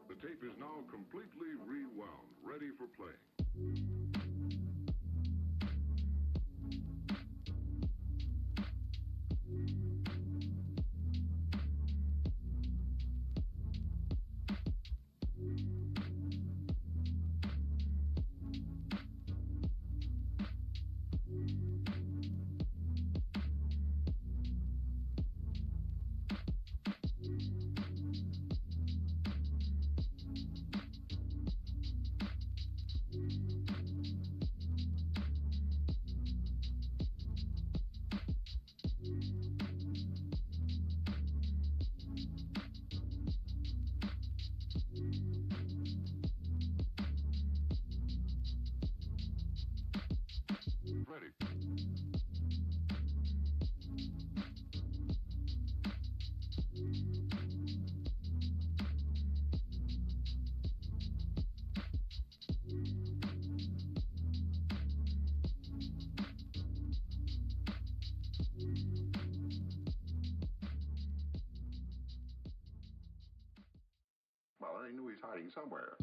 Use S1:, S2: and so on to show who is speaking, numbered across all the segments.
S1: The tape is now completely rewound, ready for playing. Ready. Well, I knew he's hiding somewhere.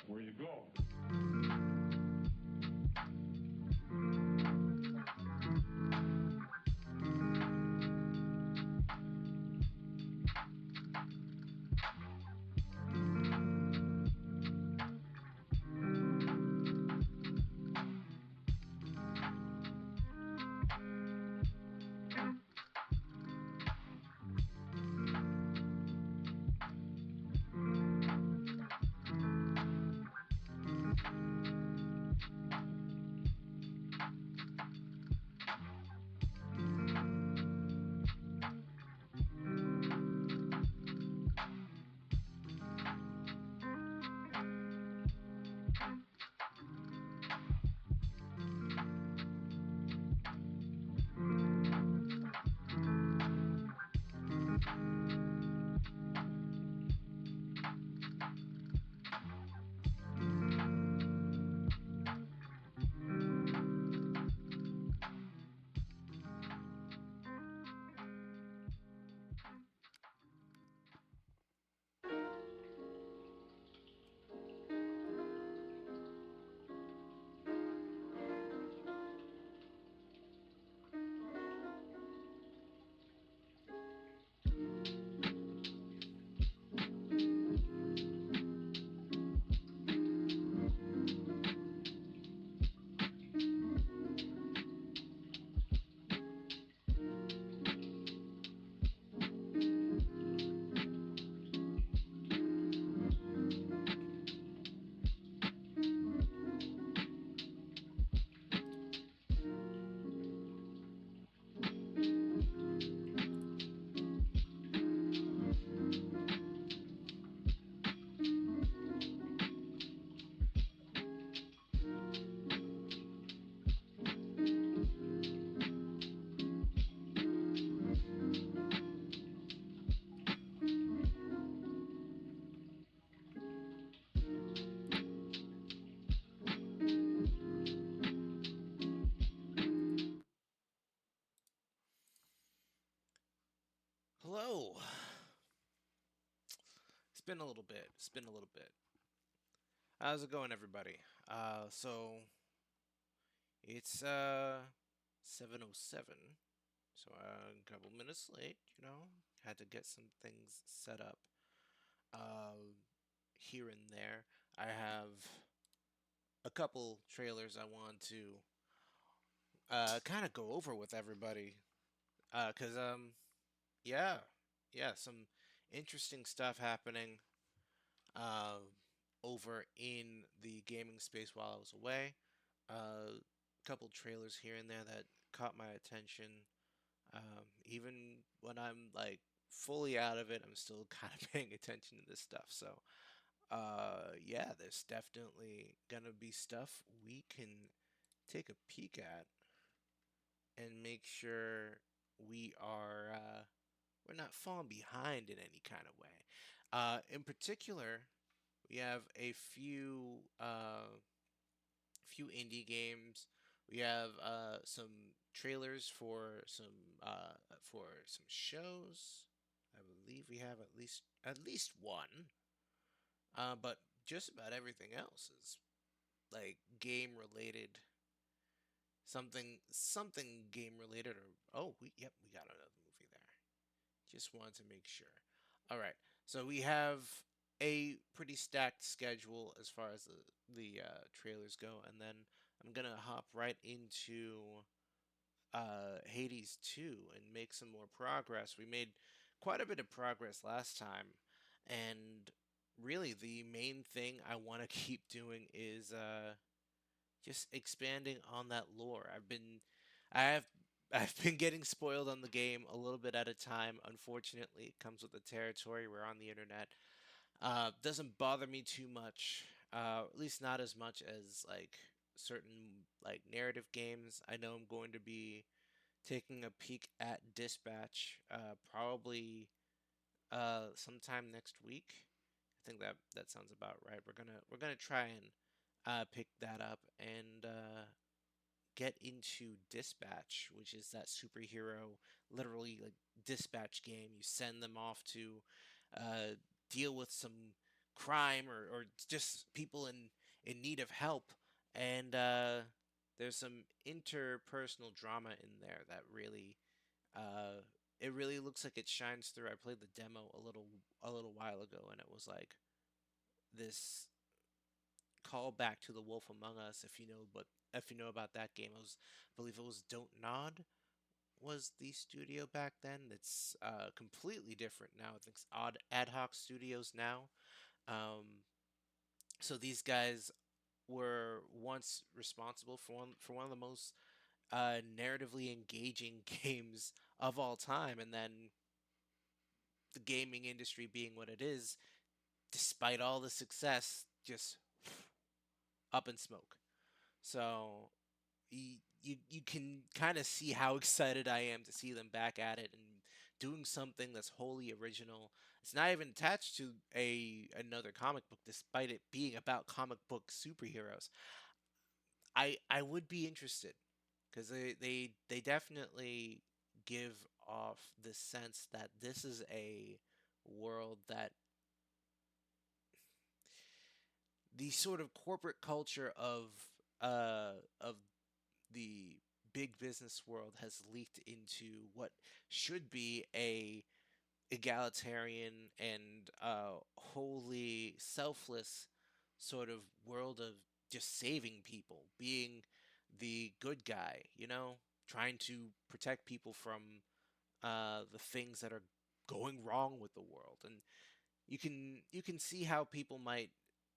S1: Where you go?
S2: been a little bit. It's been a little bit. How's it going, everybody? So it's 7:07. So a couple minutes late. Had to get some things set up. Uh, Here and there, I have a couple trailers I want to kind of go over with everybody. Cause yeah, yeah, some interesting stuff happening uh, over in the gaming space while I was away. A couple trailers here and there that caught my attention. Even when I'm like fully out of it, I'm still kind of paying attention to this stuff. So, yeah, there's definitely gonna be stuff we can take a peek at and make sure we are we're not falling behind in any kind of way. In particular, we have a few indie games. We have some trailers for some shows. I believe we have at least one. But just about everything else is like game related, something game related. Or we got another movie there. Just wanted to make sure. All right, so we have a pretty stacked schedule as far as the trailers go, and then I'm gonna hop right into Hades 2 and make some more progress. We made quite a bit of progress last time, and really the main thing I want to keep doing is just expanding on that lore. I have I've been getting spoiled on the game a little bit at a time. Unfortunately, it comes with the territory. We're on the internet. Doesn't bother me too much. At least not as much as like certain like narrative games. I know I'm going to be taking a peek at Dispatch probably sometime next week. I think that sounds about right. We're gonna try and pick that up and get into Dispatch, which is that superhero, literally like dispatch game. You send them off to uh, deal with some crime or just people in need of help, and there's some interpersonal drama in there that really uh, it really looks like it shines through. I played the demo a little while ago, and it was like this call back to the Wolf Among Us. If you know about that game, I believe it was Don't Nod was the studio back then. It's completely different now. I think it's Odd Ad Hoc Studios now. Um, so these guys were once responsible for one of the most narratively engaging games of all time, and then the gaming industry being what it is, despite all the success, just up in smoke. So you can kind of see how excited I am to see them back at it and doing something that's wholly original. It's not even attached to a another comic book, despite it being about comic book superheroes. I would be interested because they definitely give off the sense that this is a world that the sort of corporate culture of the big business world has leaked into what should be a egalitarian and wholly selfless sort of world of just saving people, being the good guy, trying to protect people from the things that are going wrong with the world. And you can see how people might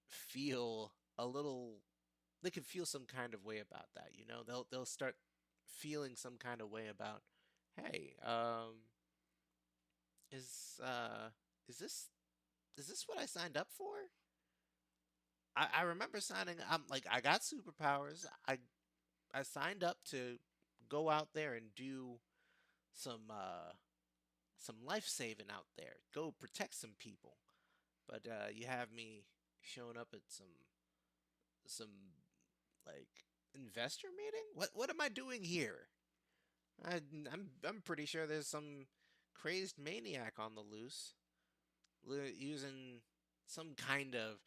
S2: feel a little they could feel some kind of way about that, they'll start feeling some kind of way about, hey, is is this is this what I signed up for? I remember signing. I'm like, I got superpowers. I signed up to go out there and do some life saving out there, go protect some people. But you have me showing up at some like investor meeting. What am I doing here? I'm pretty sure there's some crazed maniac on the loose using. some kind of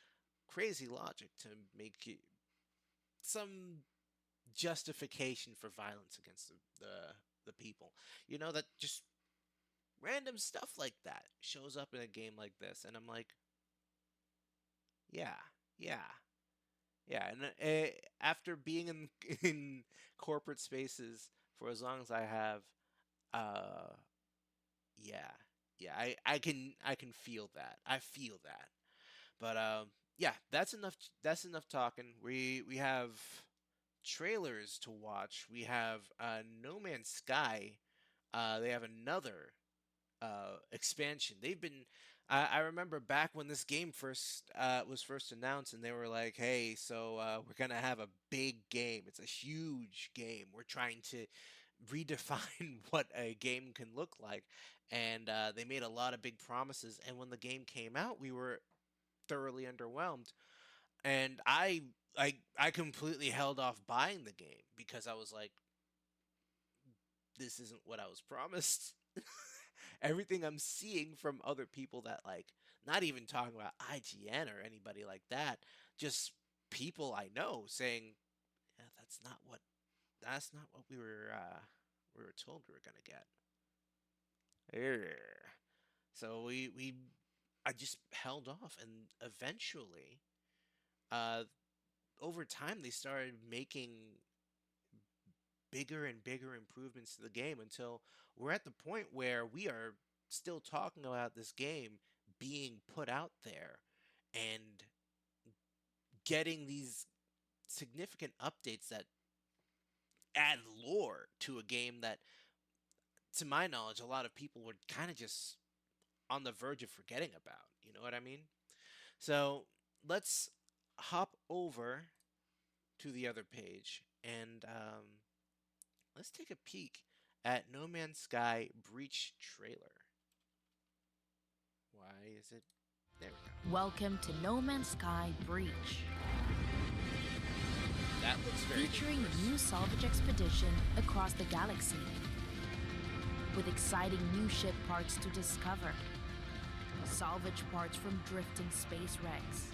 S2: crazy logic to make it some justification for violence against the people. You know, that just random stuff like that shows up in a game like this, and I'm like, yeah, yeah, yeah. And after being in in corporate spaces for as long as I have, uh, yeah, yeah, I can feel that. I feel that. But yeah, that's enough. That's enough talking. We have trailers to watch. We have No Man's Sky. They have another expansion. They've been. I remember back when this game first was first announced, and they were like, "Hey, so we're gonna have a big game. It's a huge game. We're trying to redefine what a game can look like." And they made a lot of big promises. And when the game came out, we were thoroughly underwhelmed. And I completely held off buying the game because I was like, this isn't what I was promised. Everything I'm seeing from other people that, like, not even talking about IGN or anybody like that, just people I know saying, yeah, that's not what we were told we were gonna get. Urgh. So we I just held off, and eventually, uh, over time they started making bigger and bigger improvements to the game until we're at the point where we are still talking about this game being put out there and getting these significant updates that add lore to a game that, to my knowledge, a lot of people were kind of just on the verge of forgetting about. You know what I mean? So let's hop over to the other page and let's take a peek at No Man's Sky Breach trailer. Why is it? There we go.
S3: Welcome to No Man's Sky Breach,
S2: That looks very
S3: featuring
S2: dangerous.
S3: a new salvage expedition across the galaxy, with exciting new ship parts to discover. Salvage parts from drifting space wrecks.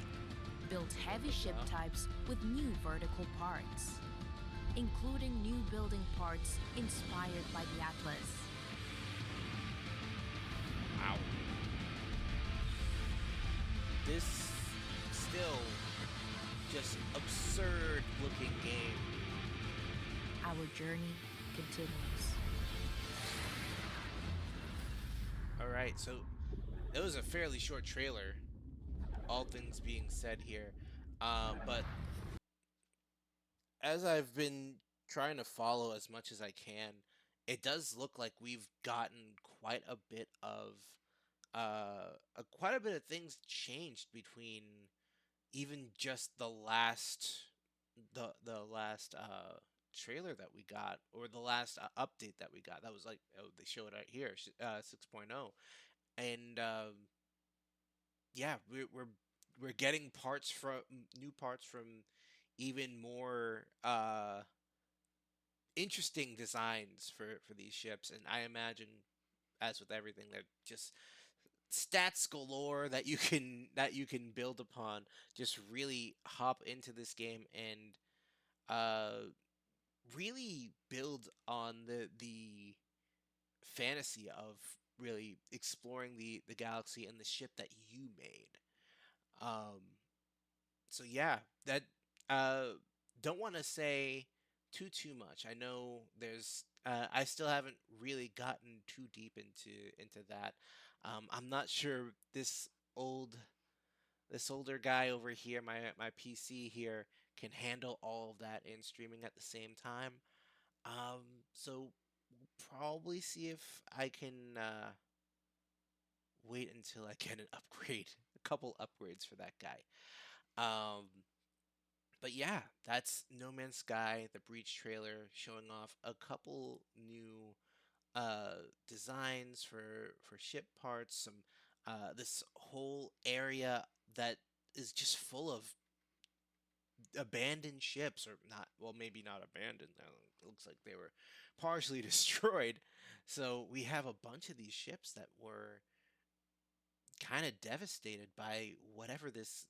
S3: Build heavy ship types with new vertical parts, including new building parts inspired by the Atlas.
S2: Wow. This still just absurd looking game.
S3: Our journey continues.
S2: All right, so it was a fairly short trailer, all things being said here. But as I've been trying to follow as much as I can, it does look like we've gotten quite a bit of things changed between even just the last trailer that we got, or the last update that we got. That was like, oh, they show it right here, 6.0. And yeah, we're getting parts from new parts from even more interesting designs for these ships. And I imagine, as with everything, they're just stats galore that you can build upon. Just really hop into this game and uh really build on the fantasy of really exploring the galaxy and the ship that you made. Um, so yeah, that uh, don't want to say too much. I know I still haven't really gotten too deep into that. I'm not sure old this older guy over here, my PC here, can handle all of that in streaming at the same time. So we'll probably see if I can wait until I get an upgrade, a couple upgrades for that guy. Um, but yeah, that's No Man's Sky, the Breach trailer, showing off a couple new designs for ship parts. This whole area that is just full of abandoned ships, or not. Well, maybe not abandoned. It looks like they were partially destroyed. So we have a bunch of these ships that were kind of devastated by whatever this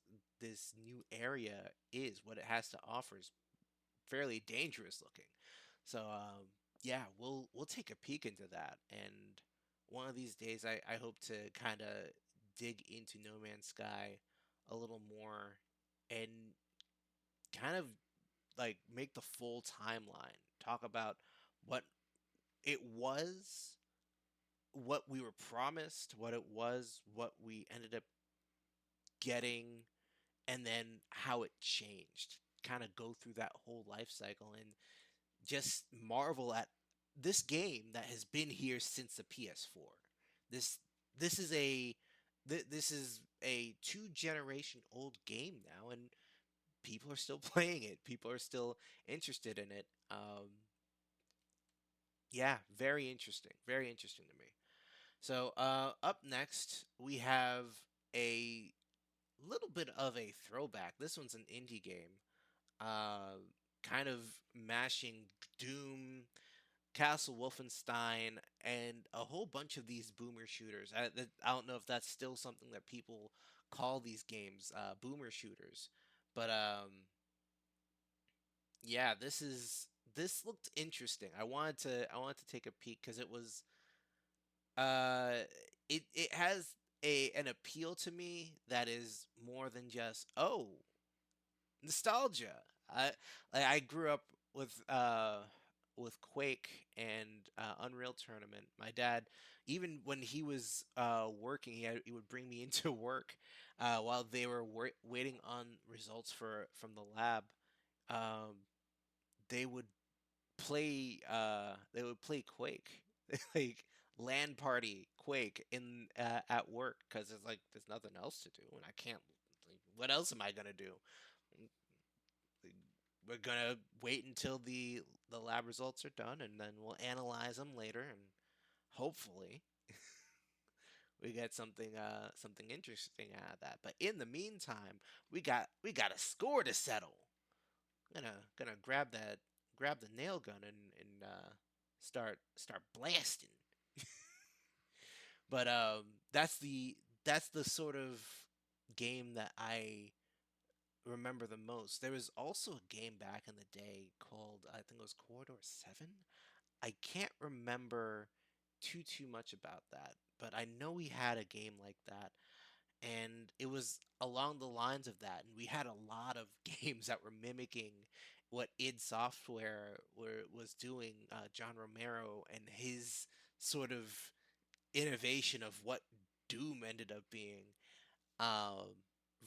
S2: new area is. What it has to offer is fairly dangerous looking. So yeah, we'll take a peek into that, and one of these days I hope to kind of dig into No Man's Sky a little more and kind of like make the full timeline, talk about what it was, what we were promised, what it was, what we ended up getting, and then how it changed. Kind of go through that whole life cycle and just marvel at this game that has been here since the PS4. This this is a this is a 2 generation old game now, and people are still playing it. People are still interested in it. Yeah, very interesting. Very interesting to me. So up next we have a little bit of a throwback. This one's an indie game, uh, kind of mashing Doom, Castle Wolfenstein, and a whole bunch of these boomer shooters. I don't know if that's still something that people call these games, boomer shooters, but yeah, this looked interesting. I wanted to take a peek because it was uh it has a an appeal to me that is more than just, oh, nostalgia. I I grew up with Quake and Unreal Tournament. My dad, even when he was working, he would bring me into work while they were waiting on results for from the lab. Um, they would play Quake, like LAN party Quake in at work because it's like there's nothing else to do and I can't. Like, what else am I gonna do? We're gonna wait until the lab results are done, and then we'll analyze them later, and hopefully we get something interesting out of that. But in the meantime, we got a score to settle. Gonna grab the nail gun and start blasting. But that's the sort of game that I remember the most. There was also a game back in the day called, I think it was Corridor 7. I can't remember too much about that, but I know we had a game like that, and it was along the lines of that, and we had a lot of games that were mimicking what id Software was doing, John Romero and his sort of innovation of what Doom ended up being, um,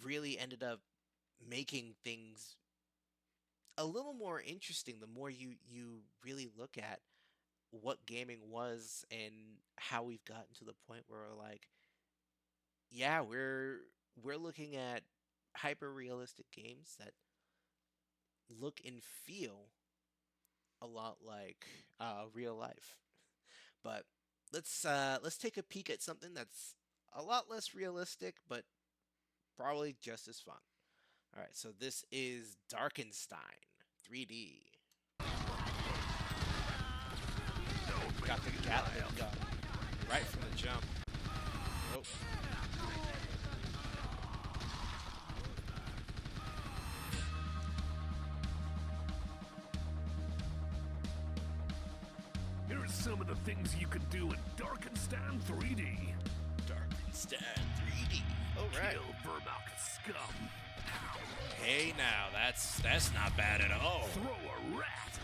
S2: really ended up making things a little more interesting the more you really look at what gaming was and how we've gotten to the point where we're like, yeah, we're looking at hyper realistic games that look and feel a lot like real life. But let's take a peek at something that's a lot less realistic, but probably just as fun. All right, so this is Darkenstein 3D. Got the Gatling gun right from the jump. Oh.
S4: Here are some of the things you can do in Darkenstein 3D.
S2: Darkenstein 3D. All right.
S4: Kill Vermach scum.
S2: Hey, now that's not bad at all.
S4: Throw a rat.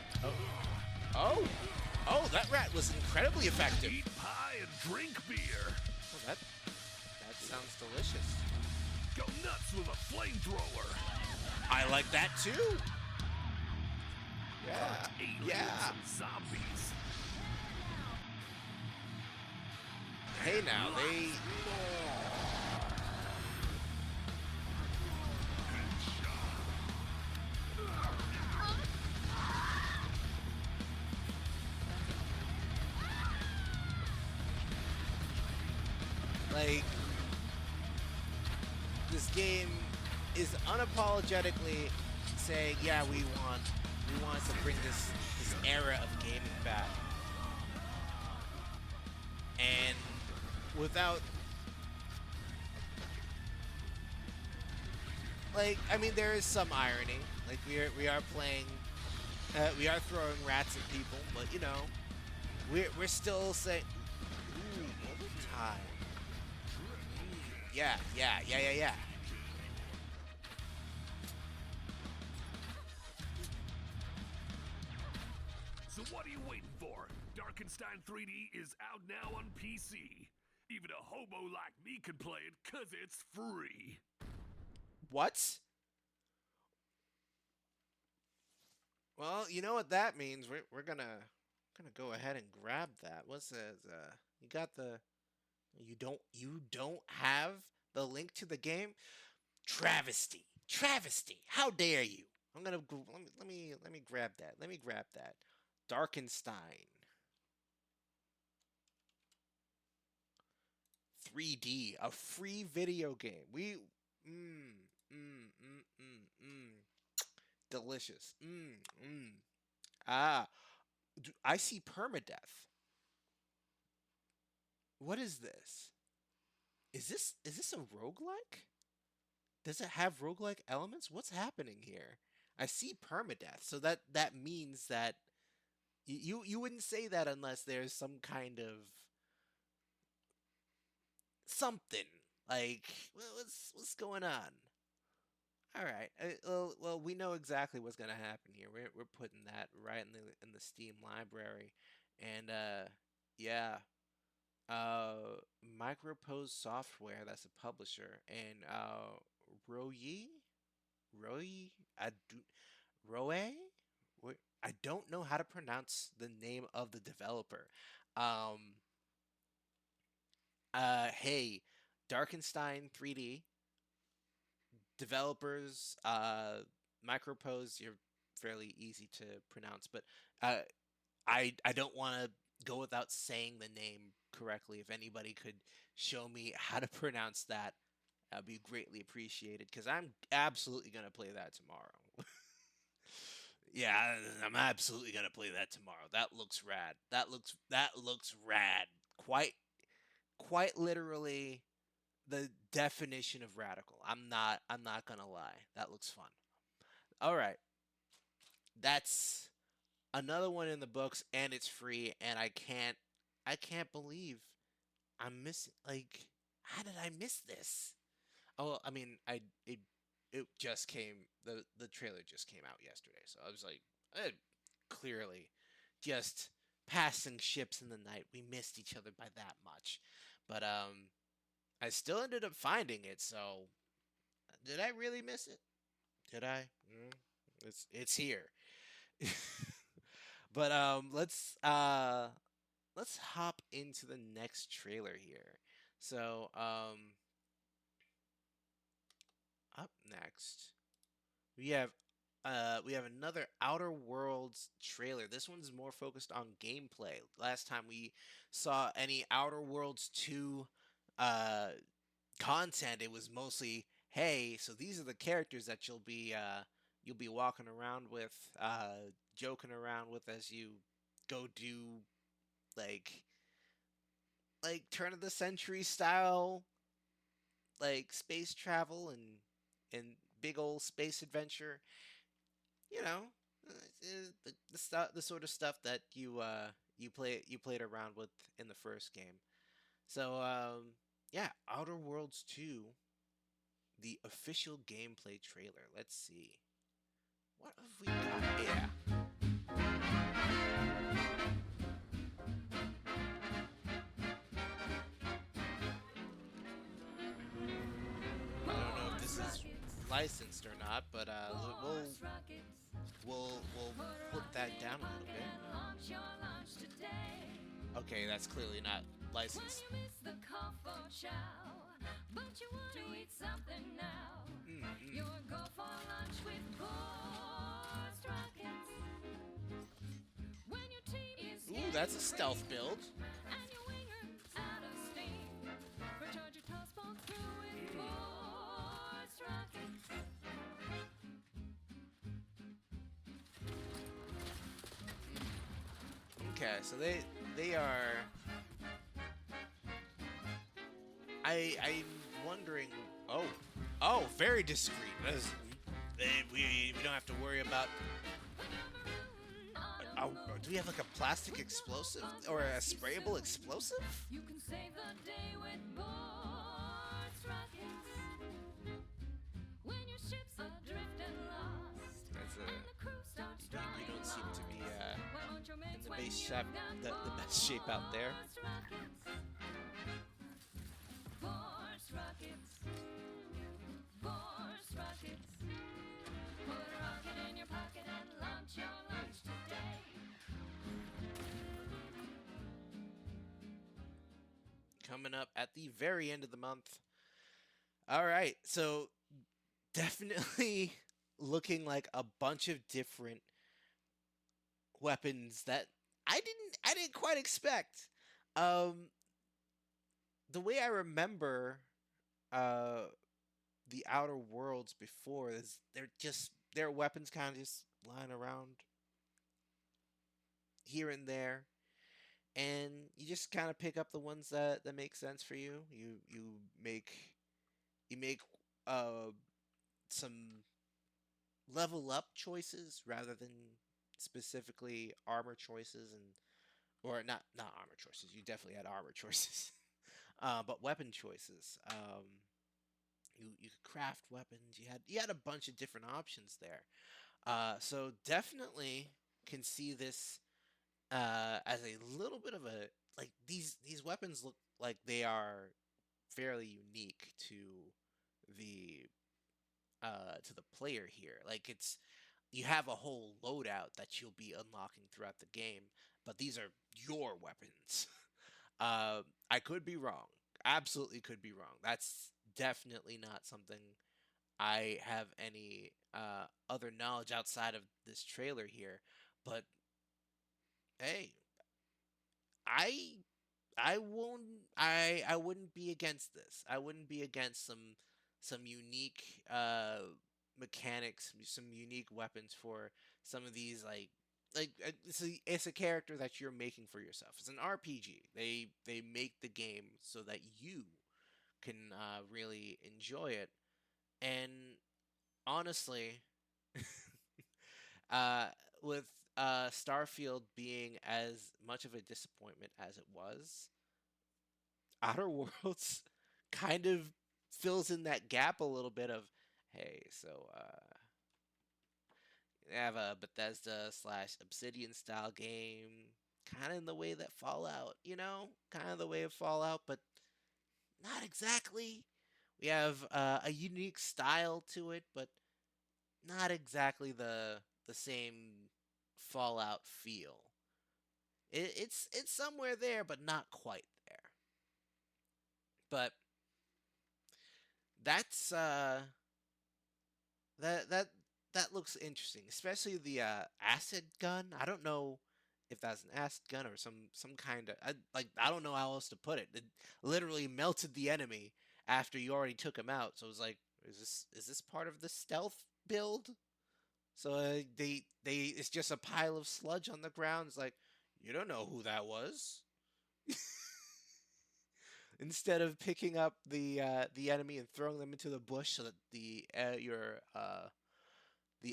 S2: Oh, that rat was incredibly effective.
S4: Eat pie and drink beer.
S2: Oh, that sounds delicious.
S4: Go nuts with a flamethrower.
S2: I like that too.
S4: Hunt aliens
S2: Yeah.
S4: and zombies.
S2: Hey, now they. Like, this game is unapologetically saying, yeah, we want to bring this era of gaming back, and without like, I mean, there is some irony. Like, we are playing, we are throwing rats at people, but you know, we're still saying, ooh, overtime. Yeah, yeah, yeah, yeah, yeah.
S4: So what are you waiting for? Darkenstein 3D is out now on PC. Even a hobo like me can play it, cause it's free.
S2: What? Well, you know what that means. We're gonna go ahead and grab that. What's this? You got the you don't have the link to the game? Travesty. Travesty. How dare you? I'm gonna let me grab that. Let me grab that. Darkenstein 3D, a free video game. Mm, mm, mm, mm, mm. Delicious. Ah, I see permadeath. What is this? Is this a roguelike? Does it have roguelike elements? What's happening here? I see permadeath, so that means that you wouldn't say that unless there's some kind of something like what's going on. All right. Well, we know exactly what's gonna happen here. We're putting that right in the Steam library, and yeah, Micropose Software, that's a publisher, and Roye, Roye, I do, Roe, I don't know how to pronounce the name of the developer. Um, hey, Darkenstein 3D developers, Micropose, you're fairly easy to pronounce, but uh, I don't want to go without saying the name correctly. If anybody could show me how to pronounce that, that'd be greatly appreciated because I'm absolutely gonna play that tomorrow. Yeah, I'm absolutely gonna play that tomorrow. That looks rad. That looks rad. Quite literally the definition of radical. I'm not gonna lie. That looks fun. All right. That's another one in the books and it's free and I can't believe I'm missing, like, how did I miss this? Oh, I mean, it just came, the trailer just came out yesterday. So I was like, clearly just passing ships in the night. We missed each other by that much. But I still ended up finding it. So did I really miss it? Did I? It's here. But let's hop into the next trailer here. So up next we have another Outer Worlds trailer. This one's more focused on gameplay. Last time we saw any Outer Worlds 2 uh content, it was mostly, hey, so these are the characters that you'll be walking around with, joking around with as you go do like turn of the century style like space travel and big old space adventure. You know, the stuff, the sort of stuff that you played around with in the first game. So yeah, Outer Worlds 2, the official gameplay trailer. Let's see. What have we got? Yeah. I don't know if this is licensed or not, but we'll flip that down a little bit. Okay, that's clearly not licensed. Ooh, that's a stealth build. Okay, so they are. I'm wondering. Oh, Oh, very discreet. We don't have to worry about. Oh, do we have like a plastic explosive or a sprayable explosive?
S5: You can save the day with Board's rockets. When your ship's adrift and lost,
S2: That's
S5: and the crew starts
S2: you don't seem to be
S5: why won't your mates
S2: in the
S5: when
S2: base
S5: you've
S2: shape,
S5: got
S2: the best shape out there.
S5: Board's rockets? Board's rockets. Board's rockets. Put a rocket in your pocket and launch your lunch today.
S2: Coming up at the very end of the month. All right, so definitely looking like a bunch of different weapons that I didn't quite expect. Um, the way I remember uh the Outer Worlds before is their weapons kind of just lying around here and there, and you just kind of pick up the ones that make sense for you. You make uh some level up choices rather than specifically armor choices, and or not armor choices. You definitely had armor choices, but weapon choices. You could craft weapons. You had a bunch of different options there. So definitely can see this as a little bit of a like these weapons look like they are fairly unique the to the player here. Like it's you have a whole loadout that you'll be unlocking throughout the game, but these are your weapons. I could be wrong. Absolutely could be wrong. That's definitely not something I have any other knowledge outside of this trailer here. But hey, I I wouldn't be against this. I wouldn't be against some unique mechanics, some unique weapons for some of these it's a character that you're making for yourself. It's an RPG. They make the game so that you can really enjoy it. And honestly, uh, with Starfield being as much of a disappointment as it was, Outer Worlds kind of fills in that gap a little bit of, hey, so you have a Bethesda slash Obsidian style game, kind of in the way that Fallout, kind of the way of Fallout, but not exactly. We have a unique style to it, but not exactly the same Fallout feel. It's somewhere there, but not quite there. But that's that that looks interesting, especially the acid gun. I don't know if that's an acid gun or some kind of I don't know how else to put it. It literally melted the enemy after you already took him out. So it was like, is this part of the stealth build? So they it's just a pile of sludge on the ground. It's like you don't know who that was. Instead of picking up the enemy and throwing them into the bush so that the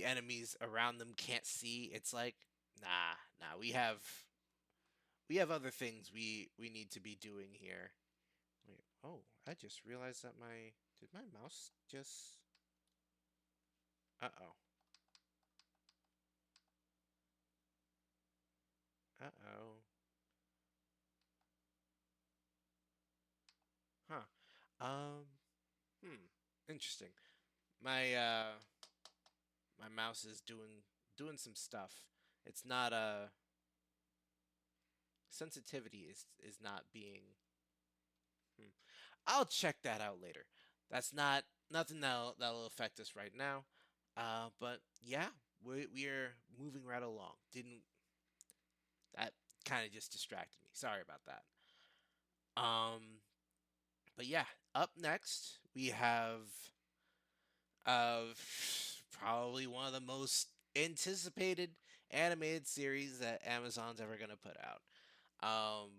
S2: enemies around them can't see, it's like nah, we have other things we need to be doing here. Wait, oh, I just realized that my mouse just uh-oh. Uh-oh. Huh. Um, hmm. Interesting. My my mouse is doing some stuff. It's not sensitivity is not being. Hmm. I'll check that out later. That's not nothing that'll affect us right now. But yeah, we're moving right along. Didn't that kind of just distracted me? Sorry about that. Um, but yeah, up next we have uh probably one of the most anticipated animated series that Amazon's ever gonna put out. Um,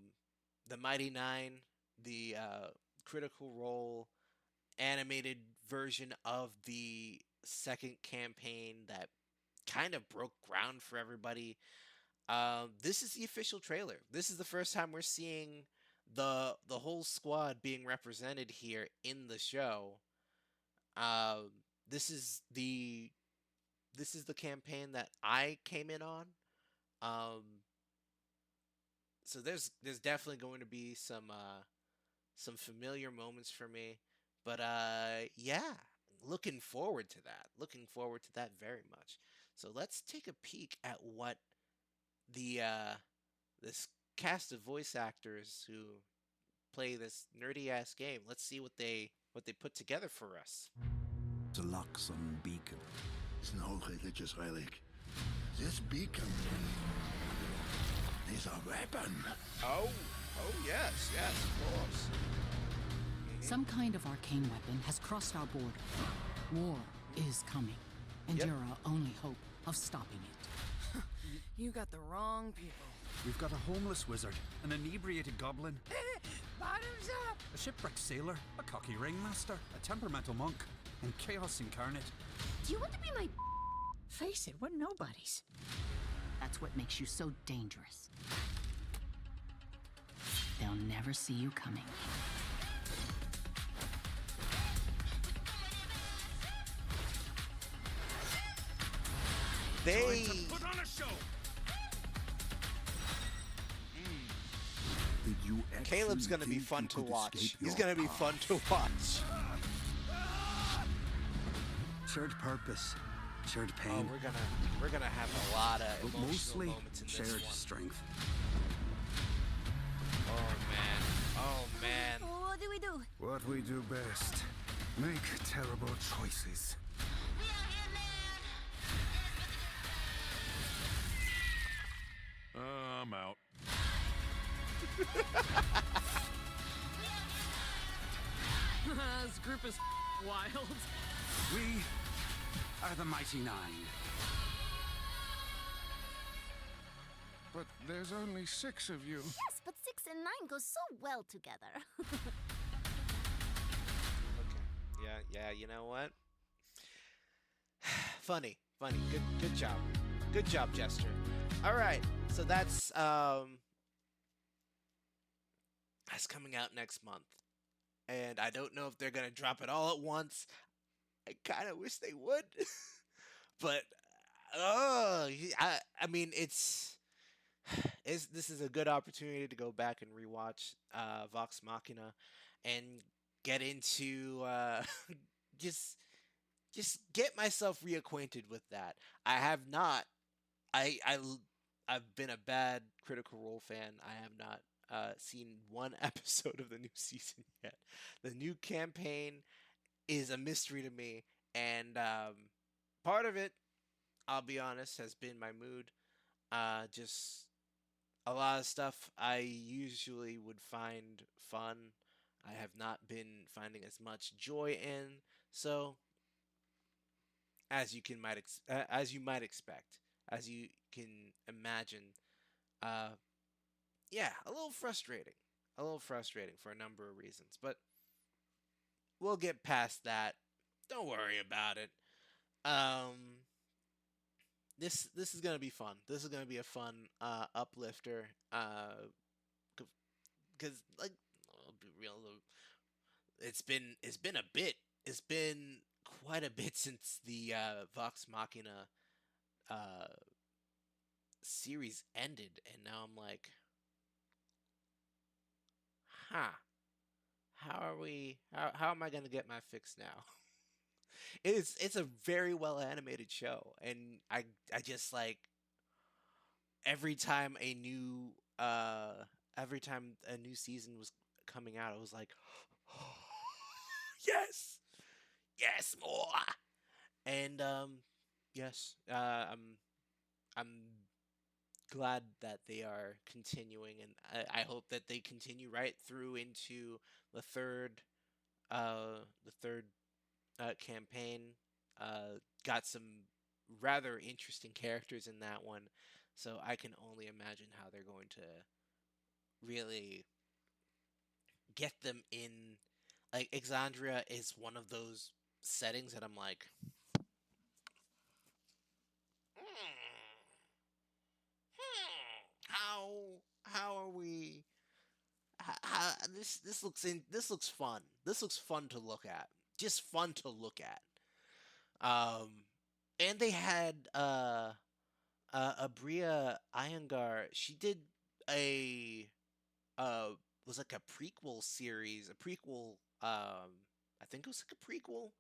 S2: the Mighty Nine, the Critical Role, animated version of the second campaign that kind of broke ground for everybody. This is the official trailer. This is the first time we're seeing the whole squad being represented here in the show. Um, this is the campaign that I came in on. Um, so there's definitely going to be some familiar moments for me, but yeah, looking forward to that. Looking forward to that very much. So let's take a peek at what the this cast of voice actors who play this nerdy ass game. Let's see what they put together for us.
S6: The Luxon beacon.
S7: It's an old religious relic. This beacon is a weapon.
S2: Oh, yes, of course.
S8: Some kind of arcane weapon has crossed our border. War is coming, and
S2: Yep.
S8: you're our only hope of stopping it.
S9: You got the wrong people.
S6: We've got a homeless wizard, an inebriated goblin,
S9: Bottoms up!
S6: a shipwrecked sailor, a cocky ringmaster, a temperamental monk, and chaos incarnate.
S9: Do you want to be my... Face it, we're nobodies.
S8: That's what makes you so dangerous. They'll never see you coming.
S2: They
S4: Put on a show!
S7: Did you
S2: Caleb's
S7: actually
S2: gonna be
S7: think
S2: fun
S7: you
S2: to
S7: could
S2: watch.
S7: escape
S2: He's
S7: your
S2: gonna be fun
S7: path?
S2: to watch.
S6: Shared purpose, shared
S2: Oh,
S6: pain,
S2: we're gonna have a lot of
S6: but
S2: emotional
S6: mostly
S2: moments in this
S6: shared
S2: one.
S6: strength.
S2: Oh man.
S5: What do we do?
S6: What we do best. Make terrible choices.
S4: I'm out.
S9: This group is wild.
S6: We are the Mighty Nine.
S1: But there's only 6 of you.
S5: Yes, but 6 and 9 go so well together.
S2: Okay. Yeah. You know what? Funny. Good job. Good job, Jester. All right. So that's coming out next month, and I don't know if they're gonna drop it all at once. I kind of wish they would, but I mean this is a good opportunity to go back and rewatch Vox Machina and get into just get myself reacquainted with that. I have not. I've been a bad Critical Role fan. I have not seen one episode of the new season yet. The new campaign is a mystery to me, and part of it, I'll be honest, has been my mood. Just a lot of stuff I usually would find fun, I have not been finding as much joy in. So, as you might expect, as you can imagine, yeah, a little frustrating for a number of reasons, but we'll get past that. Don't worry about it. This is gonna be fun. This is gonna be a fun uplifter. Because like, I'll be real. It's been a bit. It's been quite a bit since the Vox Machina series ended, and now I'm like, huh. How am I gonna get my fix now? It's a very well animated show, and I just like every time a new season was coming out, I was like, yes, more. And yes, I'm glad that they are continuing, and I hope that they continue right through into the third campaign. Got some rather interesting characters in that one, so I can only imagine how they're going to really get them in like Exandria is one of those settings that I'm like, how are we? This looks fun. This looks fun to look at. Just fun to look at. Um, and they had Abria Iyengar. She did a was like a prequel series, a prequel. I think it was like a prequel.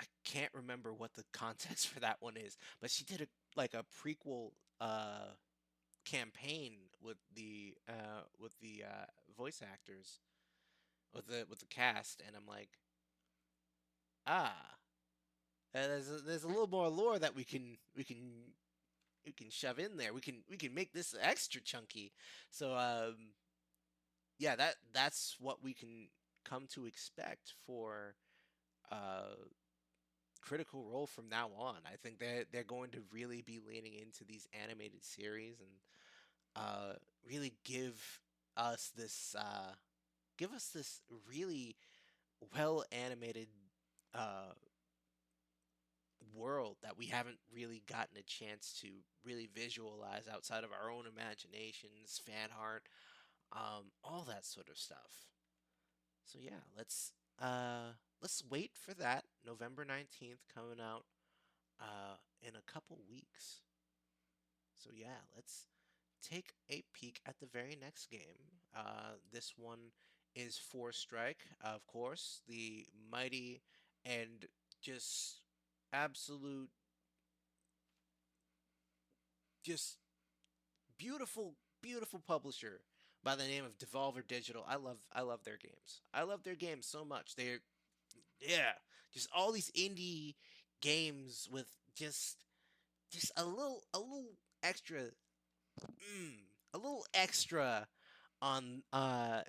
S2: I can't remember what the context for that one is, but she did a like a prequel campaign with the voice actors with the cast, and I'm like, ah, there's a little more lore that we can shove in there. We can make this extra chunky. So yeah, that's what we can come to expect for uh Critical Role from now on. I think they're going to really be leaning into these animated series and really give us this really well animated uh world that we haven't really gotten a chance to really visualize outside of our own imaginations, fan art, all that sort of stuff. So yeah, let's wait for that. November 19th coming out in a couple weeks. So yeah, let's take a peek at the very next game. This one is Four Strike, of course, the mighty and just absolute, just beautiful, beautiful publisher by the name of Devolver Digital. I love their games. I love their games so much. They're yeah, just all these indie games with just a little extra a little extra on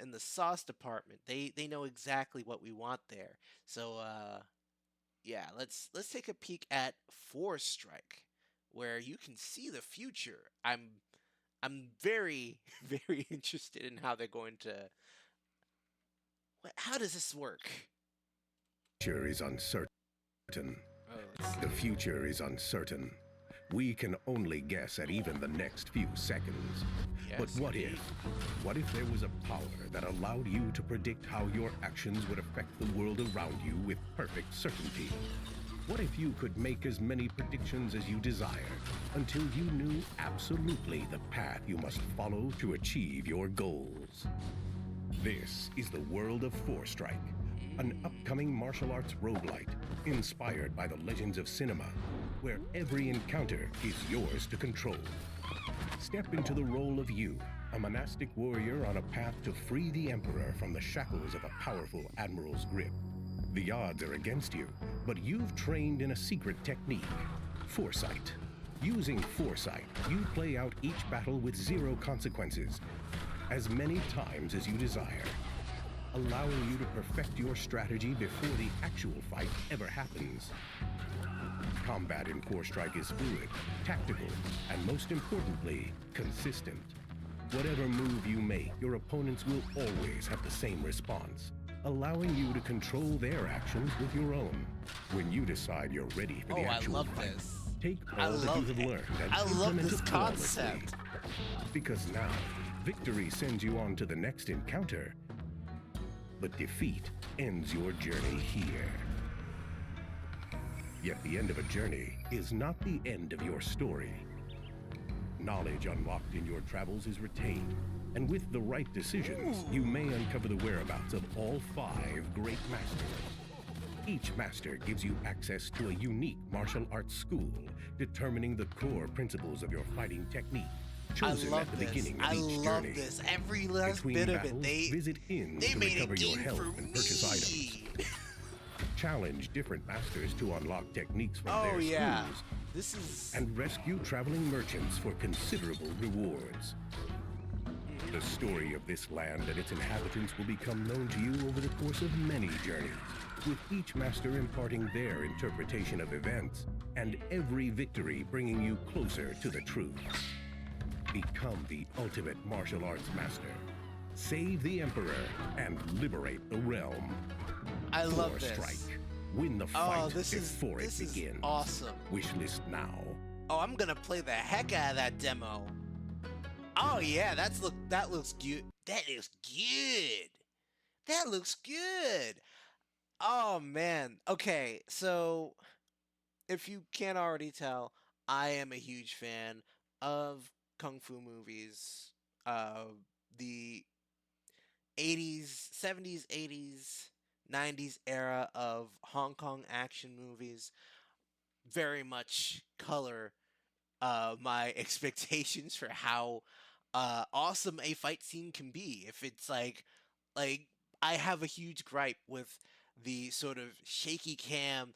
S2: in the sauce department. They know exactly what we want there. So yeah, let's take a peek at Four Strike, where you can see the future. I'm very very interested in how they're going to. How does this work?
S10: Future is uncertain.
S2: Oh, let's
S10: The
S2: see.
S10: future is uncertain. We can only guess at even the next few seconds. But
S2: Yes,
S10: what
S2: indeed.
S10: if? What if there was a power that allowed you to predict how your actions would affect the world around you with perfect certainty? What if you could make as many predictions as you desired until you knew absolutely the path you must follow to achieve your goals? This is the world of Four Strike, an upcoming martial arts roguelite inspired by the legends of cinema, where every encounter is yours to control. Step into the role of you, a monastic warrior on a path to free the Emperor from the shackles of a powerful admiral's grip. The odds are against you, but you've trained in a secret technique, foresight. Using foresight, you play out each battle with zero consequences, as many times as you desire, allowing you to perfect your strategy before the actual fight ever happens. Combat in Four Strike is fluid, tactical, and most importantly, consistent. Whatever move you make, your opponents will always have the same response, allowing you to control their actions with your own. When you decide you're ready for
S2: Oh,
S10: the
S2: I
S10: actual
S2: love
S10: fight,
S2: this.
S10: take
S2: I
S10: all that
S2: love
S10: you have
S2: it.
S10: learned and
S2: I love
S10: implement
S2: this
S10: it flawlessly.
S2: concept.
S10: Because now, victory sends you on to the next encounter, but defeat ends your journey here. Yet the end of a journey is not the end of your story. Knowledge unlocked in your travels is retained, and with the right decisions, you may uncover the whereabouts of all 5 great masters. Each master gives you access to a unique martial arts school, determining the core principles of your fighting technique,
S2: I
S10: chosen
S2: love
S10: at the
S2: this.
S10: beginning of
S2: I
S10: each
S2: love
S10: journey.
S2: this. Every last
S10: Between
S2: bit of
S10: battles,
S2: it. They
S10: visit inns
S2: they
S10: to
S2: made a
S10: recover your
S2: game
S10: health
S2: for
S10: and purchase items.
S2: me.
S10: Challenge different masters to unlock techniques from
S2: Oh
S10: their
S2: yeah,
S10: schools,
S2: this is
S10: and rescue traveling merchants for considerable rewards. The story of this land and its inhabitants will become known to you over the course of many journeys, with each master imparting their interpretation of events, and every victory bringing you closer to the truth. Become the ultimate martial arts master. Save the Emperor and liberate the realm.
S2: I love
S10: Four
S2: this.
S10: Strike. Win the
S2: Oh,
S10: fight before it begins.
S2: Awesome.
S10: Wishlist now.
S2: Oh, I'm gonna play the heck out of that demo. Oh yeah, that looks good. That looks good. That looks good. Oh man. Okay, so if you can't already tell, I am a huge fan of kung fu movies. The 80s, 70s, 80s, 90s era of Hong Kong action movies very much color my expectations for how awesome a fight scene can be. If it's like I have a huge gripe with the sort of shaky cam.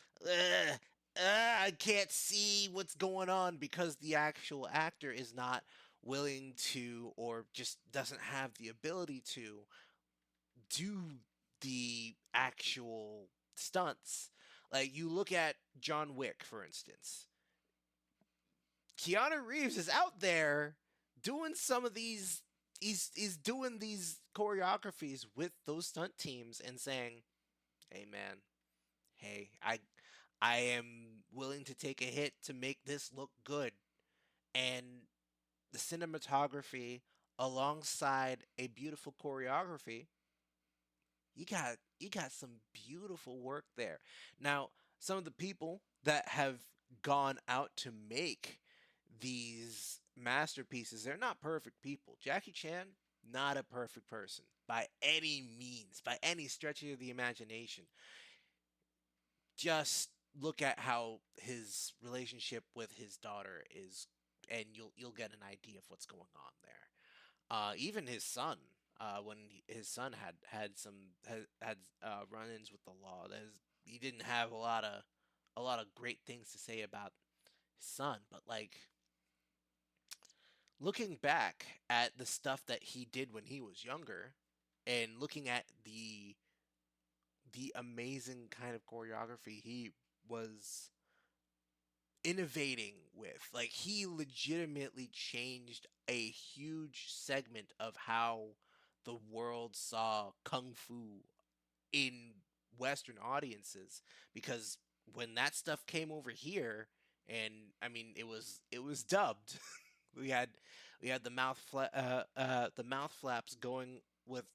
S2: I can't see what's going on because the actual actor is not willing to or just doesn't have the ability to do the actual stunts. Like you look at John Wick, for instance. Keanu Reeves is out there doing some of these. He's doing these choreographies with those stunt teams and saying, "Hey man, hey, I am willing to take a hit to make this look good." And the cinematography alongside a beautiful choreography, you got some beautiful work there. Now, some of the people that have gone out to make these masterpieces, they're not perfect people. Jackie Chan, not a perfect person by any means, by any stretch of the imagination. Just look at how his relationship with his daughter is, and you'll get an idea of what's going on there. Even his son, when his son had run-ins with the law, he didn't have a lot of great things to say about his son. But like looking back at the stuff that he did when he was younger, and looking at the amazing kind of choreography he was innovating with. Like he legitimately changed a huge segment of how the world saw kung fu in Western audiences because when that stuff came over here, and I mean it was dubbed. we had we had the mouth flaps going with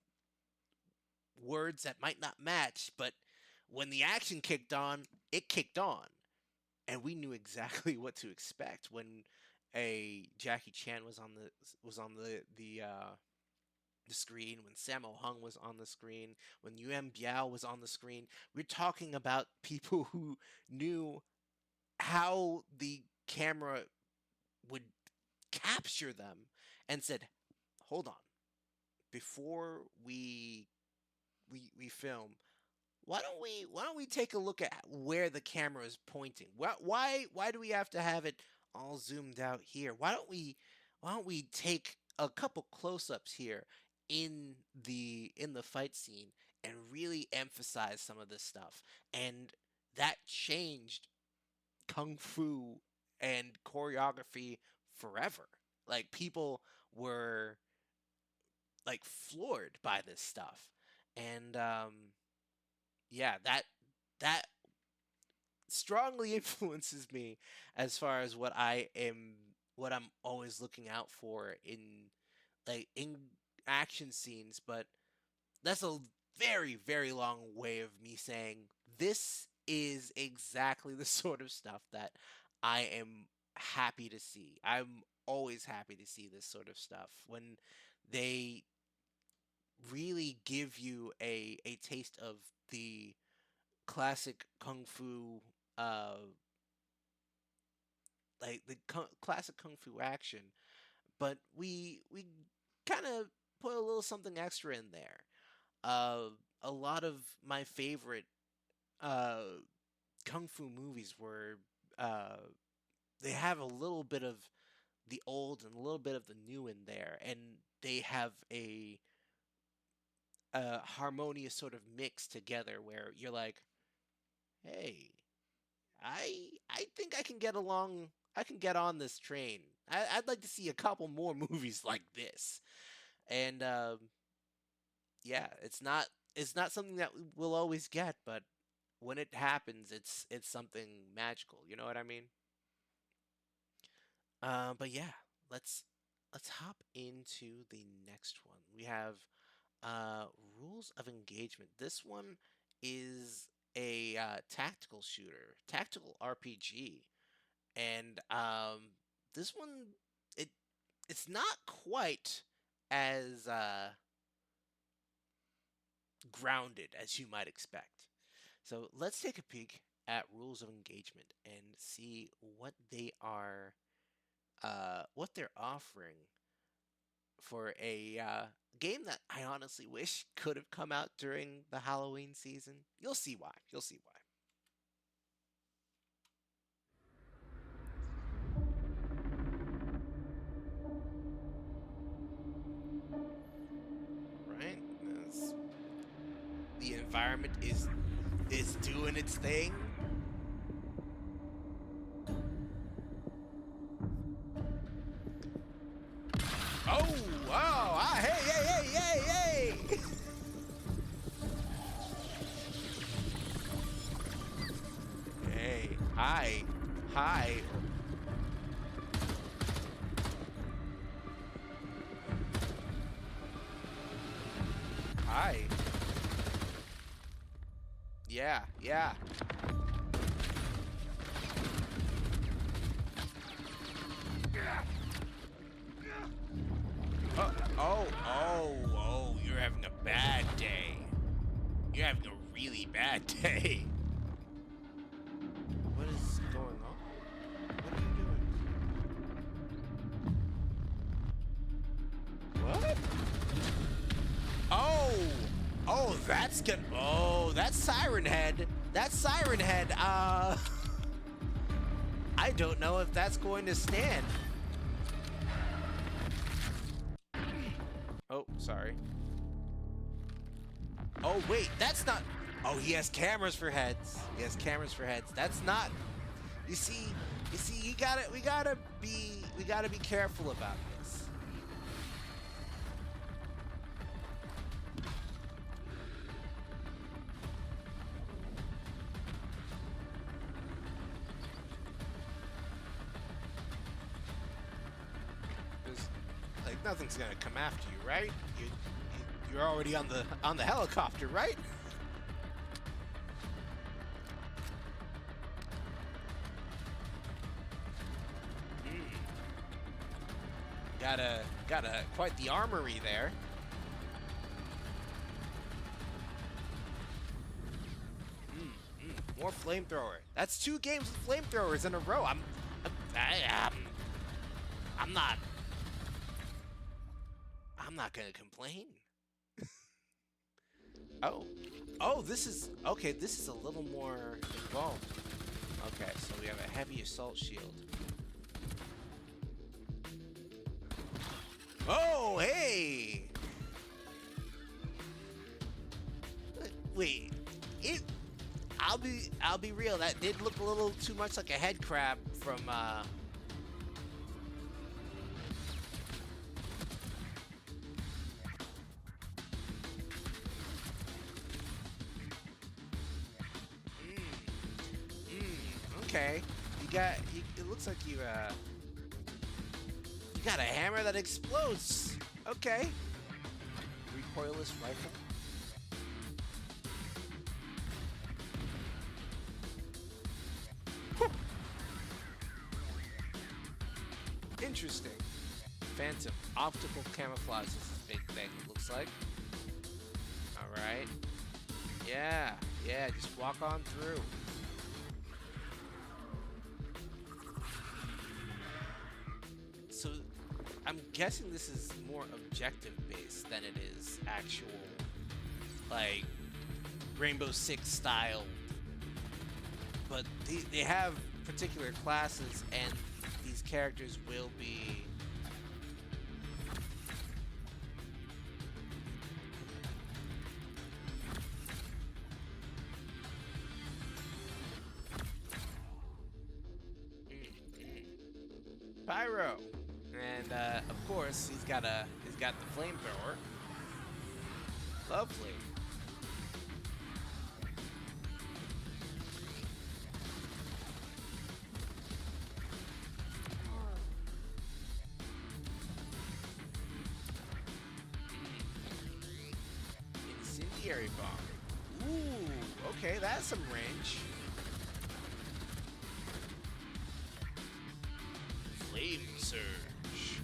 S2: words that might not match, but when the action kicked on, it kicked on, and we knew exactly what to expect when a Jackie Chan was on the screen, when Sammo Hung was on the screen, when Yuan Biao was on the screen. We're talking about people who knew how the camera would capture them and said, "Hold on, before we film, why don't we take a look at where the camera is pointing? Why do we have to have it all zoomed out here? Why don't we take a couple close-ups here in the fight scene and really emphasize some of this stuff?" And that changed kung fu and choreography forever. Like people were like floored by this stuff. And yeah, that strongly influences me as far as what I'm always looking out for in action scenes. But that's a very, very long way of me saying this is exactly the sort of stuff that I am happy to see. I'm always happy to see this sort of stuff when they really give you a taste of the classic kung fu, uh like the classic kung fu action, but we kind of put a little something extra in there. A lot of my favorite uh kung fu movies were uh they have a little bit of the old and a little bit of the new in there, and they have a harmonious sort of mix together where you're like, hey, I think I can get along. I can get on this train. I'd like to see a couple more movies like this. And yeah, it's not something that we'll always get, but when it happens, it's something magical. You know what I mean? But yeah, let's let's hop into the next one. We have uh, rules of engagement. This one is a tactical shooter, tactical RPG, and this one it it's not quite as grounded as you might expect. So let's take a peek at rules of engagement and see what they're offering for a game that I honestly wish could have come out during the Halloween season. You'll see why. You'll see why. Right? The environment is doing its thing. Oh, oh, hey, hey, hey, hey, hey! Hey, hi, hi. Hi. Yeah, yeah. Oh, you're having a bad day. You're having a really bad day. What is going on? What are you doing? What? Oh, that's good. Oh, that's Siren Head. That's Siren Head. I don't know if that's going to stand. Oh, sorry. Oh, wait, that's not... Oh, he has cameras for heads. He has cameras for heads. That's not... You see, we gotta be careful about this. 'Cause, like, nothing's gonna come after you, right? You're already on the helicopter, right? Mm. Got quite the armory there. More flamethrower. That's 2 games with flamethrowers in a row. I'm not. I'm not gonna complain. Oh, this is okay. This is a little more involved. Okay, so we have a heavy assault shield. Oh, hey! Wait, it. I'll be real. That did look a little too much like a head crab from. Okay, it looks like you got a hammer that explodes. Okay. Recoilless rifle. Whew. Interesting. Phantom. Optical camouflage is a big thing, it looks like. Alright. Yeah, just walk on through. So, I'm guessing this is more objective based than it is actual, like, Rainbow Six style. But they have particular classes, and these characters will be... Pyro. And of course, he's got the flamethrower. Lovely. Incendiary bomb. Ooh, okay, that's some range. Flame surge.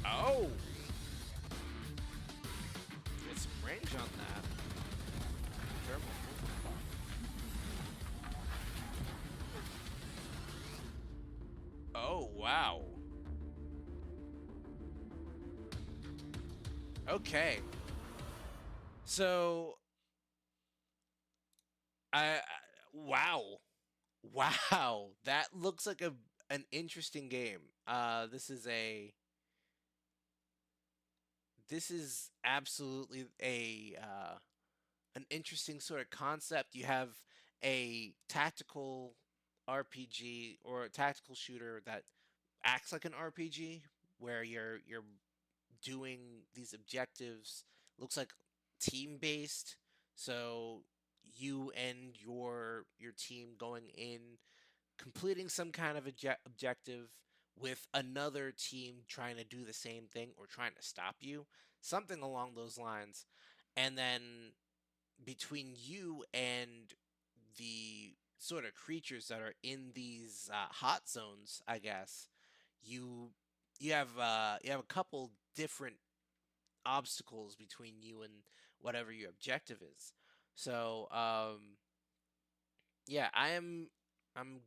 S2: Oh! Get some range on that. Thermal. Oh, wow. Okay. So, wow. Wow. That looks like an interesting game. This is absolutely an interesting sort of concept. You have a tactical RPG or a tactical shooter that acts like an RPG where you're doing these objectives. Looks like team based. So you and your team going in, completing some kind of objective with another team trying to do the same thing or trying to stop you, something along those lines. And then between you and the sort of creatures that are in these hot zones, I guess you you have a couple different obstacles between you and whatever your objective is. So yeah, I'm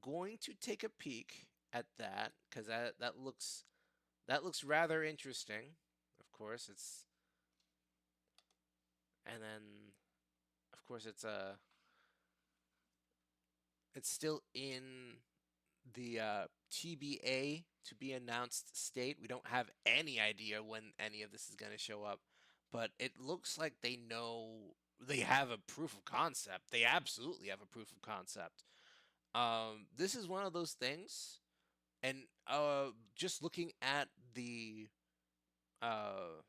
S2: going to take a peek at that because that looks rather interesting. Of course, and then of course it's still in the TBA to be announced state. We don't have any idea when any of this is going to show up, but it looks like they know they have a proof of concept. They absolutely have a proof of concept. This is one of those things, and just looking at the uh,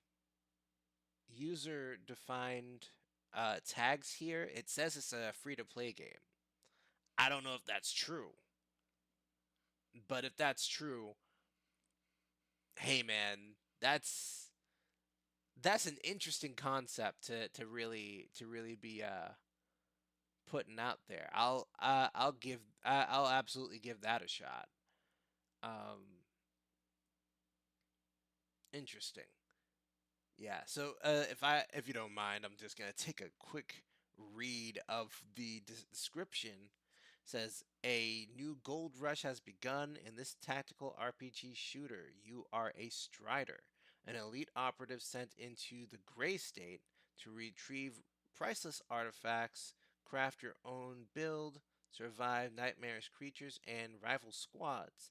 S2: user defined tags here, it says it's a free to play game. I don't know if that's true, but if that's true, hey man, that's an interesting concept to really be putting out there. I'll absolutely give that a shot. Um, Interesting. Yeah. So if you don't mind, I'm just gonna take a quick read of the description. It says a new gold rush has begun in this tactical RPG shooter. You are a Strider, an elite operative sent into the Gray State to retrieve priceless artifacts, craft your own build, survive nightmarish creatures, and rival squads,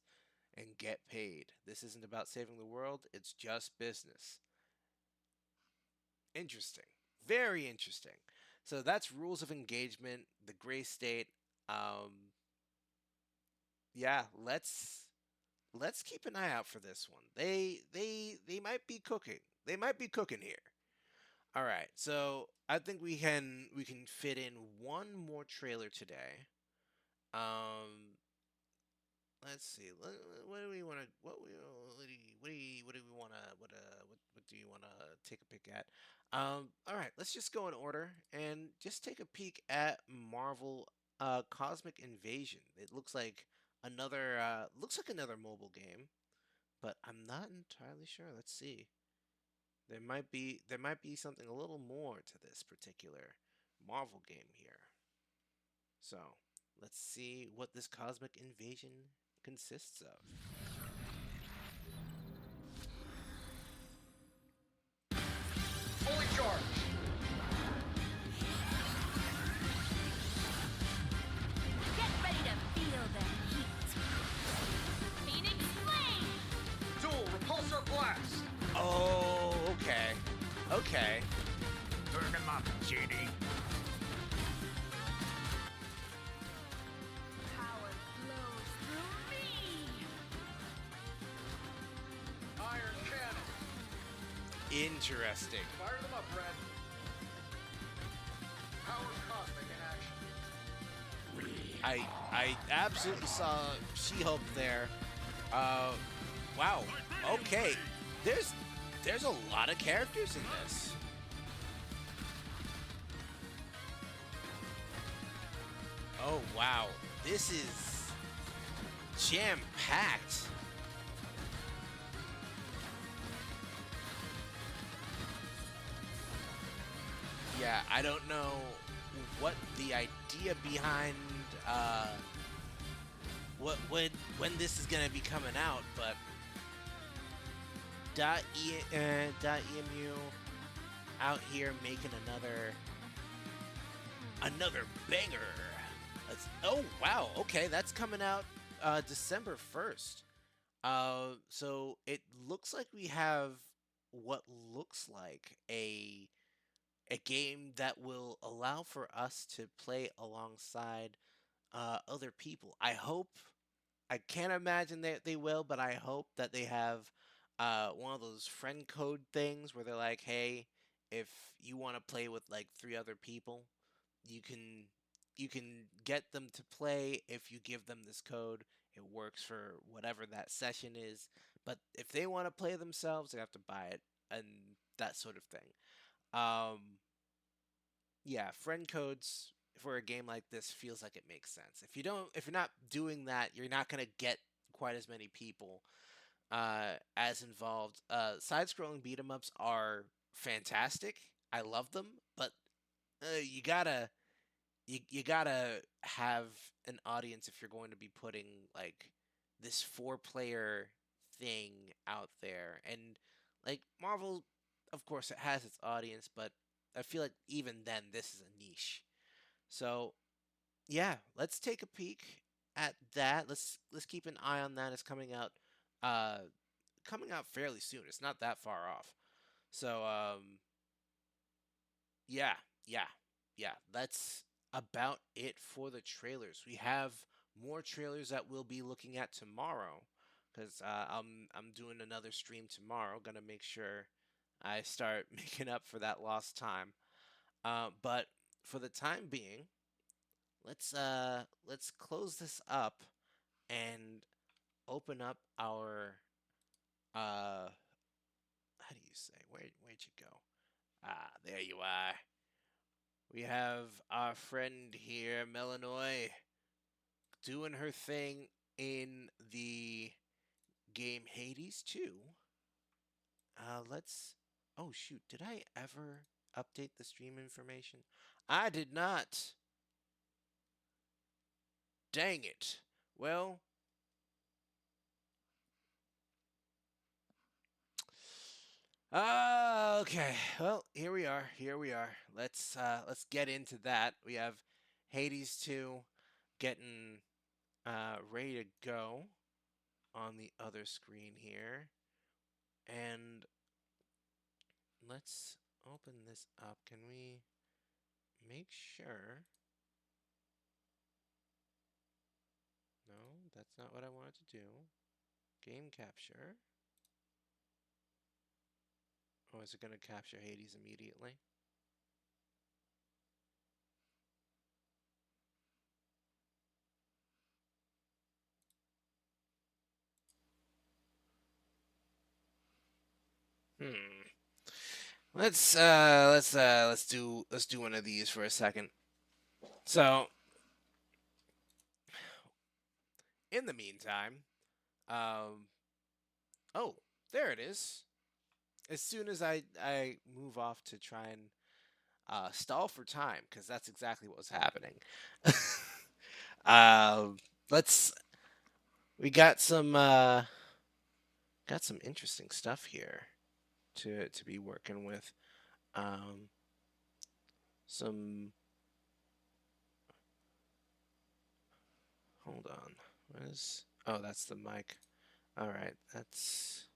S2: and get paid. This isn't about saving the world, it's just business. Interesting. Very interesting. So that's rules of engagement, the gray state. Um, yeah, let's keep an eye out for this one. They might be cooking. They might be cooking here. All right. So I think we can fit in one more trailer today. Um, let's see. What do we want to? What do we want to? What do you want to take a pick at? All right. Let's just go in order and just take a peek at Marvel Cosmic Invasion. It looks like another mobile game, but I'm not entirely sure. Let's see. There might be something a little more to this particular Marvel game here. So let's see what this Cosmic Invasion consists of.
S11: Fully charged.
S5: Get ready to feel the heat. Phoenix Flame!
S11: Dual repulsor blast.
S2: Oh, okay. Okay.
S4: Turn him up, genie.
S5: Power flows through me!
S11: Iron cannon.
S2: Interesting.
S11: Fire them up, Red. Power cosmic in action.
S2: I absolutely saw She-Hulk there. Wow. Okay. There's a lot of characters in this. Oh wow. This is jam-packed. Yeah, I don't know what the idea behind when this is gonna be coming out, but .emu out here making another banger. Oh wow, okay, that's coming out December 1st. So it looks like we have what looks like a game that will allow for us to play alongside other people. I can't imagine that they will, but I hope that they have one of those friend code things where they're like, hey, if you want to play with like 3 other people, you can get them to play if you give them this code. It works for whatever that session is. But if they want to play themselves, they have to buy it and that sort of thing. Yeah, friend codes for a game like this feels like it makes sense. If you're not doing that, you're not gonna get quite as many people as involved. Side-scrolling beat 'em ups are fantastic. I love them, but you gotta have an audience if you're going to be putting like this 4-player thing out there. And like Marvel, of course, it has its audience, but I feel like even then this is a niche. So yeah, let's take a peek at that. Let's keep an eye on that. It's uh coming out fairly soon. It's not that far off. So yeah, yeah, yeah. That's about it for the trailers. We have more trailers that we'll be looking at tomorrow, because I'm doing another stream tomorrow. Gonna make sure I start making up for that lost time. But for the time being, let's close this up and open up our how do you say, where'd you go? Ah, there you are. We have our friend here, Melanoy, doing her thing in the game Hades 2. Let's. Oh shoot! Did I ever update the stream information? I did not. Dang it. Well. Okay. Well, here we are. Here we are. Let's get into that. We have Hades 2 getting ready to go on the other screen here. And let's open this up. Can we make sure? No, that's not what I wanted to do. Game capture. Oh, is it going to capture Hades immediately? Let's do one of these for a second. So, in the meantime, oh, there it is. As soon as I move off to try and stall for time, because that's exactly what was happening. Let's. We got some interesting stuff here to be working with. Some. Hold on. What is? Oh, that's the mic. All right, that's.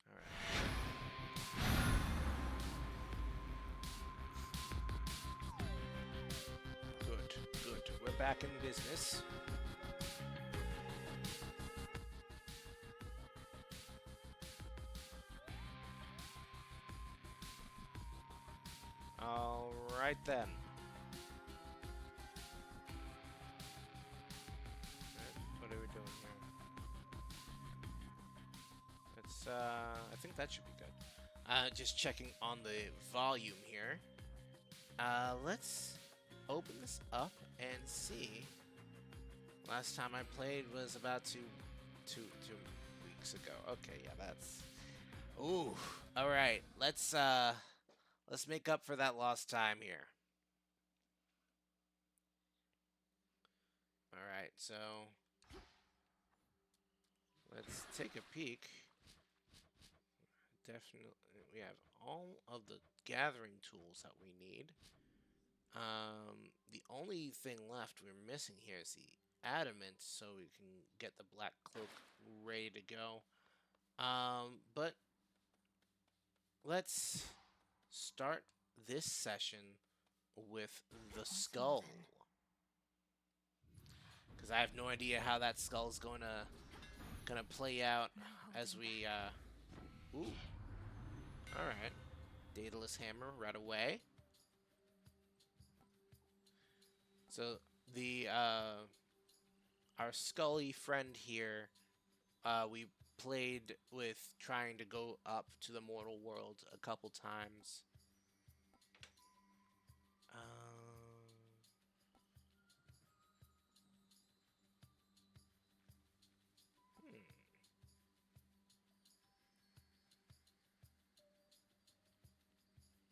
S2: All right. Good, good. We're back in business. right then. What are we doing here? It's I think that should be good. Just checking on the volume here. Let's open this up and see. Last time I played was about two weeks ago. Okay, yeah, that's. Ooh, all right. Let's make up for that lost time here. All right, so let's take a peek. Definitely, we have all of the gathering tools that we need. The only thing left we're missing here is the adamant, so we can get the black cloak ready to go. But let's start this session with the skull, because I have no idea how that skull is gonna play out as we ooh. All right, Daedalus hammer right away. So the our Scully friend here, we played with trying to go up to the mortal world a couple times.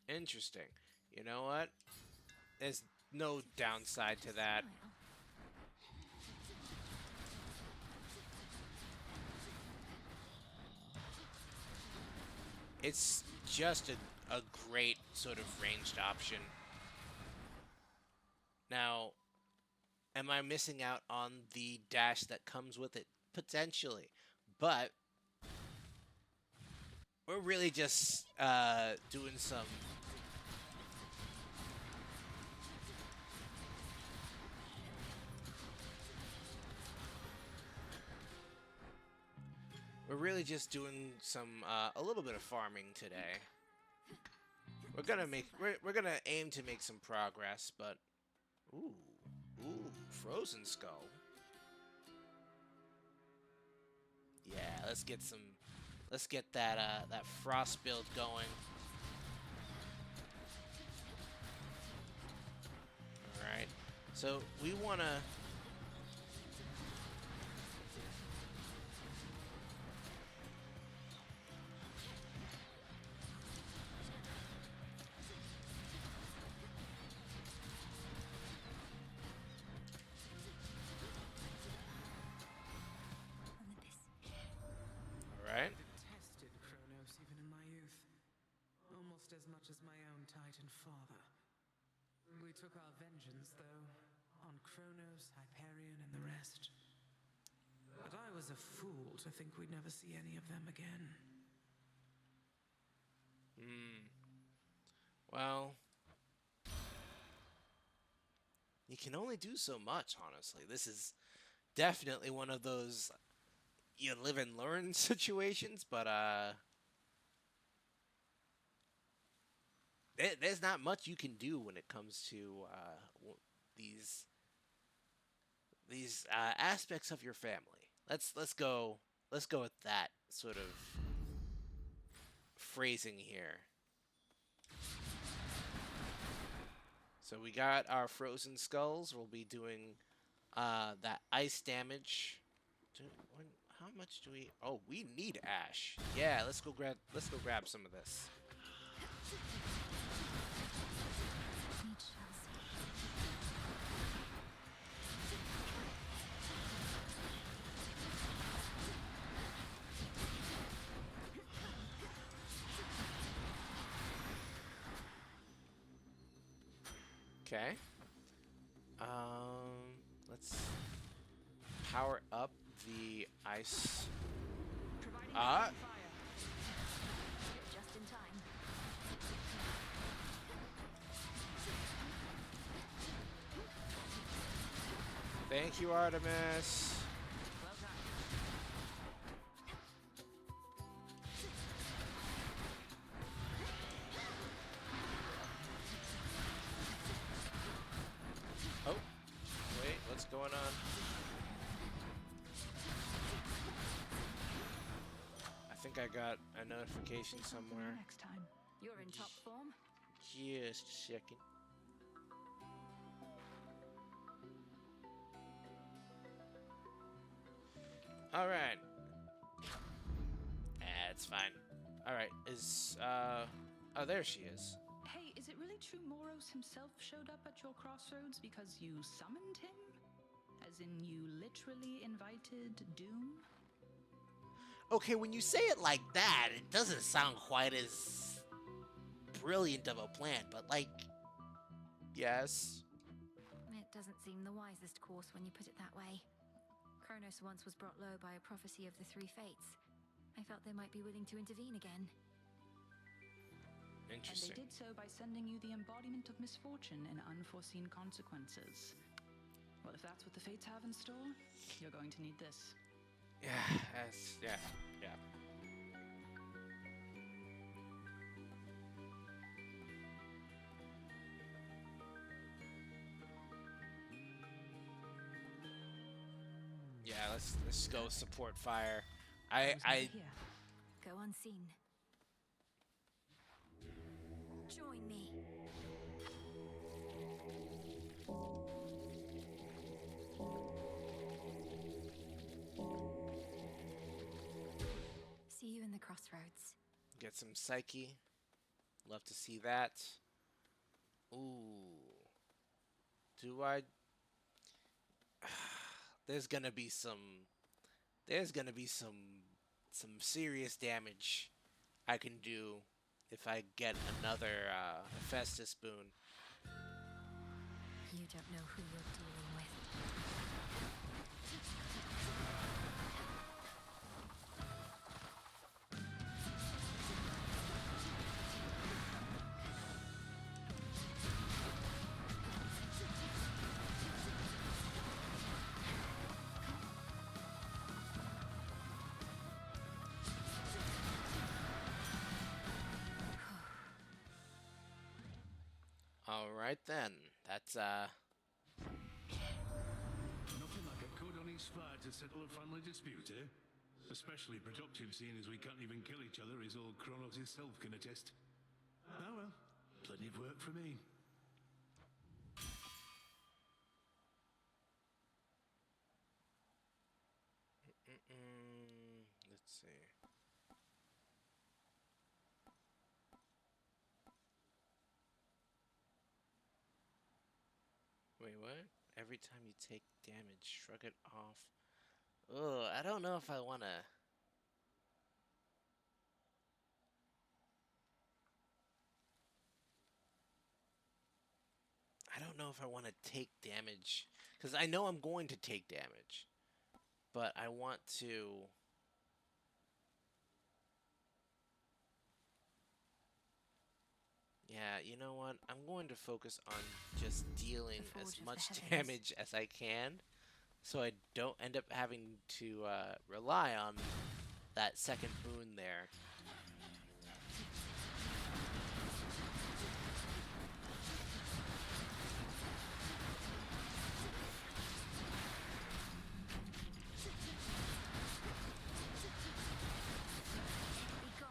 S2: Interesting. You know what? There's no downside to that. It's just a great sort of ranged option. Now, am I missing out on the dash that comes with it? Potentially. But we're really just doing some... We're really just doing some a little bit of farming today. We're gonna aim to make some progress, but ooh, frozen skull. Yeah, let's get that that frost build going. All right, so we wanna.
S12: I detested Kronos even in my youth, almost as much as my own Titan father. We took our vengeance, though, on Kronos, Hyperion, and the rest. But I was a fool to think we'd never see any of them again.
S2: Well, you can only do so much, honestly. This is definitely one of those you live and learn situations, but there's not much you can do when it comes to these aspects of your family. Let's go with that sort of phrasing here. So we got our frozen skulls. We'll be doing that ice damage. How much do we? Oh, we need ash. Yeah, let's go grab some of this. Okay. Let's power up the ice.
S3: Just in time.
S2: Thank you, Artemis.
S3: Well done.
S2: think I got a notification somewhere.
S9: Next time.
S5: You're in top form.
S2: Just a second. All right. It's fine. All right. Oh, there she is.
S9: Hey, is it really true Moros himself showed up at your crossroads because you summoned him? As in, you literally invited doom?
S2: Okay, when you say it like that, it doesn't sound quite as brilliant of a plan, but like, yes.
S5: It doesn't seem the wisest course when you put it that way. Kronos once was brought low by a prophecy of the three fates. I felt they might be willing to intervene again.
S2: Interesting.
S9: And they did so by sending you the embodiment of misfortune and unforeseen consequences. Well, if that's what the fates have in store, you're going to need this.
S2: Yeah. Yeah, let's go support fire. I
S9: Here.
S5: Go unseen. Join me. See you in the crossroads.
S2: get some psyche. Love to see that. Ooh. Do I There's gonna be some serious damage I can do if I get another Festus boon.
S5: You don't know who you're dealing with.
S2: All right then. That's
S4: Nothing like a code on each fire to settle a family dispute, eh? Especially productive, seeing as we can't even kill each other, as old Kronos himself can attest. Oh well, plenty of work for me.
S2: let's see. Wait, what? Every time you take damage, shrug it off. Ugh, I don't know if I want to. I don't know if I want to take damage. Because I know I'm going to take damage. But I want to. Yeah, you know what? I'm going to focus on just dealing
S5: The
S2: as
S5: Forge of
S2: much
S5: the Heavens.
S2: damage as I can. So I don't end up having to rely on that second boon there.
S5: Be gone.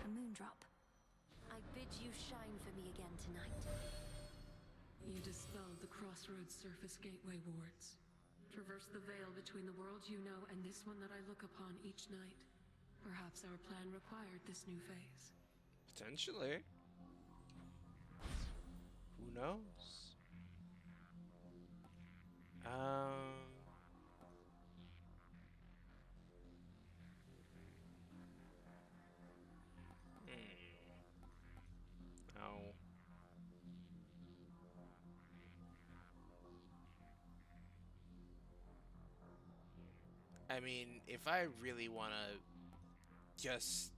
S5: A moondrop. I bid you shine for me again tonight.
S13: You dispelled the Crossroads Surface Gateway wards. Traverse the veil between the world you know and this one that I look upon each night. Perhaps our plan required this new phase.
S2: Potentially. Who knows? Oh. I mean, if I really want to just...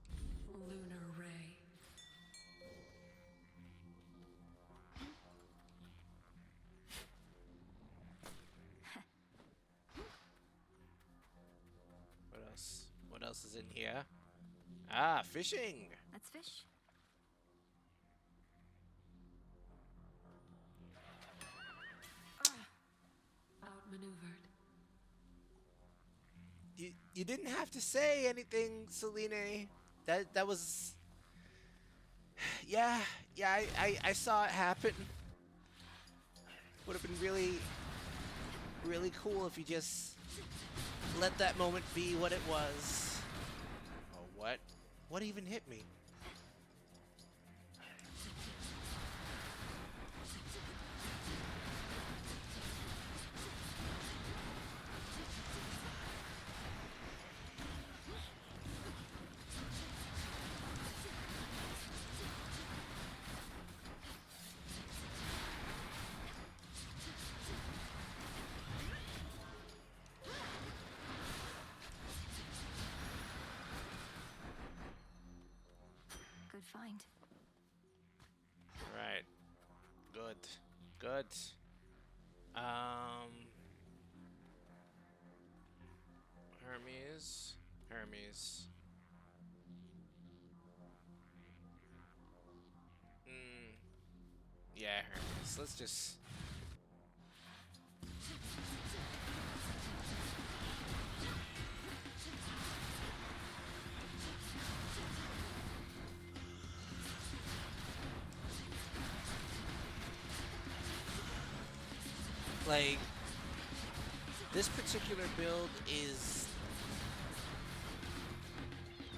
S13: Lunar Ray.
S2: What else? What else is in here? Ah, fishing!
S5: Let's fish.
S13: outmaneuvered.
S2: You didn't have to say anything, Celine. That was yeah, I saw it happen. Would have been really cool if you just let that moment be what it was. Oh, what? What even hit me?
S5: Good find.
S2: Right. Good. Good. Hermes. Hermes. Yeah, Hermes. Let's just... Like, this particular build is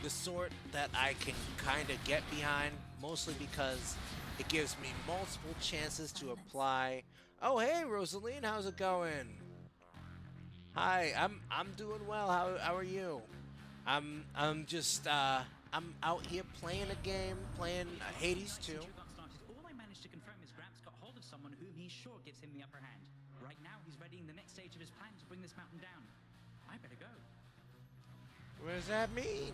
S2: the sort that I can kind of get behind, mostly because it gives me multiple chances to apply. Oh, hey, Rosaline, how's it going? Hi, I'm doing well. How are you? I'm just I'm out here playing a game, playing Hades 2.
S14: All I managed to confirm is Gramps got hold of someone whom he's sure gives him the upper hand. Right now, he's readying the next stage of his plan to bring this mountain down. I better go.
S2: What does that mean?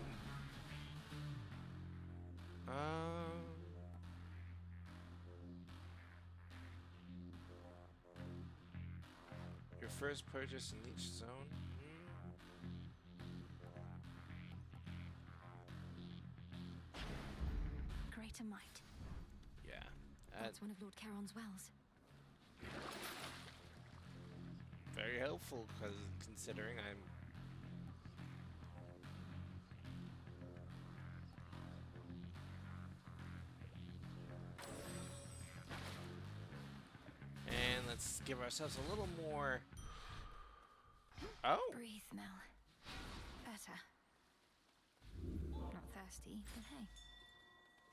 S2: Your first purchase in each zone.
S5: Greater might.
S2: Yeah.
S5: That's one of Lord Charon's wells.
S2: Very helpful, because considering I'm... And let's give ourselves a little more... Oh!
S5: Breathe, Mel. Better. Not thirsty, but hey.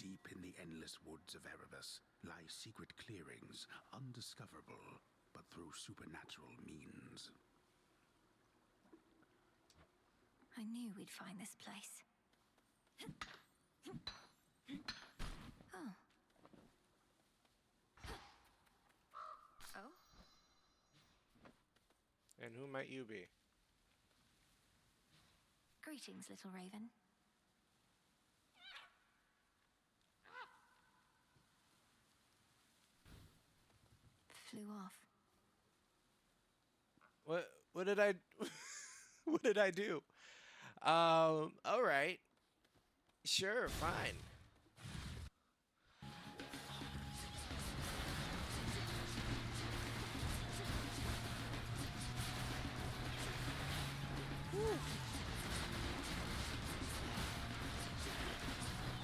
S7: Deep in the endless woods of Erebus lie secret clearings, undiscoverable, but through supernatural means.
S5: I knew we'd find this place. Oh. Oh?
S2: And who might you be?
S5: Greetings, little raven. Flew off.
S2: What did I what did I do? All right. Sure, fine.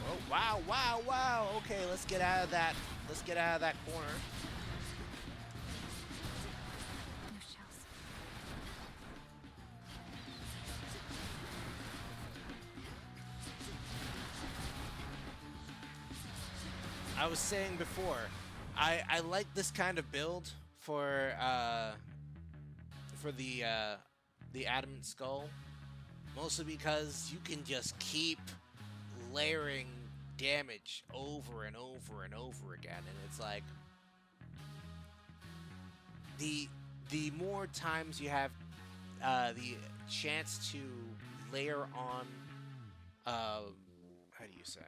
S2: Oh, wow, wow, wow. Okay, let's get out of that. Let's get out of that corner.
S5: No shells.
S2: I was saying before, I like this kind of build for the adamant skull, mostly because you can just keep layering damage over and over and over again, and it's like the more times you have the chance to layer on how do you say,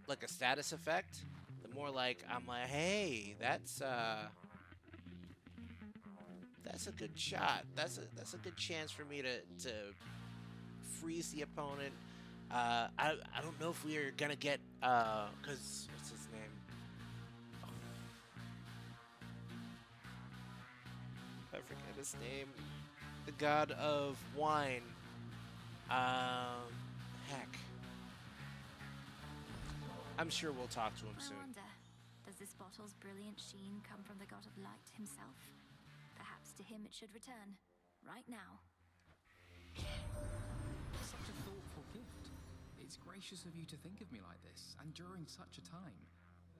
S2: like a status effect, the more like I'm like, hey, that's a good shot. That's a good chance for me to freeze the opponent. I don't know if we are gonna get cause what's his name? Oh. I forget his name? The god of wine. Heck. I'm sure we'll talk to him
S5: I
S2: soon.
S5: wonder, does this bottle's brilliant sheen come from the god of light himself? Perhaps to him it should return, right now.
S15: Such a thoughtful gift. It's gracious of you to think of me like this, and during such a time.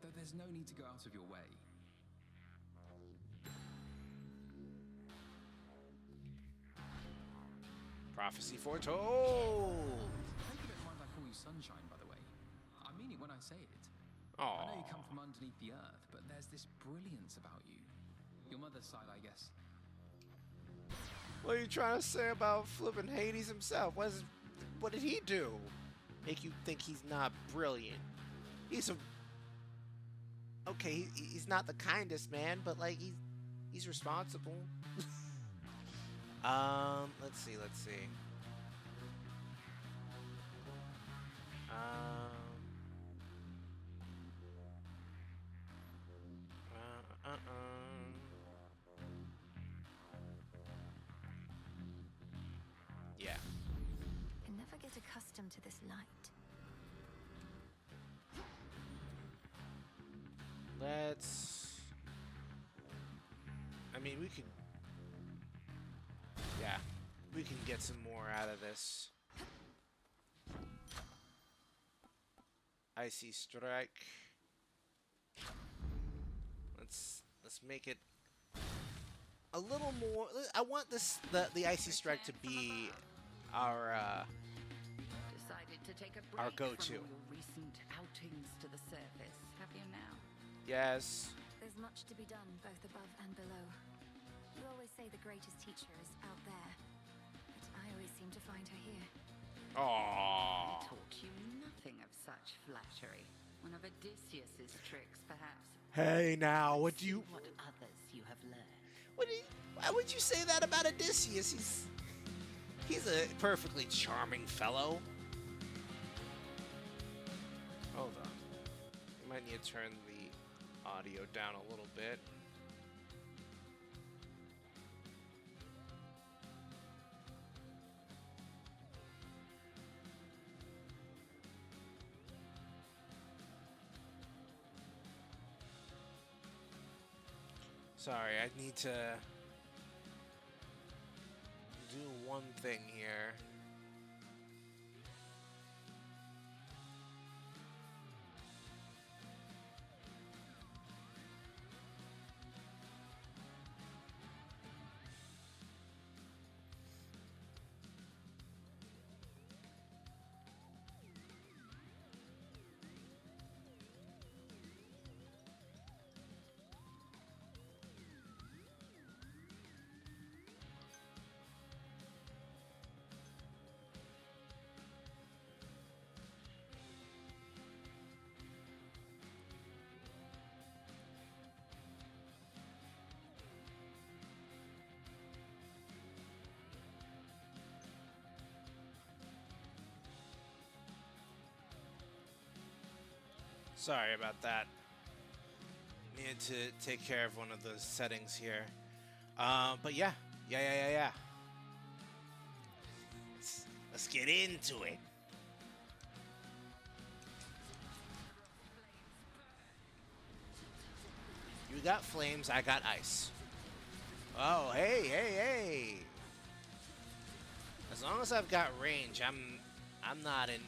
S15: Though there's no need to go out of your way.
S2: Prophecy foretold!
S15: Hope you don't mind I call you Sunshine, by the way. I mean it when I say it.
S2: Aww.
S15: I know you come from underneath the earth, but there's this brilliance about you. Your mother's side, I guess.
S2: What are you trying to say about flipping Hades himself? What did he do? Make you think he's not brilliant? He's a... Okay, he's not the kindest man, but like he's responsible. Let's see. Yeah.
S5: I never get accustomed to this light.
S2: I mean, we can... Yeah, we can get some more out of this. Icy strike. Let's make it a little more. I want the icy strike to be our
S16: Decided to take a
S2: our
S16: break
S2: go-to.
S16: from your recent outings to the surface, have you now?
S2: Yes.
S5: There's much to be done, both above and below. You always say the greatest teacher is out there, but I always seem to find her here.
S2: Aww.
S16: I taught you nothing of such flattery. One of Odysseus's tricks, perhaps.
S2: Hey, now, what do you...
S16: What others you have learned.
S2: Why would you say that about Odysseus? He's a perfectly charming fellow. Hold on. You might need to turn the audio down a little bit. Sorry, I need to do one thing here. Sorry about that. Needed to take care of one of those settings here. But yeah. Let's get into it. You got flames, I got ice. Oh, hey. As long as I've got range, I'm not in.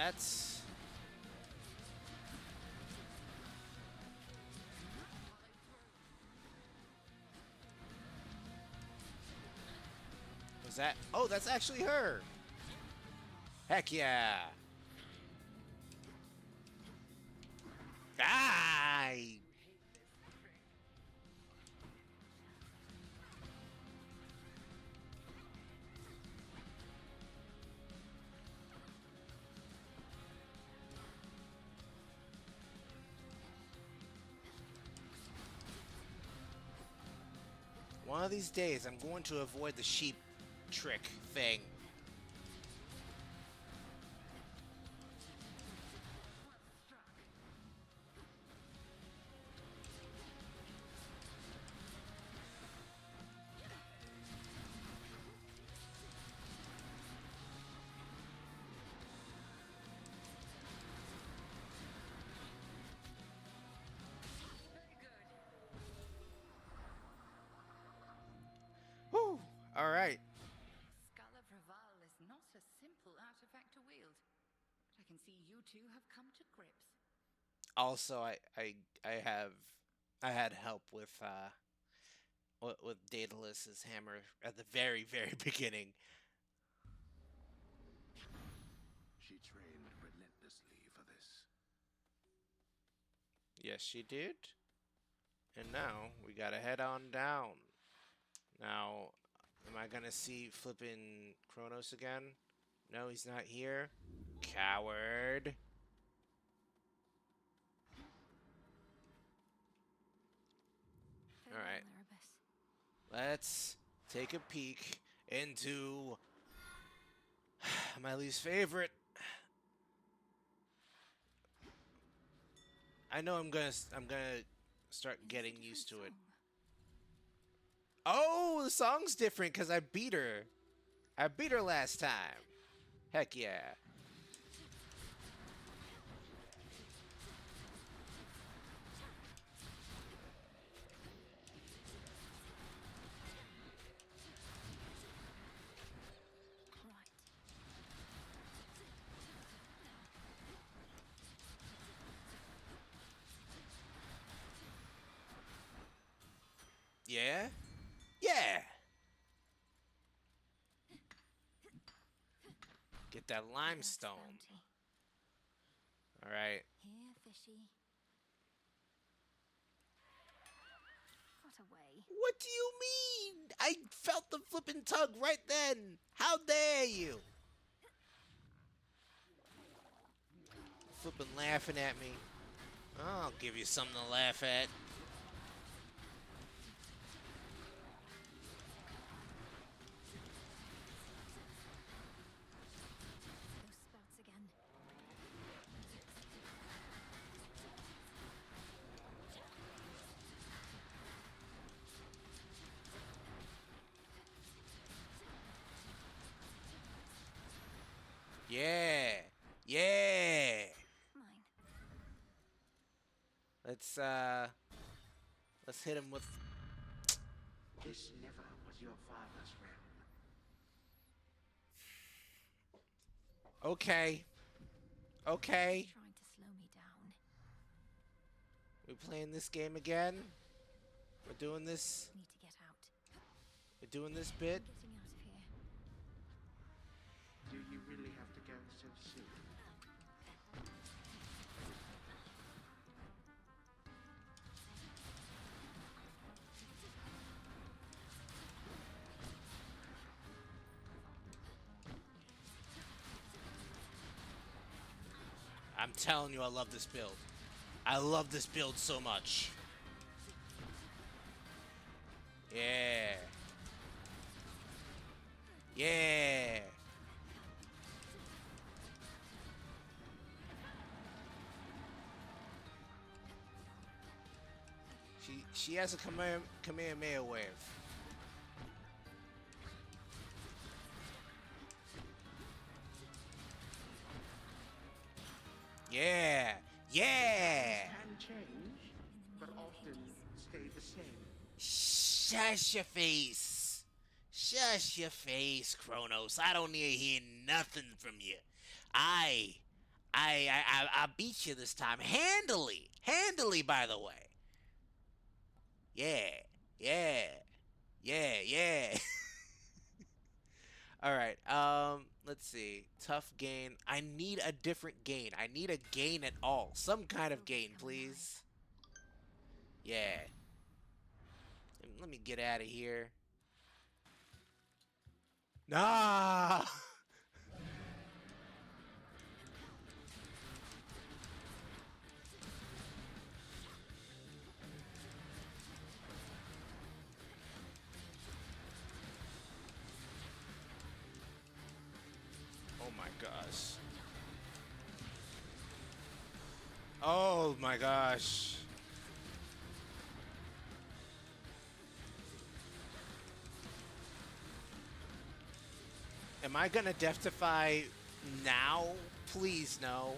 S2: That's... Was that... Oh, that's actually her! Heck yeah! Die! One of these days, I'm going to avoid the sheep trick thing. Whew! Alright.
S16: Skull of Raval is not a simple artifact to wield. But I can see you two have come to grips.
S2: Also, I had help with Daedalus's hammer at the very, very beginning.
S7: She trained relentlessly for this.
S2: Yes, she did. And now we gotta head on down. Now, am I gonna see flippin' Kronos again? No, he's not here. Coward. Alright. Let's take a peek into my least favorite. I know I'm gonna start getting used to it. Oh, the song's different because I beat her. I beat her last time. Heck yeah. Yeah? Yeah! Get that limestone. Alright.
S5: Here, fishy. Got away.
S2: What do you mean? I felt the flippin' tug right then. How dare you? Flippin' laughing at me. I'll give you something to laugh at. Yeah. Yeah. Let's hit him with...
S7: This never was your father's realm.
S2: Okay. Okay.
S5: Trying to slow me down.
S2: We playing this game again? We're doing this?
S5: Need to get out.
S2: We're doing this bit?
S5: Getting out of here.
S7: Do you really have to go so soon?
S2: I'm telling you, I love this build. I love this build so much. Yeah. Yeah. She has a Kamehameha wave. Yeah. Yeah.
S7: Can change, but often stay the same.
S2: Shush your face. Shush your face, Kronos. I don't need to hear nothing from you. I I beat you this time handily, handily. By the way. Yeah, yeah, yeah. All right. Let's see. Tough gain. I need a different gain. I need a gain at all. Some kind of gain, please. Yeah. Let me get out of here. Nah. Oh my gosh. Oh my gosh. Am I gonna deathify now? Please no.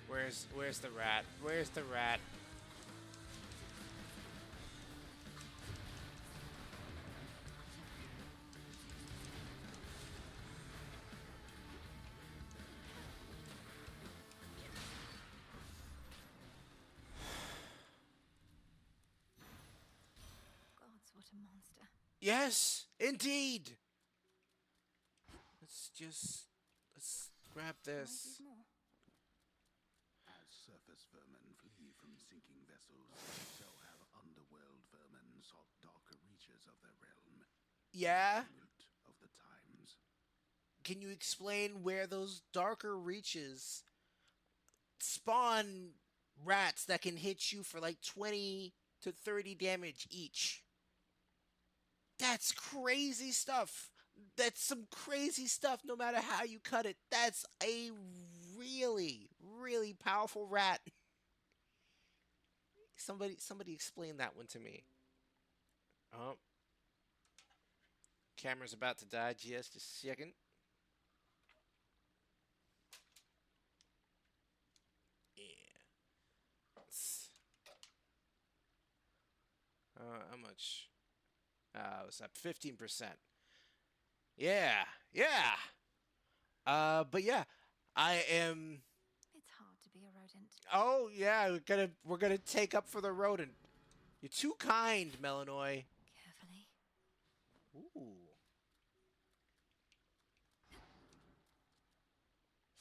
S2: Where's the rat? Where's the rat?
S5: Gods, what a monster.
S2: Yes, indeed. Let's grab this.
S7: As surface vermin flee from sinking vessels, so have underworld vermin sought darker reaches of their realm.
S2: Yeah?
S7: Of the times.
S2: Can you explain where those darker reaches spawn rats that can hit you for like 20 to 30 damage each? That's crazy stuff. That's some crazy stuff no matter how you cut it. That's a really, really powerful rat. Somebody explain that one to me. Oh. Camera's about to die. Just a second. Yeah. How much? It's up 15%. Yeah, yeah. But yeah, I am.
S5: It's hard to be a rodent.
S2: Oh yeah, we're gonna take up for the rodent. You're too kind, Melanoy.
S5: Carefully.
S2: Ooh.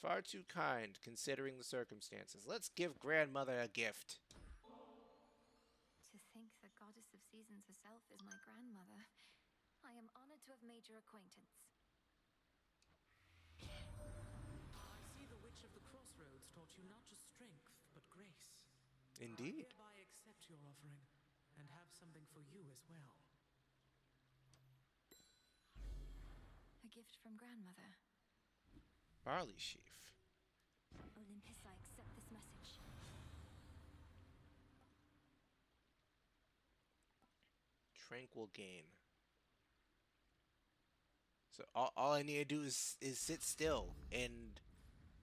S2: Far too kind, considering the circumstances. Let's give grandmother a gift.
S5: To think the goddess of seasons herself is my grandmother. I am honored to have made your acquaintance.
S12: I see the Witch of the Crossroads taught you not just strength, but grace.
S2: Indeed.
S12: I hereby accept your offering, and have something for you as well.
S5: A gift from grandmother.
S2: Barley sheaf.
S5: Olympus, I accept this message.
S2: Tranquil gain. So all I need to do is sit still and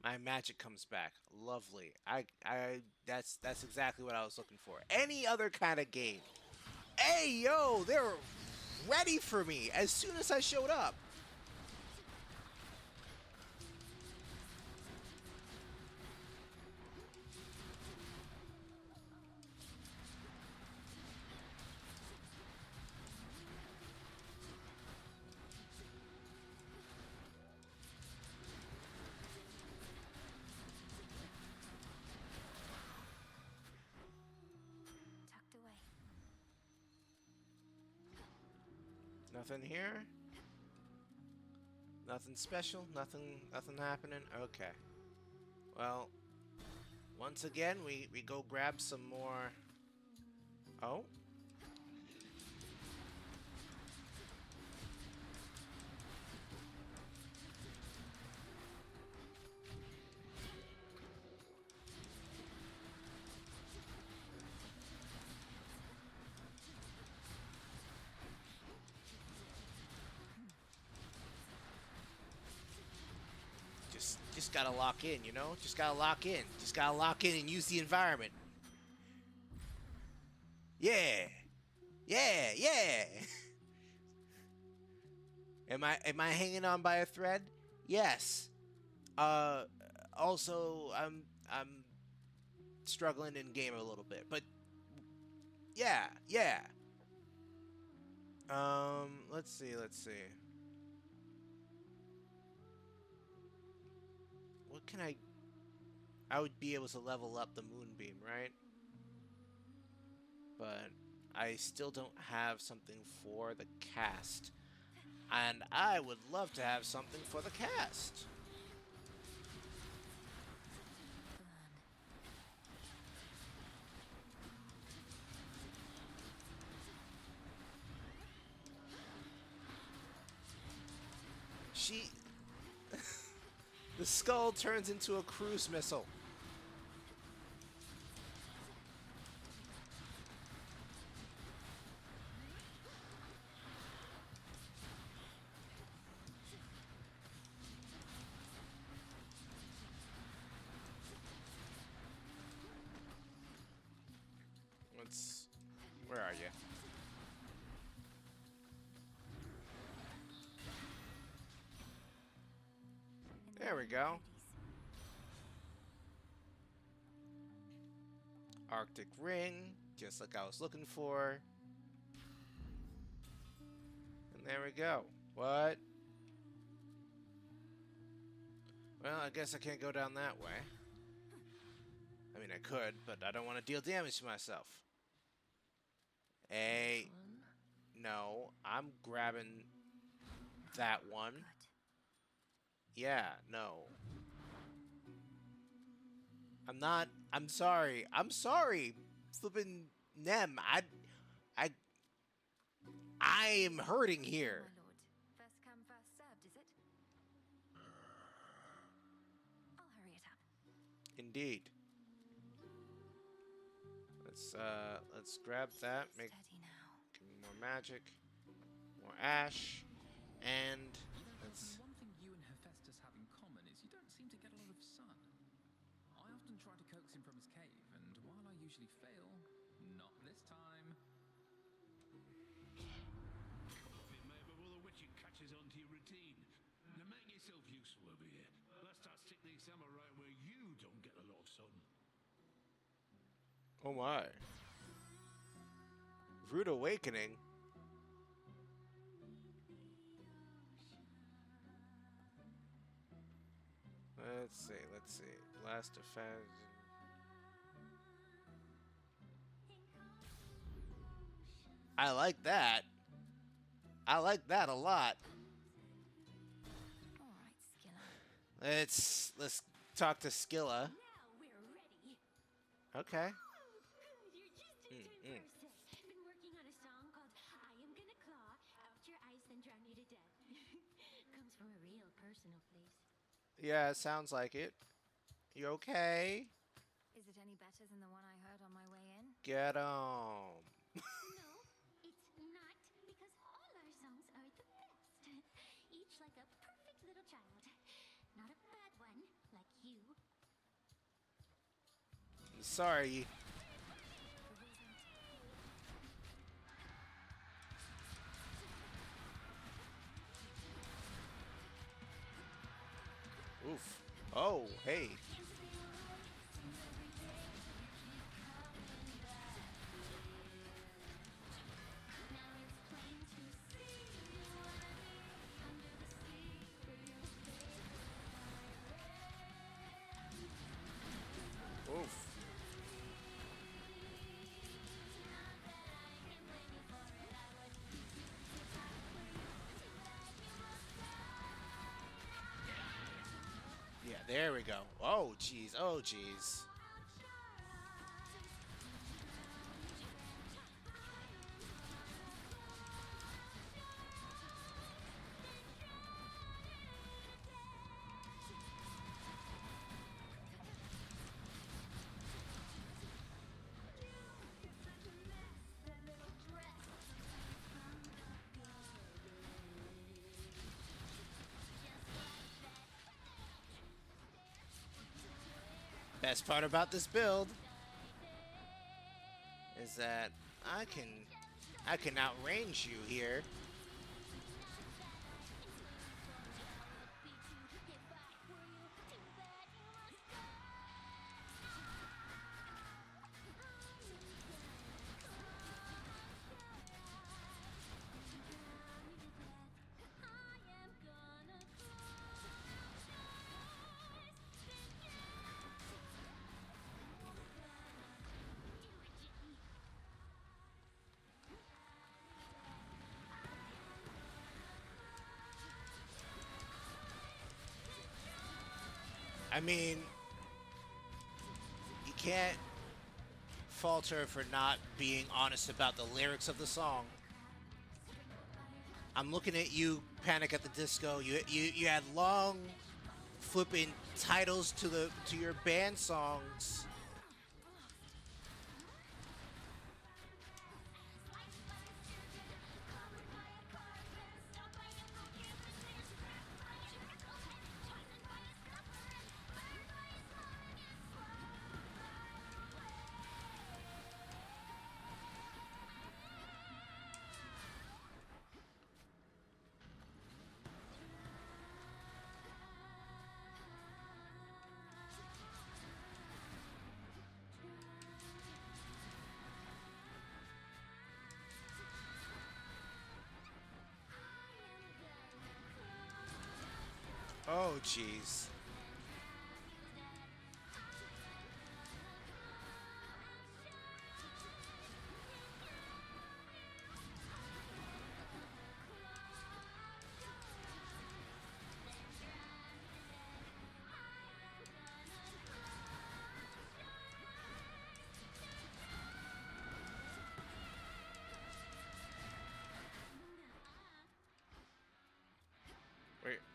S2: my magic comes back. Lovely. That's exactly what I was looking for. Any other kind of game. Hey yo, they're ready for me as soon as I showed up. Nothing here? Nothing special? Nothing happening? Okay. Well, once again, we go grab some more... Oh? Just gotta lock in, you know? Just gotta lock in. Just gotta lock in and use the environment. Yeah! Yeah! Yeah! Am I hanging on by a thread? Yes. Uh, also, I'm struggling in game a little bit, but yeah, yeah. Let's see, let's see. What can I would be able to level up the moonbeam, right? But I still don't have something for the cast. And I would love to have something for the cast. She... The skull turns into a cruise missile. Let's... Where are you? There we go. Arctic Ring, just like I was looking for. And there we go. What? Well, I guess I can't go down that way. I mean, I could, but I don't want to deal damage to myself. Hey, no, I'm grabbing that one. Yeah, no. I'm not. I'm sorry. I'm sorry. Flippin' Nem. I am hurting here.
S5: My lord. First come, first served, is it? I'll hurry it up.
S2: Indeed. Let's grab that. Make give me more magic, more ash, and let's.
S15: One thing you and Hephaestus have in common is you don't seem to get a lot of sun. I often try to coax him from his cave, and while I usually fail, not this time.
S4: Coffee, mate, before the witching catches on to your routine. Now make yourself useful over here. Let's start stick these summer right where you don't get a lot of sun.
S2: Oh my. Rude Awakening. Let's see, let's see. Blast effect. I like that. I like that a lot.
S5: All right, Skilla.
S2: Let's talk to Skilla.
S17: Now we're ready.
S2: Okay.
S17: You're just in time for a sec. Been working on a song called I Am Gonna Claw Out Your Eyes Then Drown You to Death. Comes from a real personal place.
S2: Yeah, it sounds like it. You okay?
S5: Is it any better than the one I heard on my way in?
S2: Get on.
S17: No, it's not, because all our songs are the best. Each like a perfect little child. Not a bad one, like you.
S2: Sorry. Oof. Oh, hey. Oof. Yeah, there we go. Oh, jeez. Oh, jeez. Best part about this build is that I can outrange you here. I mean, you can't fault her for not being honest about the lyrics of the song. I'm looking at you, Panic at the Disco. You had long flipping titles to your band songs. Oh, jeez.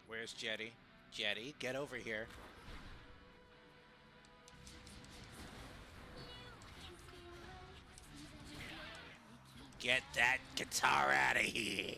S2: Where's Jetty? Jetty, get over here. Get that guitar out of here.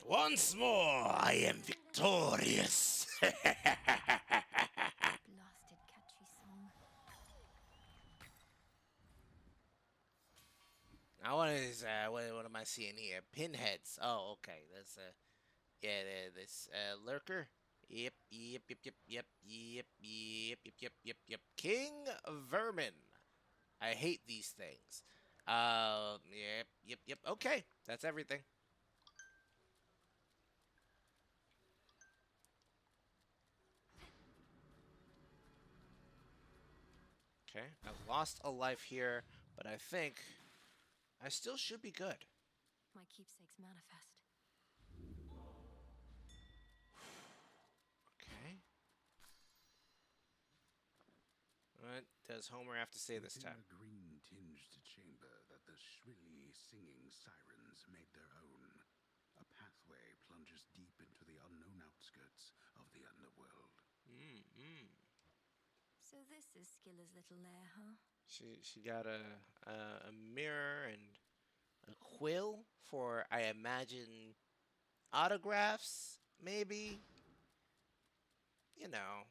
S2: Once more, I am victorious.
S5: Blasted catchy song.
S2: Now what is what am I seeing here? Pinheads. Oh, okay. That's yeah, this lurker. Yep, yep, yep, yep, yep, yep, yep, yep, yep, yep, yep. King Vermin. I hate these things. Yep, yep, yep. Okay, that's everything. Okay, I've lost a life here, but I think I still should be good.
S5: My keepsake's manifest.
S2: Okay. What does Homer have to say this
S7: Within
S2: time?
S7: a green-tinged chamber that the shrilly singing sirens made their own, a pathway plunges deep into the unknown outskirts of the underworld.
S5: So this is Skiller's little lair, huh?
S2: She got a mirror and a quill for, I imagine, autographs, maybe. You know,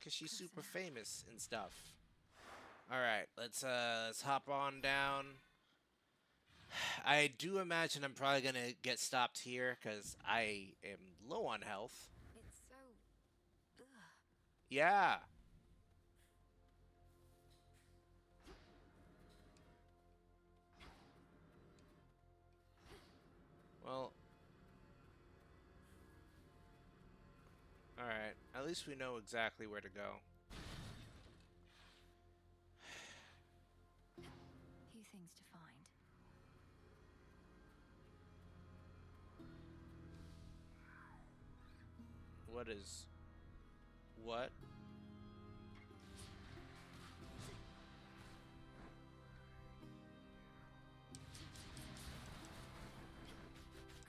S2: cause she's super famous and stuff. All right, let's hop on down. I do imagine I'm probably gonna get stopped here because I am low on health.
S5: It's so... Ugh.
S2: Yeah. Well, alright. At least we know exactly where to go.
S5: Few things to find.
S2: What is... What?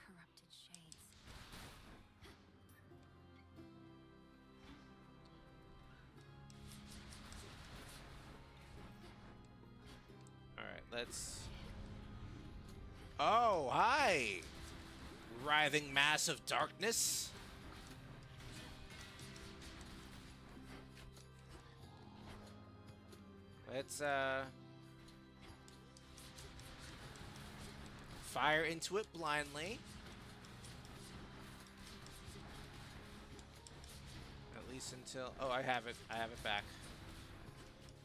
S5: Corrupted shades.
S2: let's... Oh, hi! Writhing mass of darkness. Let's, fire into it blindly. At least until... Oh, I have it. I have it back.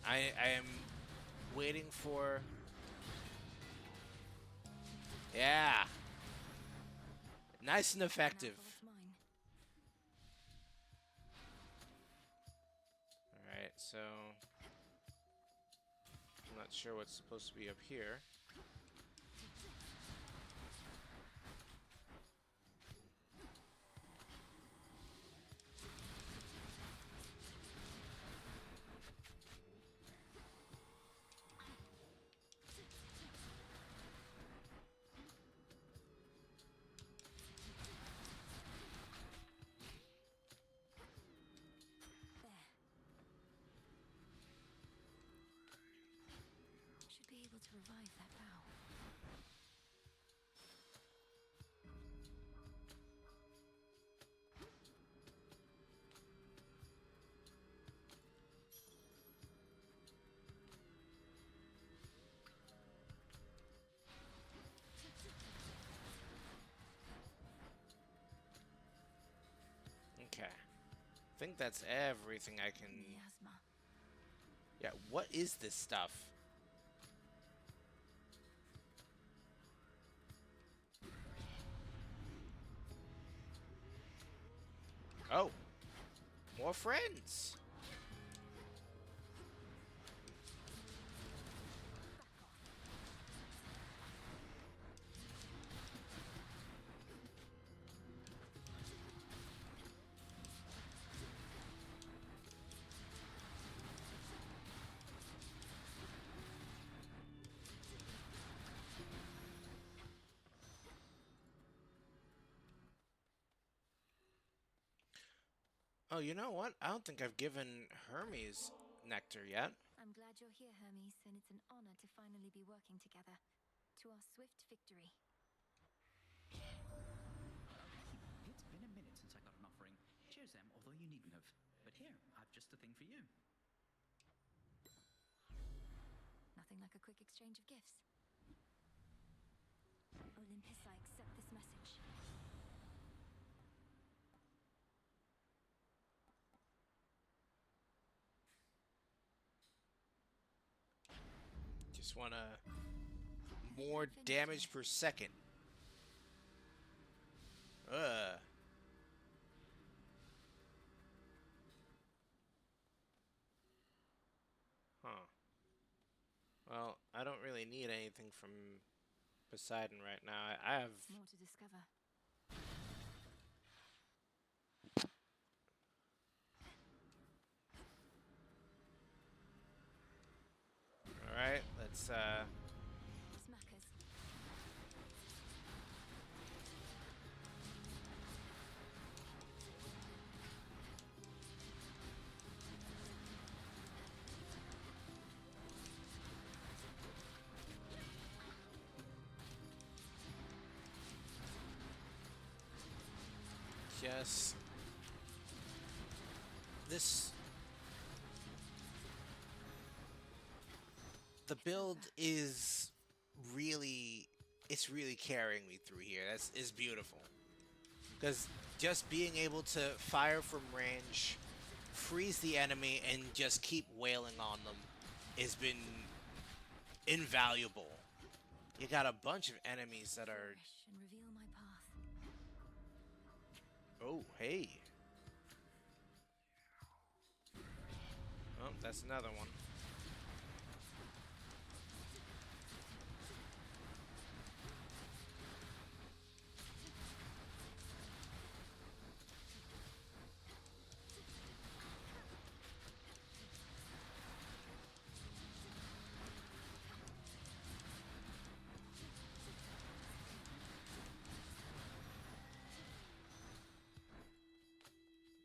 S2: I am waiting for... Yeah. Nice and effective. Alright, so... I'm not sure what's supposed to be up here.
S5: Should be able to revive that bow.
S2: Okay. I think that's everything I can...
S5: Miasma.
S2: Yeah, what is this stuff? Oh. More friends. Oh, you know what? I don't think I've given Hermes nectar yet.
S5: I'm glad you're here, Hermes, and it's an honor to finally be working together. To our swift victory.
S14: It's been a minute since I got an offering. Cheers, Em, although you needn't have. But here, I've just the thing for you.
S5: Nothing like a quick exchange of gifts. Olympus, I accept this message.
S2: Just want more damage per second. Huh. Well, I don't really need anything from Poseidon right now. I have...
S5: More to discover.
S2: Alright, let's,
S5: Smackers.
S2: just... This... The build is really... It's really carrying me through here. That's is beautiful. Because just being able to fire from range, freeze the enemy, and just keep wailing on them has been invaluable. You got a bunch of enemies that are...
S5: And reveal my path.
S2: Oh, hey. Oh, that's another one.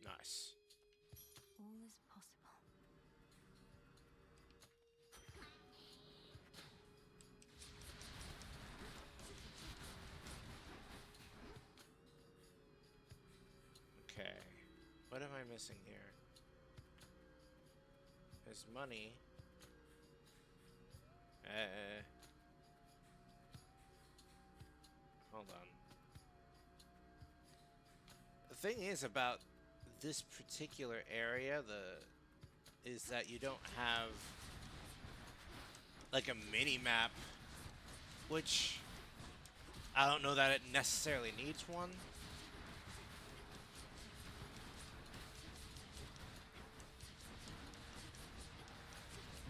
S2: Nice.
S5: All is possible.
S2: What am I missing here? There's money. Hold on. The thing is about this particular area, is that you don't have like a mini map, which I don't know that it necessarily needs one.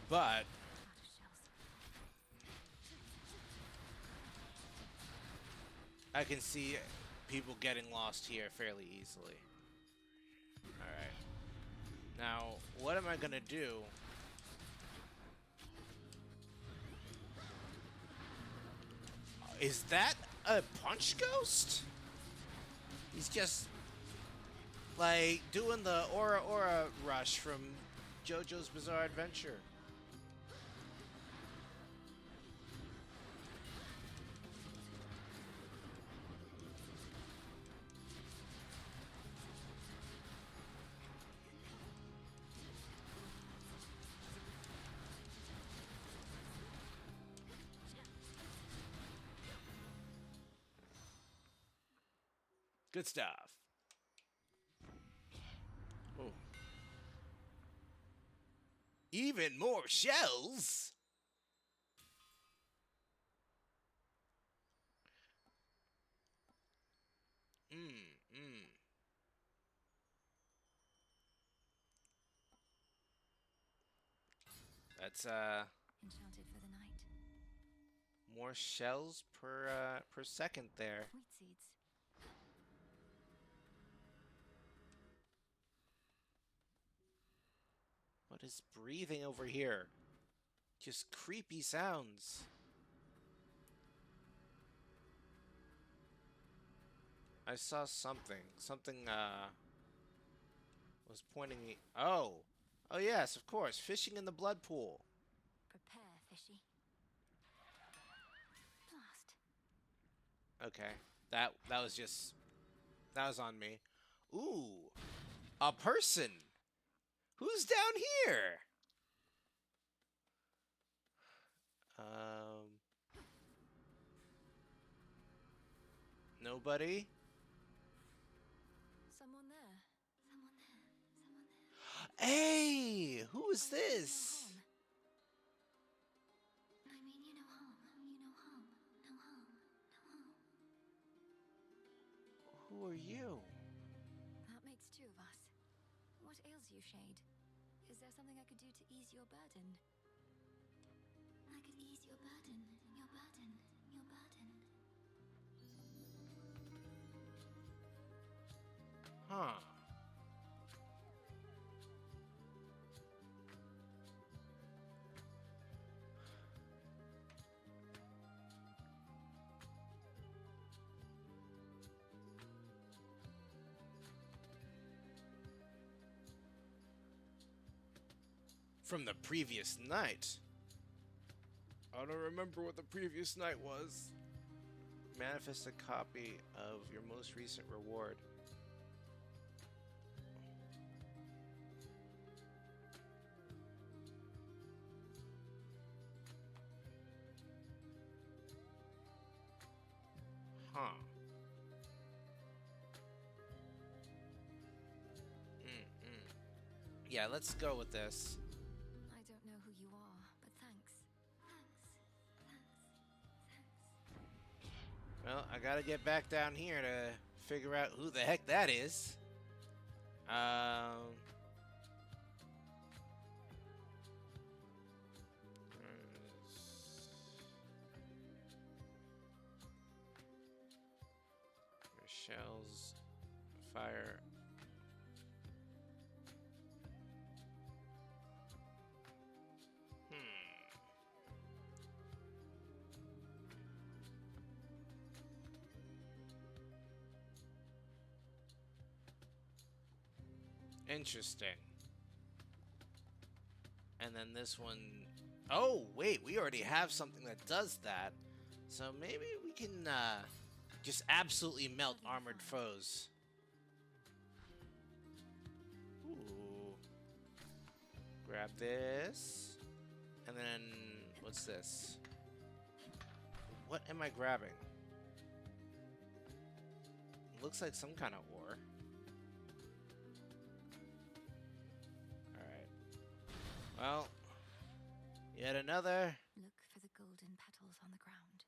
S2: But I can see people getting lost here fairly easily. Alright. Now, what am I gonna do? Is that a punch ghost? He's just like doing the aura rush from JoJo's Bizarre Adventure. Good stuff. Oh. Even more shells? That's
S5: Enchanted for the night.
S2: more shells per second there.
S5: Wheat seeds.
S2: What is breathing over here? Just creepy sounds. I saw something. Something was pointing me. Oh. Oh yes, of course. Fishing in the blood pool.
S5: Prepare, fishy. Blast.
S2: Okay. That was on me. Ooh. A person. Who's down here? Nobody?
S5: Someone there. Someone there. Someone there.
S2: Hey, who is this?
S5: I mean, you know home. You know home. No home. No home.
S2: Who are you?
S5: That makes two of us. What ails you, Shade? Is there something I could do to ease your burden? I could ease your burden. Your burden. Your burden.
S2: Huh. From the previous night. I don't remember what the previous night was. Manifest a copy of your most recent reward. Huh. Yeah, let's go with this.
S5: I don't know who you are, but thanks. Thanks.
S2: Well, I gotta get back down here to figure out who the heck that is. Shells, fire. Interesting. And then this one... Oh, wait, we already have something that does that. So maybe we can just absolutely melt armored foes. Grab this. And then, what's this? What am I grabbing? Looks like some kind of ore. Alright. Well, yet another.
S5: Look for the golden petals on the ground.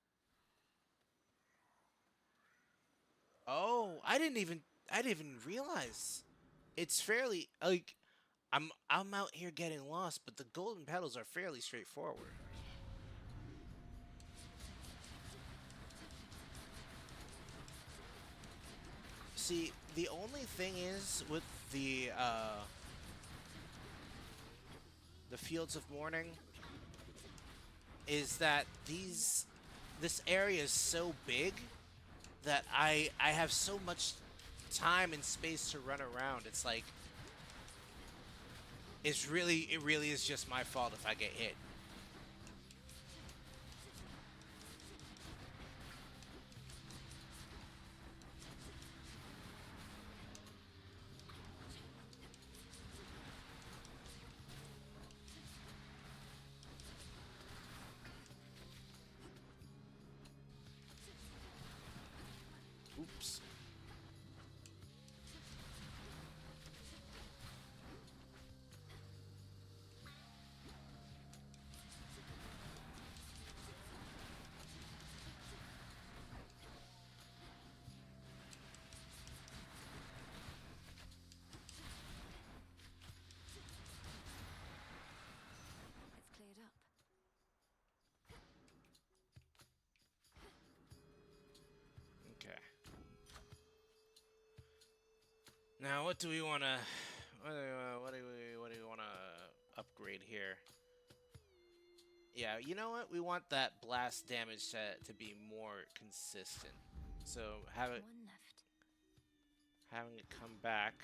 S2: Oh, I didn't even realize. It's fairly like I'm out here getting lost, but the golden petals are fairly straightforward. See, the only thing is with the Fields of Mourning is that this area is so big that I have so much time and space to run around. It's like it really is just my fault if I get hit. Oops.
S5: It's cleared up.
S2: Okay. Now, what do we want to what do we want to upgrade here? Yeah, you know what? We want that blast damage to be more consistent. So having it come back.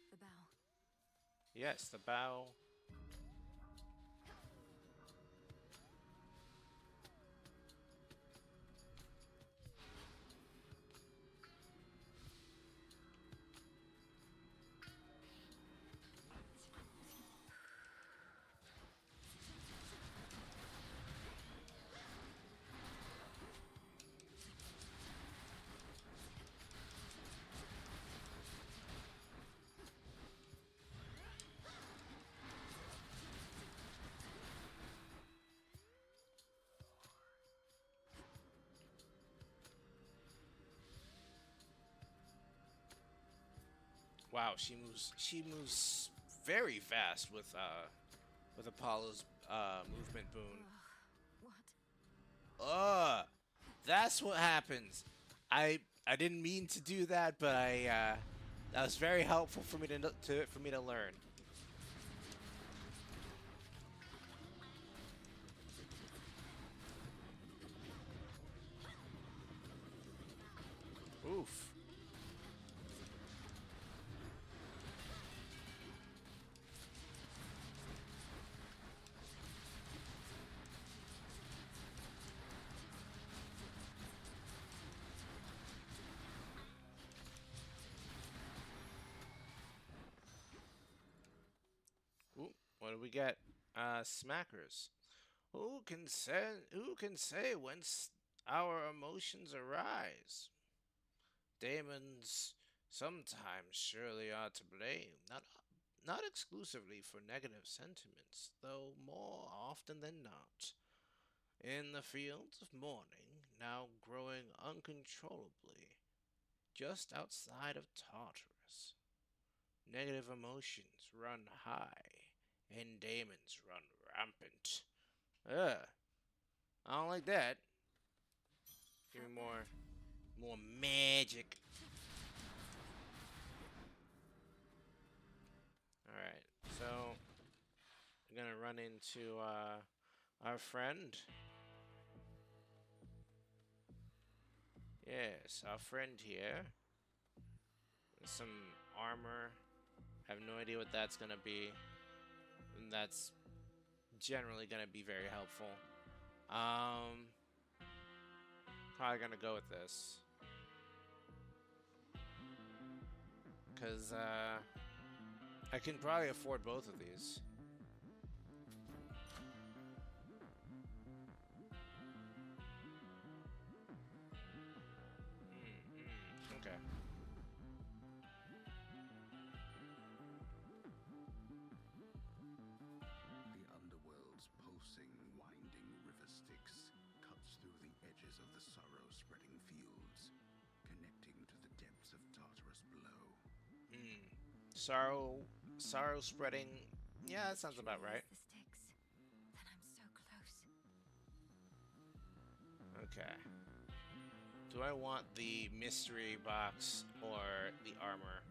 S5: The bow.
S2: Yes, the bow. Wow, she moves very fast with Apollo's movement boon.
S5: What?
S2: That's what happens. I didn't mean to do that, but that was very helpful for me to learn. Oof. Ooh, what do we get? Smackers. Who can say whence our emotions arise? Demons sometimes surely are to blame, not exclusively for negative sentiments, though more often than not. In the fields of mourning, now growing uncontrollably, just outside of Tartarus, negative emotions run high, and demons run rampant. Ugh, I don't like that. Give me more magic. Alright, so we're gonna run into our friend. Yes, our friend here. Some armor. I have no idea what that's gonna be. And that's generally gonna be very helpful. Probably gonna go with this. Cause I can probably afford both of these. Okay.
S7: The underworld's pulsing, winding river Styx cuts through the edges of the sorrow-spreading fields, connecting to the depths of Tartarus below.
S2: Sorrow spreading. Yeah, that sounds about right.
S5: The Styx. Then I'm so close.
S2: Okay. Do I want the mystery box or the armor?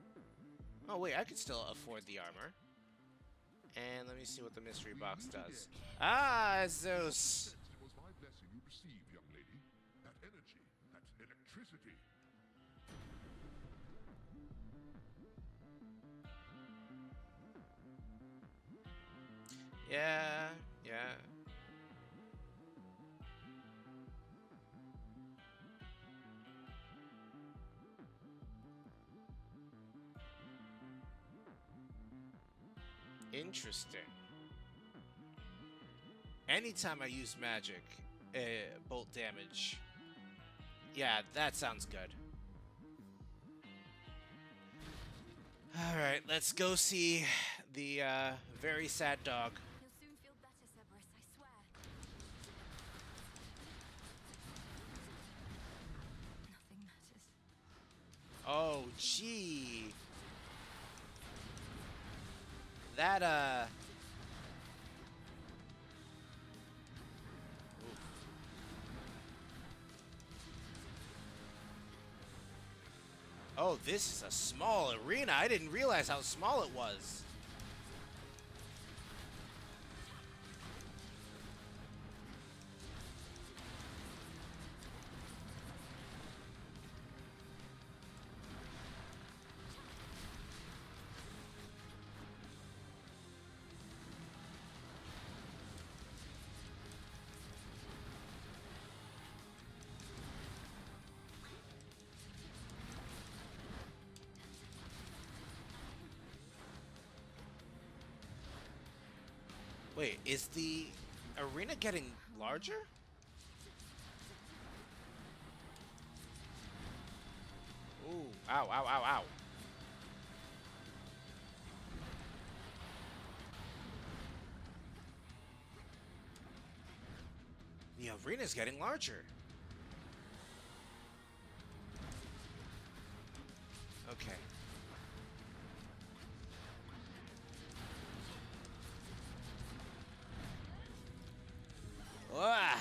S2: Oh wait, I could still afford the armor. And let me see what the mystery box does. Ah, Zeus!
S1: It was my blessing you received, young lady. That energy, that electricity.
S2: Yeah, yeah. Interesting. Anytime I use magic, bolt damage. Yeah, that sounds good. Alright, let's go see the very sad dog.
S5: You'll soon feel better, Cerberus, I swear. Nothing matters.
S2: Oh, gee. That, Oof. Oh, this is a small arena. I didn't realize how small it was. Wait, is the arena getting larger? Ooh, ow, ow, ow, ow. The arena's getting larger. Okay. Ah.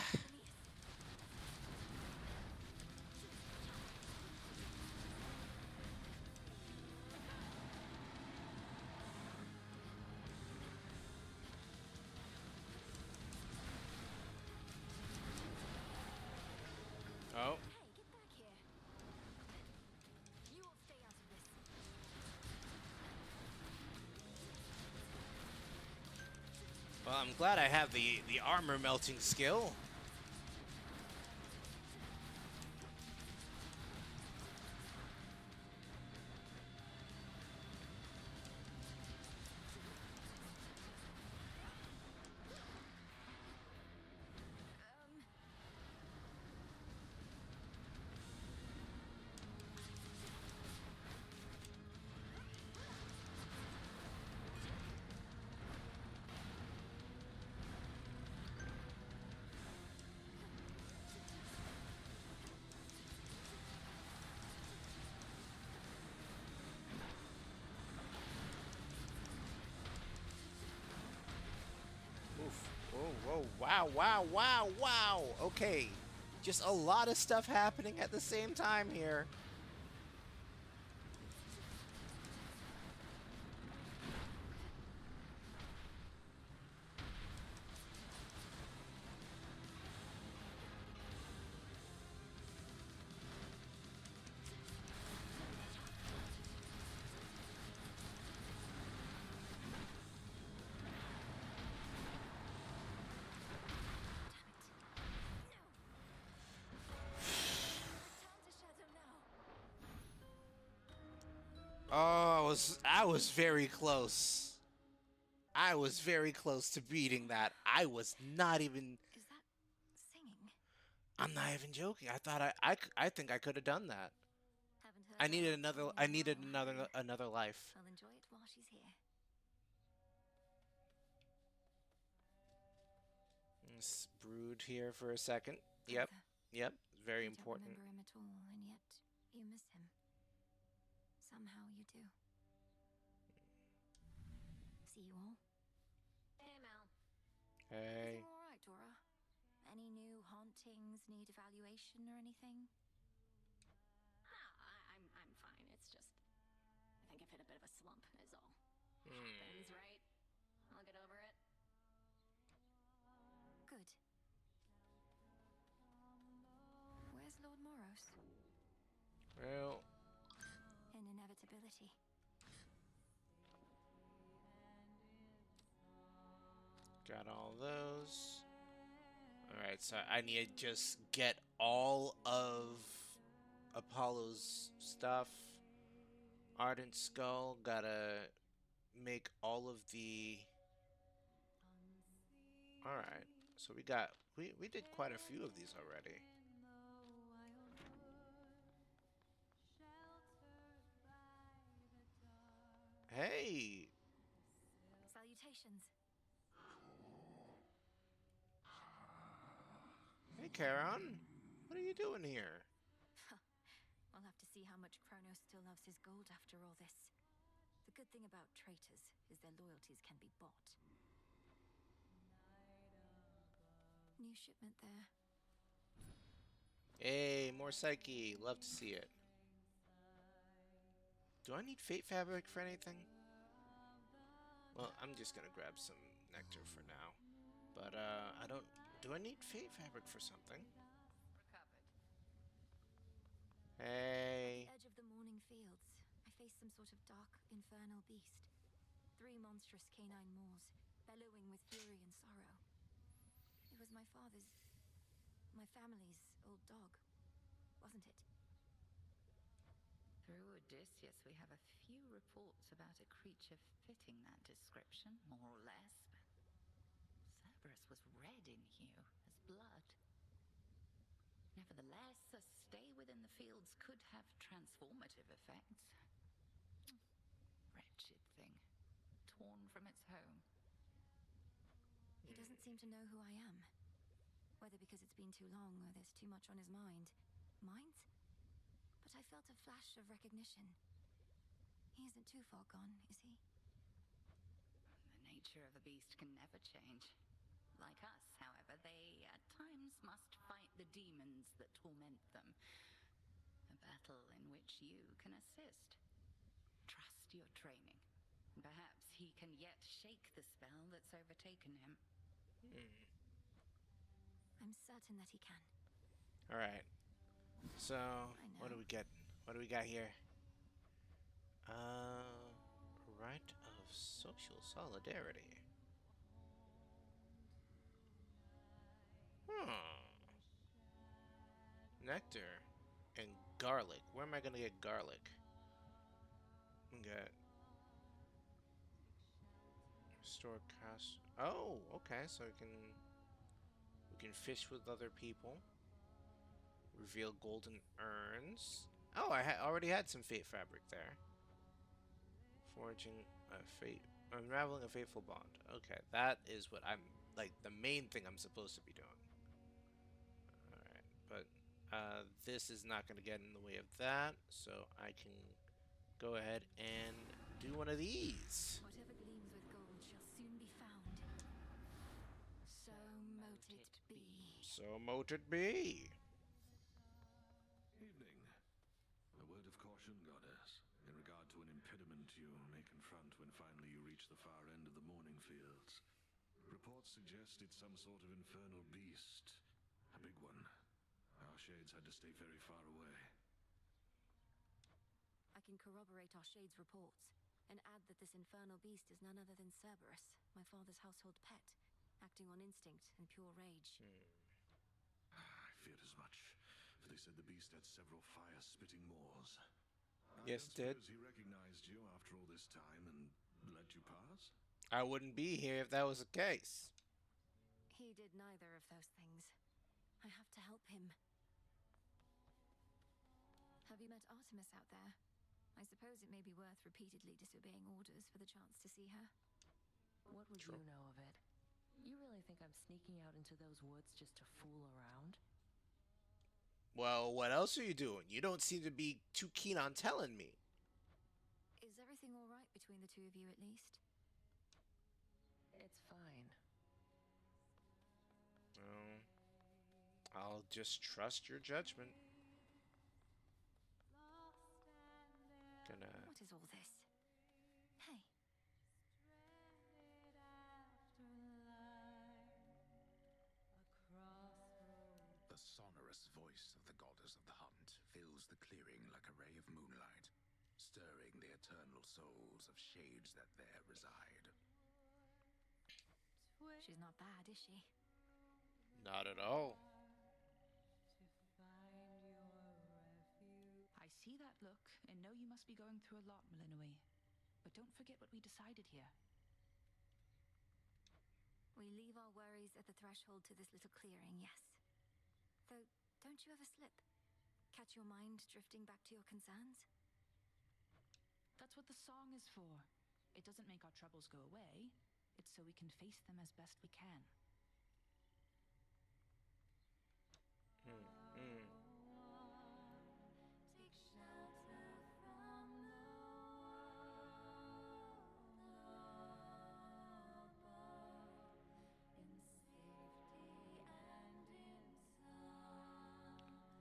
S2: Oh.
S5: Hey, get back here. You will stay out of this.
S2: Well, I'm glad I have the armor melting skill. Oof. Whoa, whoa, wow, wow, wow, wow. Okay. Just a lot of stuff happening at the same time here. Oh, I was very close. I was very close to beating that. I was not even.
S5: Is that singing?
S2: I'm not even joking. I thought I think I could have done that.
S5: Haven't heard
S2: I
S5: that
S2: needed
S5: old
S2: another.
S5: song in
S2: I
S5: a
S2: needed
S5: while, have you?
S2: another life.
S5: I'll enjoy it while she's here.
S2: Just brood here for a second. Yep.
S5: Father,
S2: Yep. Very
S5: you
S2: important.
S5: don't remember him at all, and yet you miss him. Somehow you do. See you all.
S17: Hey, Mel.
S2: Hey.
S5: Everything all right, Dora? Any new hauntings need evaluation or anything?
S17: I'm fine. It's just, I think I've hit a bit of a slump, is all.
S2: Hmm.
S17: Happens, right? I'll get over it.
S5: Good. Where's Lord Moros?
S2: Well.
S5: An inevitability.
S2: Got all those. Alright, so I need to just get all of Apollo's stuff. Ardent Skull, gotta make all of the... Alright, so we did quite a few of these already. Hey!
S5: Salutations.
S2: Hey, Charon. What are you doing here?
S5: I'll have to see how much Kronos still loves his gold after all this. The good thing about traitors is their loyalties can be bought. New shipment there.
S2: Hey, more Psyche. Love to see it. Do I need Fate Fabric for anything? Well, I'm just gonna grab some nectar for now. But, I don't... Do I need Fate Fabric for something? Hey.
S5: At the edge of the morning fields, I faced some sort of dark, infernal beast. 3 monstrous canine maws, bellowing with fury and sorrow. It was my family's old dog, wasn't it?
S16: Through Odysseus, we have a few reports about a creature fitting that description, more or less. Cerberus was red in hue, as blood. Nevertheless, a stay within the fields could have transformative effects. Wretched thing, torn from its home.
S5: He doesn't seem to know who I am. Whether because it's been too long or there's too much on his mind. Mind? But I felt a flash of recognition. He isn't too far gone, is he?
S16: The nature of a beast can never change. Like us, however, they at times must fight the demons that torment them. A battle in which you can assist. Trust your training. Perhaps he can yet shake the spell that's overtaken him.
S5: I'm certain that he can.
S2: Alright. So, what do we get? What do we got here? Rite of social solidarity. Nectar and garlic. Where am I gonna get garlic? We got restore cast. Oh, okay. So we can fish with other people. Reveal golden urns. Oh, I already had some fate fabric there. Forging a fate, unraveling a fateful bond. Okay, that is what I'm like the main thing I'm supposed to be doing. All right, but this is not going to get in the way of that, so I can go ahead and do one of these.
S5: Whatever gleams with gold shall soon be found. So mote it be.
S2: So mote it be.
S4: Evening. A word of caution, Goddess, in regard to an impediment you may confront when finally you reach the far end of the morning fields. Reports suggest it's some sort of infernal beast. A big one. Our shades had to stay very far away.
S5: I can corroborate our shade's reports, and add that this infernal beast is none other than Cerberus, my father's household pet, acting on instinct and pure rage.
S4: I feared as much, for they said the beast had several fire-spitting maws.
S2: Yes, it did.
S4: He recognized you after all this time and let you pass?
S2: I wouldn't be here if that was the case.
S5: He did neither of those things. I have to help him. Have you met Artemis out there? I suppose it may be worth repeatedly disobeying orders for the chance to see her.
S18: What would you know of it? You really think I'm sneaking out into those woods just to fool around?
S2: Well, what else are you doing? You don't seem to be too keen on telling me.
S5: Is everything all right between the two of you, at least?
S18: It's fine.
S2: Well, I'll just trust your judgment.
S5: What is all this? Hey.
S7: The sonorous voice of the goddess of the hunt fills the clearing like a ray of moonlight, stirring the eternal souls of shades that there reside.
S5: She's not bad, is she?
S2: Not at all.
S9: I see that look and know you must be going through a lot, Malinoi. But don't forget what we decided here.
S5: We leave our worries at the threshold to this little clearing, yes. Though, don't you ever slip? Catch your mind drifting back to your concerns?
S9: That's what the song is for. It doesn't make our troubles go away. It's so we can face them as best we can.
S5: Take shelter from the in safety and in sound.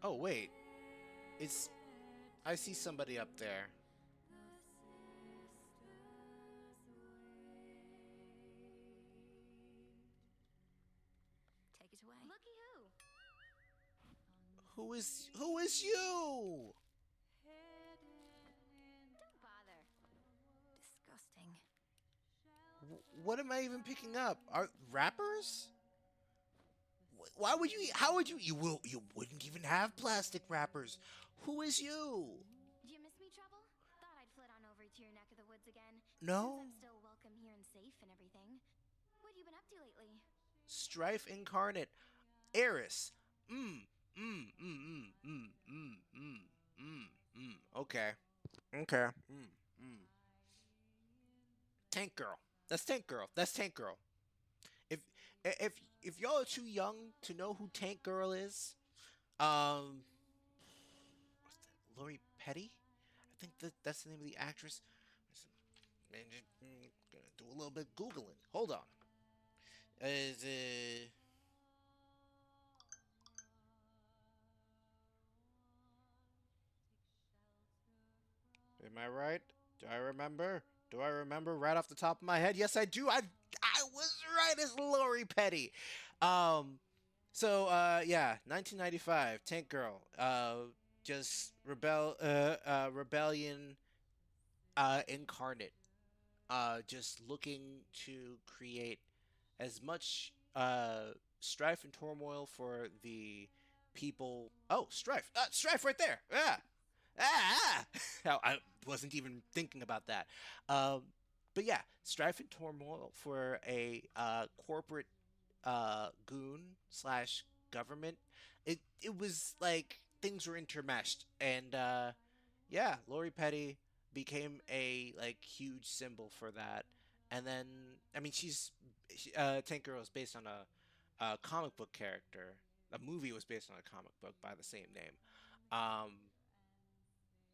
S2: Oh, wait. I see somebody up there.
S5: Take it away.
S17: Looky who.
S2: Who is you?
S17: Don't bother.
S5: Disgusting.
S2: What am I even picking up? Are rappers? Why would you? How would you? You wouldn't even have plastic wrappers. Who is you?
S17: Do you miss me, Trouble? Thought I'd flit on over to your neck of the woods again.
S2: No.
S17: Since I'm still welcome here and safe and everything. What have you been up to lately?
S2: Strife incarnate, Eris. Okay. Tank Girl. That's Tank Girl. That's Tank Girl. If y'all are too young to know who Tank Girl is, what's that? Lori Petty? I think that's the name of the actress. Man, just gonna do a little bit Googling. Hold on. Is it? Am I right? Do I remember? Do I remember right off the top of my head? Yes, I do. I was right. It's Lori Petty. Yeah, 1995, Tank Girl. Just rebellion incarnate. Just looking to create as much strife and turmoil for the people. Oh, strife! Strife right there. Yeah. I wasn't even thinking about that. But yeah, strife and turmoil for a corporate goon slash government. It was like things were intermeshed, and yeah, Lori Petty became a like huge symbol for that. And then I mean, Tank Girl is based on a comic book character. A movie was based on a comic book by the same name.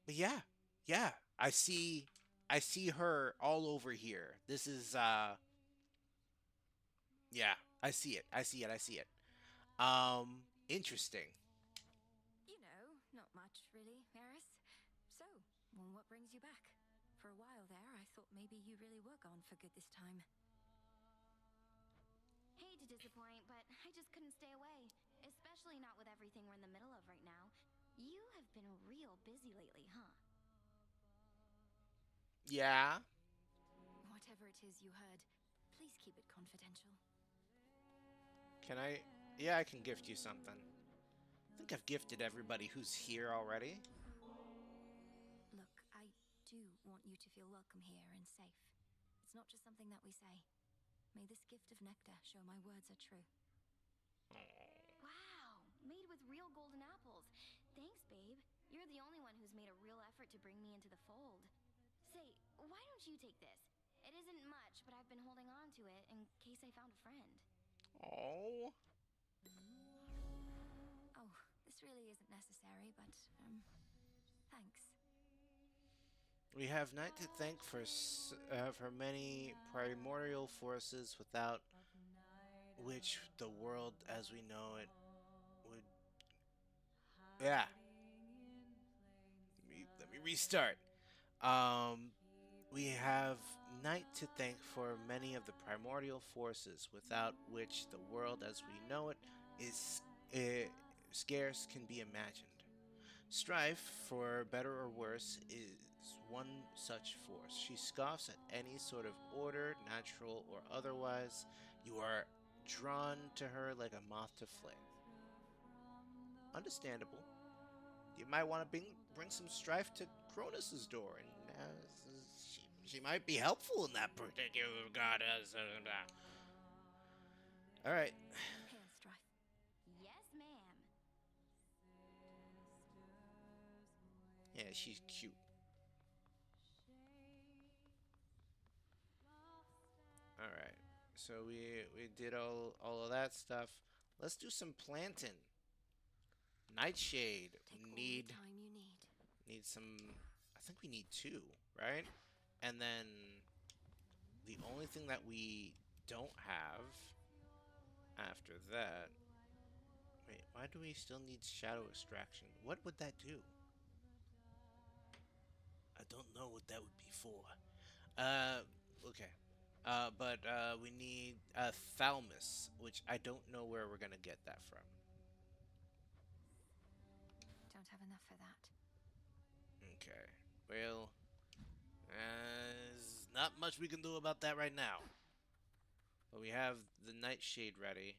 S2: But yeah, I see her all over here. This is yeah, I see it. Interesting.
S5: You know, not much, really, Eris. So, well, what brings you back? For a while there, I thought maybe you really were gone for good this time.
S17: Hate to disappoint, but I just couldn't stay away. Especially not with everything we're in the middle of right now. You have been real busy lately, huh?
S2: Yeah.
S5: Whatever it is you heard, please keep it confidential.
S2: Can I? Yeah, I can gift you something. I think I've gifted everybody who's here already.
S5: Look, want you to feel welcome here and safe. It's not just something that we say. May this gift of nectar show my words are true.
S19: Wow, made with real golden apples. Thanks, babe. You're the only one who's made a real effort to bring me into the fold. Say, why don't you take this? It isn't much, but I've been holding on to it in case I found a friend.
S2: Oh.
S5: Oh, this really isn't necessary, but, thanks.
S2: We have Night to thank for many primordial forces without which the world as we know it would... Yeah. Let me restart. We have Night to thank for many of the primordial forces without which the world as we know it is scarce can be imagined. Strife, for better or worse, is one such force. She scoffs at any sort of order, natural or otherwise. You are drawn to her like a moth to flame. Understandable. You might want to bring some strife to Cronus's door, and she might be helpful in that particular regard. All right.
S5: Hail, Strife.
S19: Yes, ma'am.
S2: Yeah, she's cute. All right. So we did all of that stuff. Let's do some planting. Nightshade.
S5: Take all
S2: Need
S5: the time you need.
S2: some. I think we need 2, right? And then the only thing that we don't have after that. Wait, why do we still need shadow extraction? What would that do? I don't know what that would be for. Okay. But we need a thalamus, which I don't know where we're gonna get that from.
S5: Don't have enough for that.
S2: Okay. Well, there's not much we can do about that right now. But we have the nightshade ready.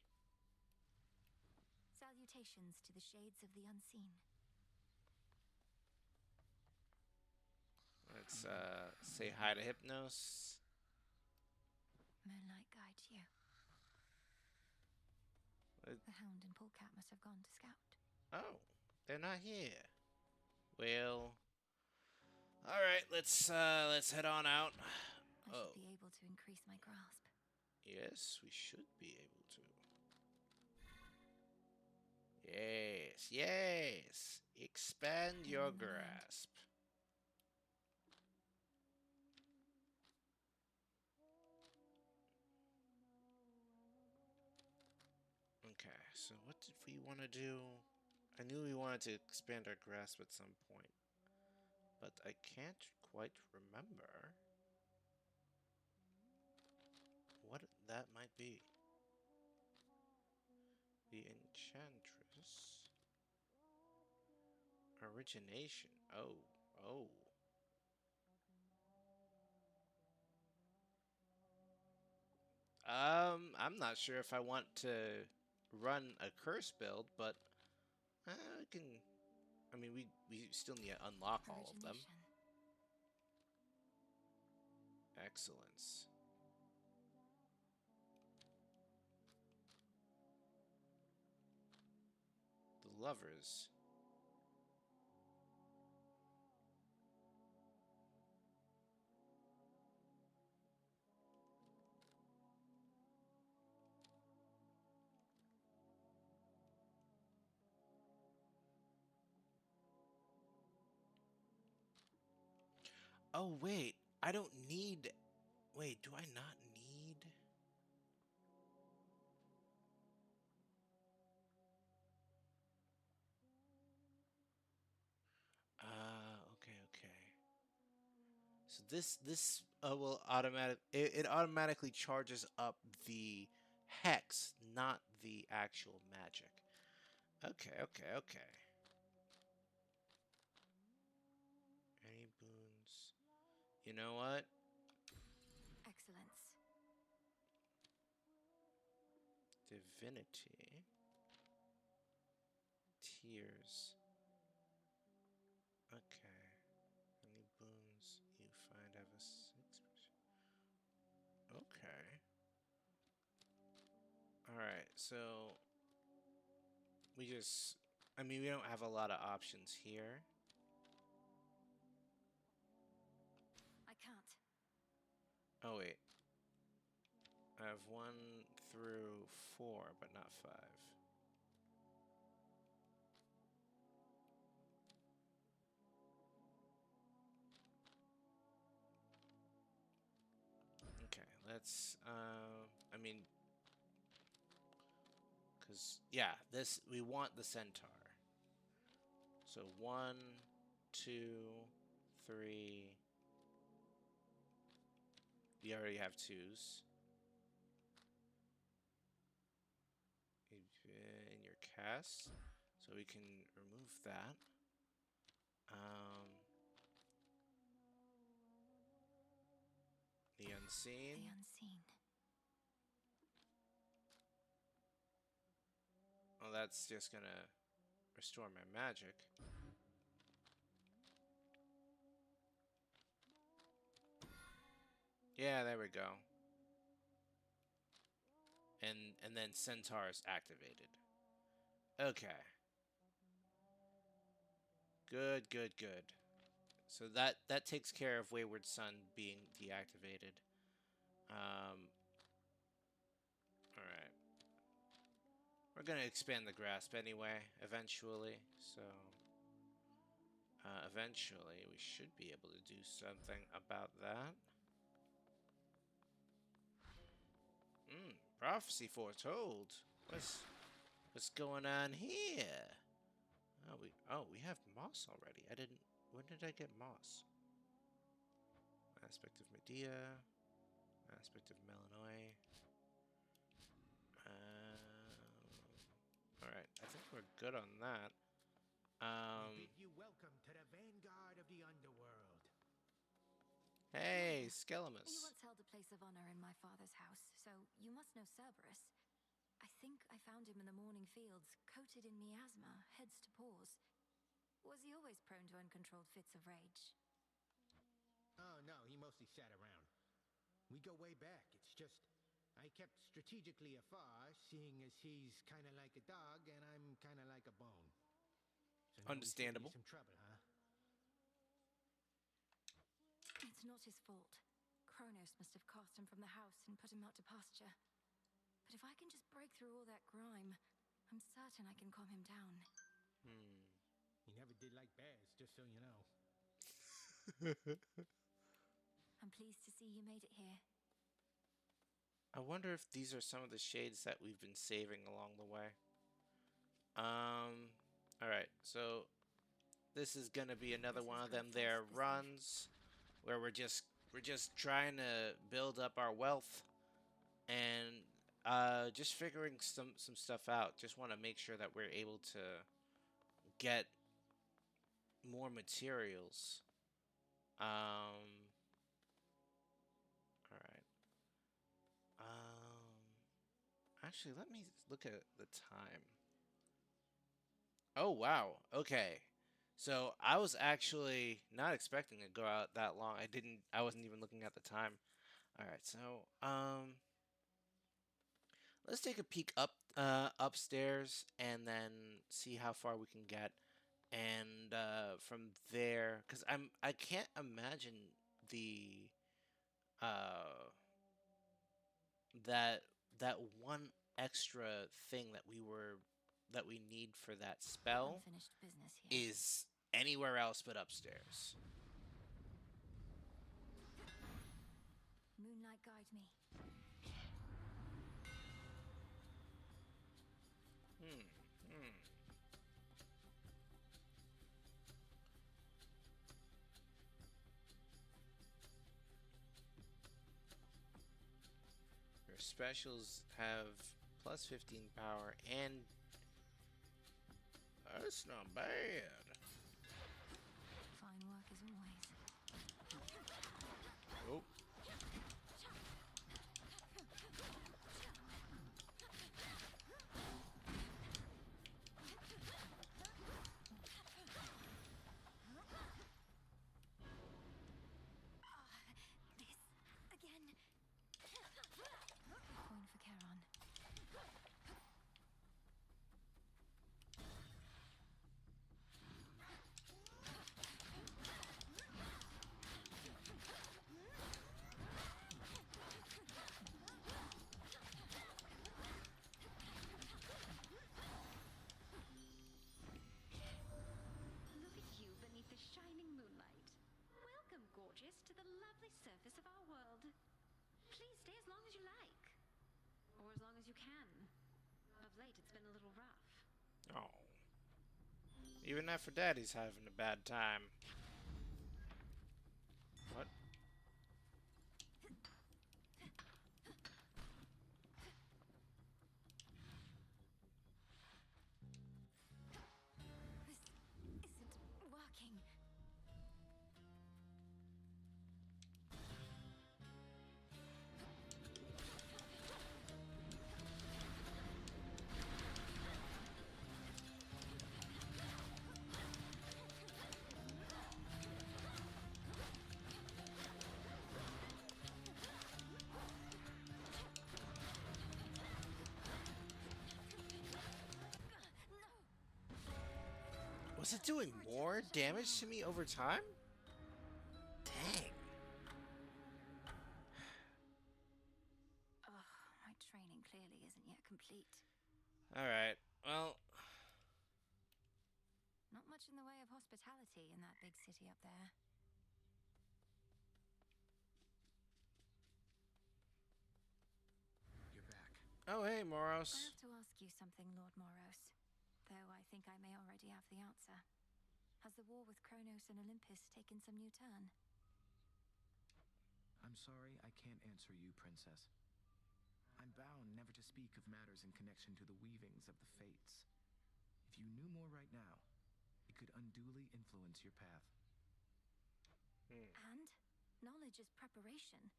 S5: Salutations to the shades of the unseen.
S2: Let's say hi to Hypnos.
S5: Moonlight guides you. The Hound and Polecat must have gone to scout.
S2: Oh, they're not here. Well, all right. Let's head on out.
S5: I should be able to increase my grasp.
S2: Yes, we should be able to. Yes, yes. Expand your grasp. Okay, so what did we want to do? I knew we wanted to expand our grasp at some point, but I can't quite remember what that might be. The Enchantress. Origination. Oh, oh. I'm not sure if I want to run a curse build, but I can. I mean, we still need to unlock all of them. Excellence. The lovers. Oh, wait. I don't need... Wait, do I not need... Okay. So this will it automatically charges up the hex, not the actual magic. Okay. Any boons? You know what?
S5: Excellence.
S2: Divinity. Tears. Okay. Any boons? You so we just, I mean, we don't have a lot of options here.
S19: I can't.
S2: Oh, wait. I have 1 through 4, but not 5. Okay, let's, I mean, because, yeah, this, we want the centaur. So 1, 2, 3. You already have 2s. In your cast, so we can remove that. The unseen.
S19: The unseen.
S2: Well, that's just gonna restore my magic. Yeah, there we go. And then Centaur is activated. Okay. Good, good, good. So that takes care of Wayward Son being deactivated. All right. We're gonna expand the grasp anyway, eventually. So, eventually we should be able to do something about that. Prophecy foretold. What's going on here? Oh we have moss already. I didn't. When did I get moss? Aspect of Medea. Aspect of Melanoe. All right. I think we're good on that.
S20: We bid you welcome to the vanguard of the underworld.
S2: Hey, Skelemus.
S19: You once held a place of honor in my father's house, so you must know Cerberus. I think I found him in the morning fields, coated in miasma, heads to paws. Was he always prone to uncontrolled fits of rage?
S20: Oh, no, he mostly sat around. We go way back. It's just, I kept strategically afar, seeing as he's kind of like a dog and I'm kind of like a bone. So
S2: understandable.
S20: Some trouble, huh?
S19: It's not his fault. Kronos must have cast him from the house and put him out to pasture. But if I can just break through all that grime, I'm certain I can calm him down.
S20: He never did like bears, just so you know.
S19: I'm pleased to see you made it here.
S2: I wonder if these are some of the shades that we've been saving along the way. Alright, so this is gonna be another one of them there runs where we're just trying to build up our wealth and just figuring some stuff out. Just want to make sure that we're able to get more materials. Alright. Actually, let me look at the time. Oh, wow. Okay. So, I was actually not expecting to go out that long. I wasn't even looking at the time. Alright, so, let's take a peek upstairs and then see how far we can get. And, from there, because I can't imagine the, that one extra thing that we need for that spell
S19: Unfinished business here.
S2: is anywhere else but upstairs.
S19: Moonlight, guide me.
S2: Your specials have plus 15 power and that's not bad.
S19: Fine work as always.
S2: Oh.
S19: This again. Coin for Charon.
S17: lovely surface of our world. Please stay as long as you like. Or as long as you can. Of late, it's been a little rough.
S2: Oh. Even Aphrodite's having a bad time. What?
S19: This isn't working.
S2: Was it doing more damage to me over time? Dang.
S19: Ugh, my training clearly isn't yet complete.
S2: Alright, well...
S19: Not much in the way of hospitality in that big city up there.
S7: You're back.
S2: Oh, hey,
S19: I
S2: Moros.
S19: have to ask you something, Lord Moros. Though I think I may already have the answer. Has the war with Kronos and Olympus taken some new turn?
S21: I'm sorry, I can't answer you, Princess. I'm bound never to speak of matters in connection to the weavings of the fates. If you knew more right now, it could unduly influence your path.
S19: And knowledge is preparation.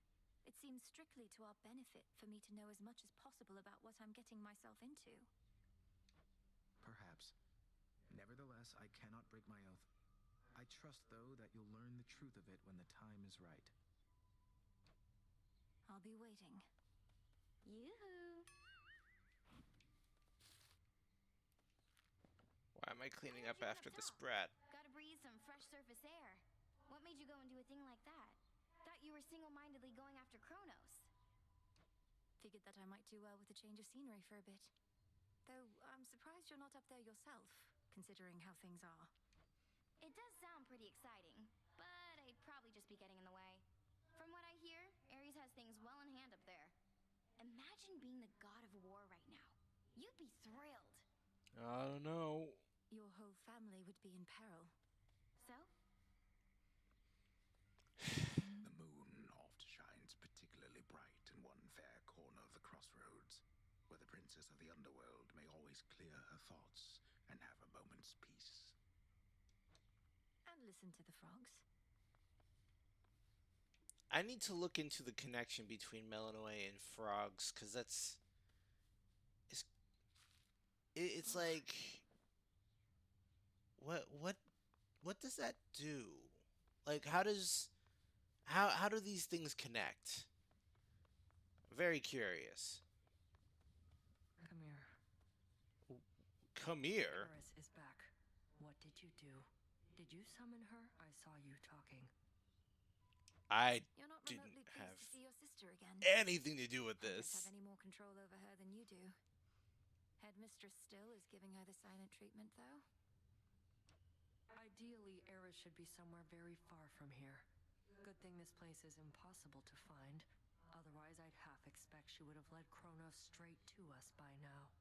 S19: It seems strictly to our benefit for me to know as much as possible about what I'm getting myself into.
S21: Perhaps. Nevertheless, I cannot break my oath. I trust, though, that you'll learn the truth of it when the time is right.
S19: I'll be waiting.
S17: Yoo-hoo!
S2: Why am I cleaning up after this brat?
S19: Gotta breathe some fresh surface air. What made you go and do a thing like that? Thought you were single-mindedly going after Kronos. Figured that I might do well with a change of scenery for a bit. Though I'm surprised you're not up there yourself, considering how things are. It does sound pretty exciting, but I'd probably just be getting in the way. From what I hear, Ares has things well in hand up there. Imagine being the god of war right now. You'd be thrilled.
S2: I don't know.
S19: Your whole family would be in peril. So?
S7: The moon oft shines particularly bright in one fair corner of the crossroads, where the princess of the underworld may always clear her thoughts and have a moment's peace.
S19: And listen to the frogs.
S2: I need to look into the connection between Melanoe and frogs, because that's... It's like... What does that do? Like, how do these things connect? Very curious.
S18: Come here.
S2: Come here?
S18: Eris is back. What did you do? Did you summon her? I saw you talking.
S2: I
S19: You're not
S2: didn't
S19: remotely pleased
S2: have
S19: to see your sister again.
S2: anything to do with
S19: I don't
S2: this.
S19: have any more control over her than you do. Headmistress still is giving her the silent treatment, though.
S18: Ideally, Eris should be somewhere very far from here. Good thing this place is impossible to find. Otherwise, I'd half expect she would have led Kronos straight to us by now.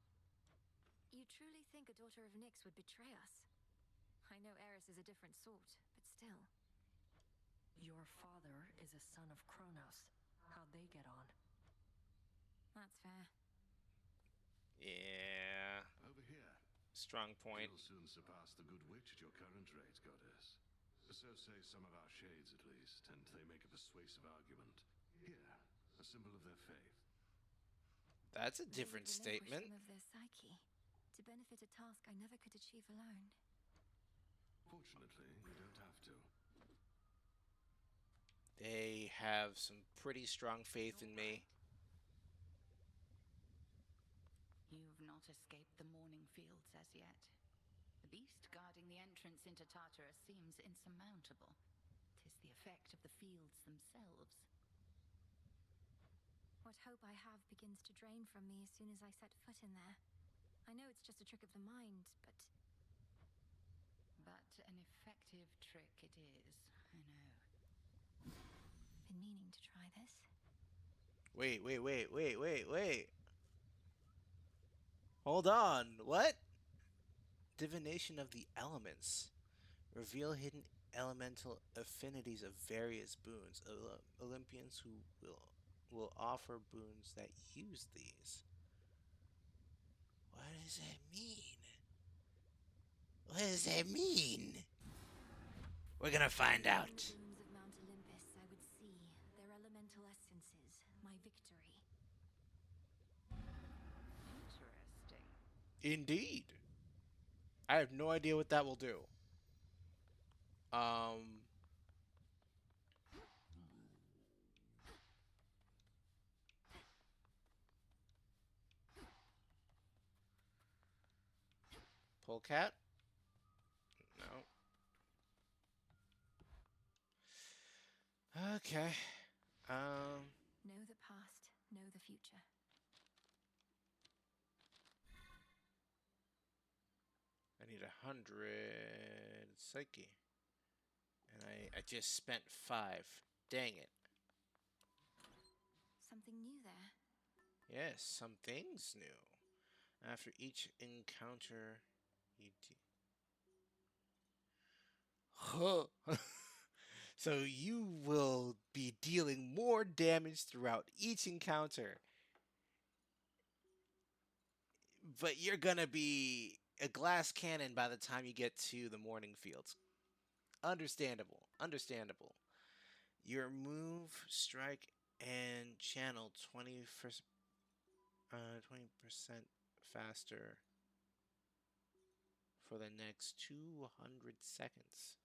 S19: You truly think a daughter of Nyx would betray us? I know Eris is a different sort, but still.
S18: Your father is a son of Kronos. How'd they get on?
S19: That's fair.
S2: Yeah.
S4: Over here.
S2: Strong point.
S4: You'll soon surpass the good witch at your current rate, goddess. So say some of our shades, at least, and they make a persuasive argument. Here, a symbol of their faith.
S2: That's a
S19: They
S2: different
S19: would relinquish
S2: statement.
S19: some of their psyche to benefit a task I never could achieve alone.
S4: Fortunately, you don't have to.
S2: They have some pretty strong faith in me.
S16: You've not escaped the morning fields as yet. The beast guarding the entrance into Tartarus seems insurmountable. 'Tis the effect of the fields themselves.
S19: What hope I have begins to drain from me as soon as I set foot in there. I know it's just a trick of the mind, but...
S16: But an effective trick it is, I know.
S5: been meaning to try this.
S2: Wait. Hold on. What? Divination of the elements. Reveal hidden elemental affinities of various boons. Olympians who will offer boons that use these. What does that mean? What does that mean? We're gonna find out.
S5: Boons of Mount Olympus, I would see their elemental essences, my victory.
S16: Interesting.
S2: Indeed. I have no idea what that will do. Polecat? No. Okay.
S5: Know the past, know the future.
S2: I need 100 psyche. And I just spent 5. Dang it.
S5: Something new there.
S2: Yes, something's new. After each encounter, you Huh. So you will be dealing more damage throughout each encounter. But you're gonna be a glass cannon by the time you get to the morning fields. Understandable. Your move, strike, and channel 20% faster for the next 200 seconds.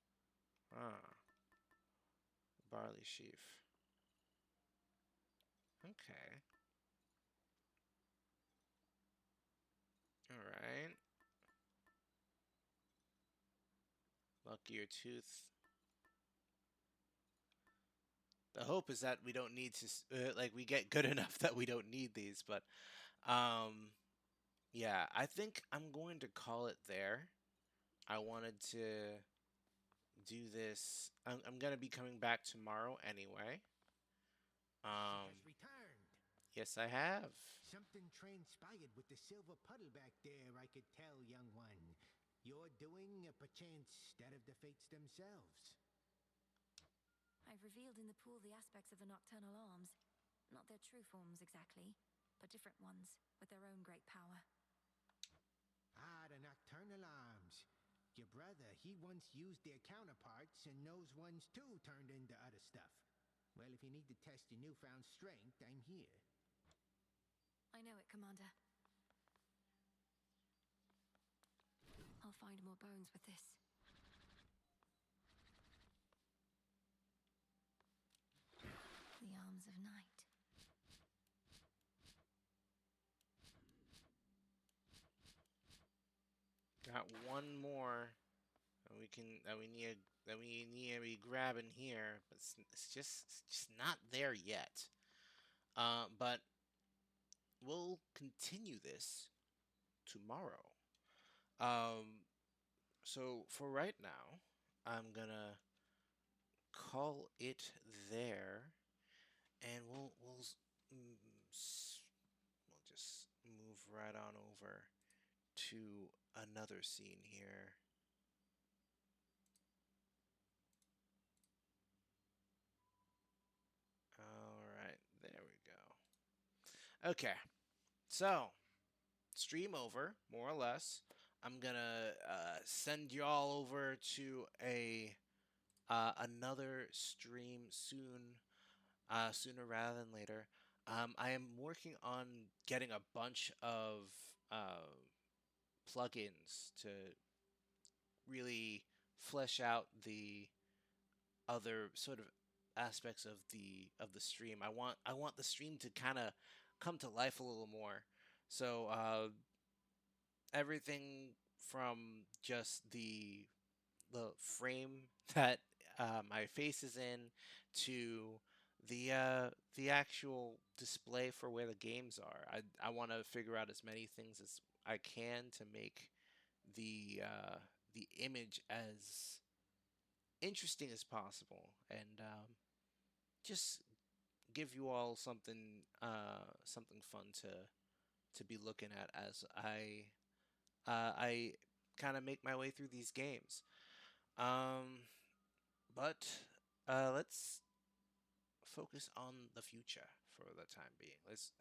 S2: Barley sheaf. Okay. Alright. Luckier tooth. The hope is that we don't need to, like, we get good enough that we don't need these, but, yeah, I think I'm going to call it there. I wanted to do this. I'm going to be coming back tomorrow anyway.
S20: Returned.
S2: Yes, I have.
S20: Something transpired with the silver puddle back there, I could tell, young one. You're doing, perchance, that of the fates themselves.
S5: I've revealed in the pool the aspects of the nocturnal arms. Not their true forms exactly, but different ones, with their own great power.
S20: Ah, the nocturnal arms. Your brother, he once used their counterparts, and those ones too turned into other stuff. Well, if you need to test your newfound strength, I'm here.
S5: I know it, Commander. I'll find more bones with this. The arms of night.
S2: Got one more that we need to be grabbing here, but it's just not there yet. But we'll continue this tomorrow. So for right now, I'm gonna call it there, and we'll just move right on over to another scene here. All right, there we go. Okay, so stream over, more or less. I'm gonna send y'all over to another stream soon, sooner rather than later. I am working on getting a bunch of plugins to really flesh out the other sort of aspects of the stream. I want the stream to kind of come to life a little more. So everything from just the frame that my face is in to the actual display for where the games are. I want to figure out as many things as I can to make the image as interesting as possible. And just give you all something fun to be looking at as I kind of make my way through these games. Um, but let's focus on the future for the time being. Let's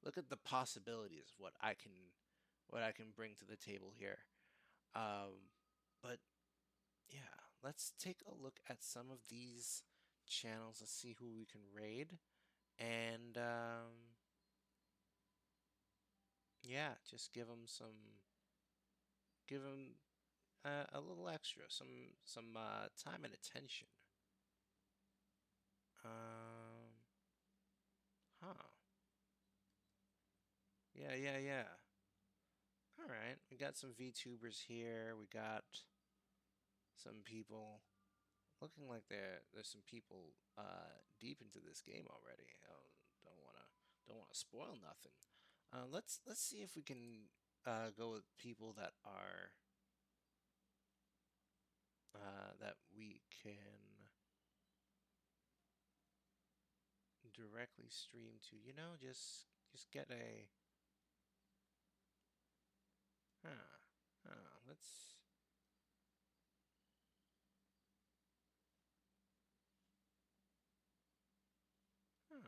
S2: look at the possibilities of what I can bring to the table here. But yeah, let's take a look at some of these channels. Let's see who we can raid, and yeah, just give them a little extra, some time and attention. Um, huh. Yeah, yeah, yeah. All right, we got some VTubers here. We got some people looking like there's some people deep into this game already. Don't wanna spoil nothing. Let's see if we can go with people that are that we can directly stream to. You know, just get a huh. Let's huh.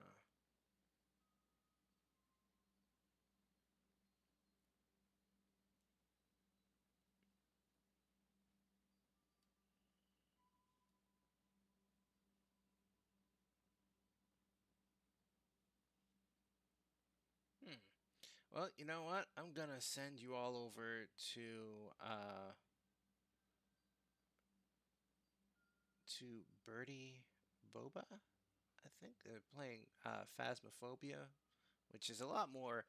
S2: Hmm. Well, you know what? I'm gonna send you all over to Birdie Boba. I think they're playing Phasmophobia, which is a lot more,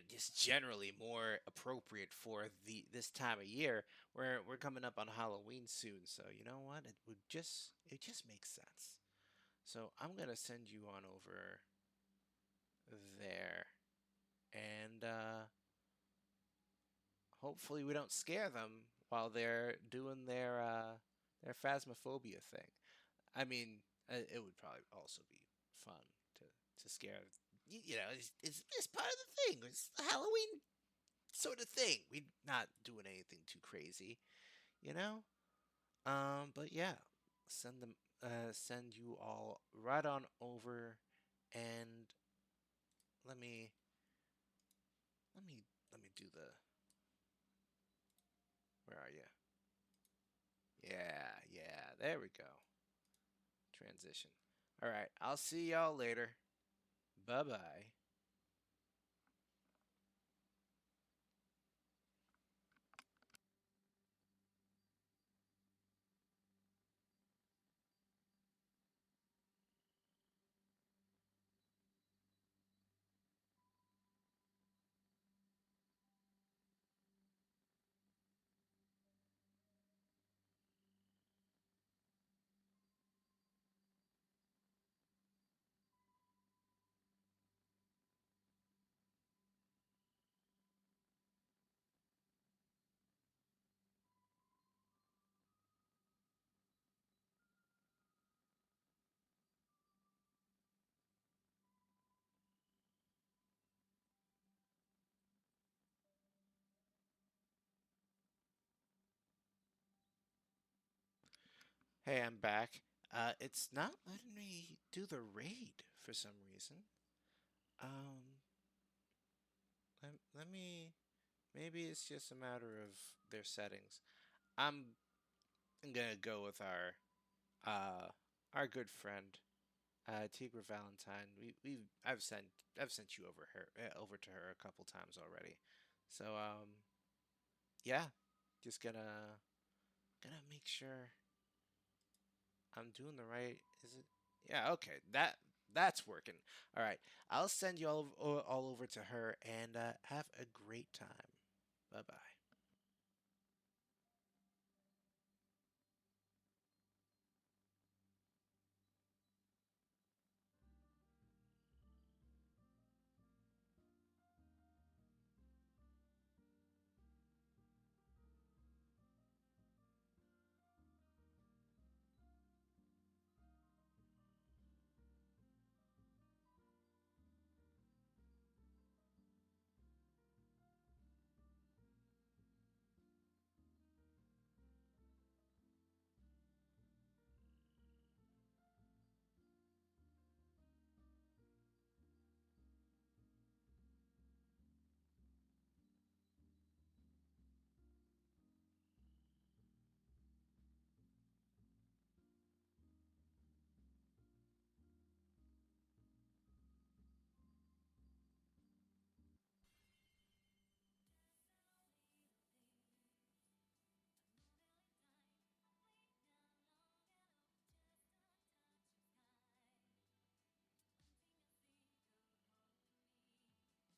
S2: just generally more appropriate for the this time of year. We're coming up on Halloween soon, so you know what? It just makes sense. So I'm gonna send you on over there, and hopefully we don't scare them while they're doing their Phasmophobia thing. I mean, it would probably also be fun to scare. You know, it's part of the thing. It's a Halloween sort of thing. We're not doing anything too crazy, you know. But yeah, send you all right on over, and let me let me do the. Where are you? Yeah, yeah. There we go. Transition. All right. I'll see y'all later. Bye bye. Hey, I'm back. It's not letting me do the raid for some reason. Um, let me. Maybe it's just a matter of their settings. I'm gonna go with uh our good friend Tigra Valentine. I've sent you over to her a couple times already. So yeah, just gonna make sure I'm doing the right. Is it? Yeah. Okay. That's working. All right. I'll send you all over to her and have a great time. Bye bye.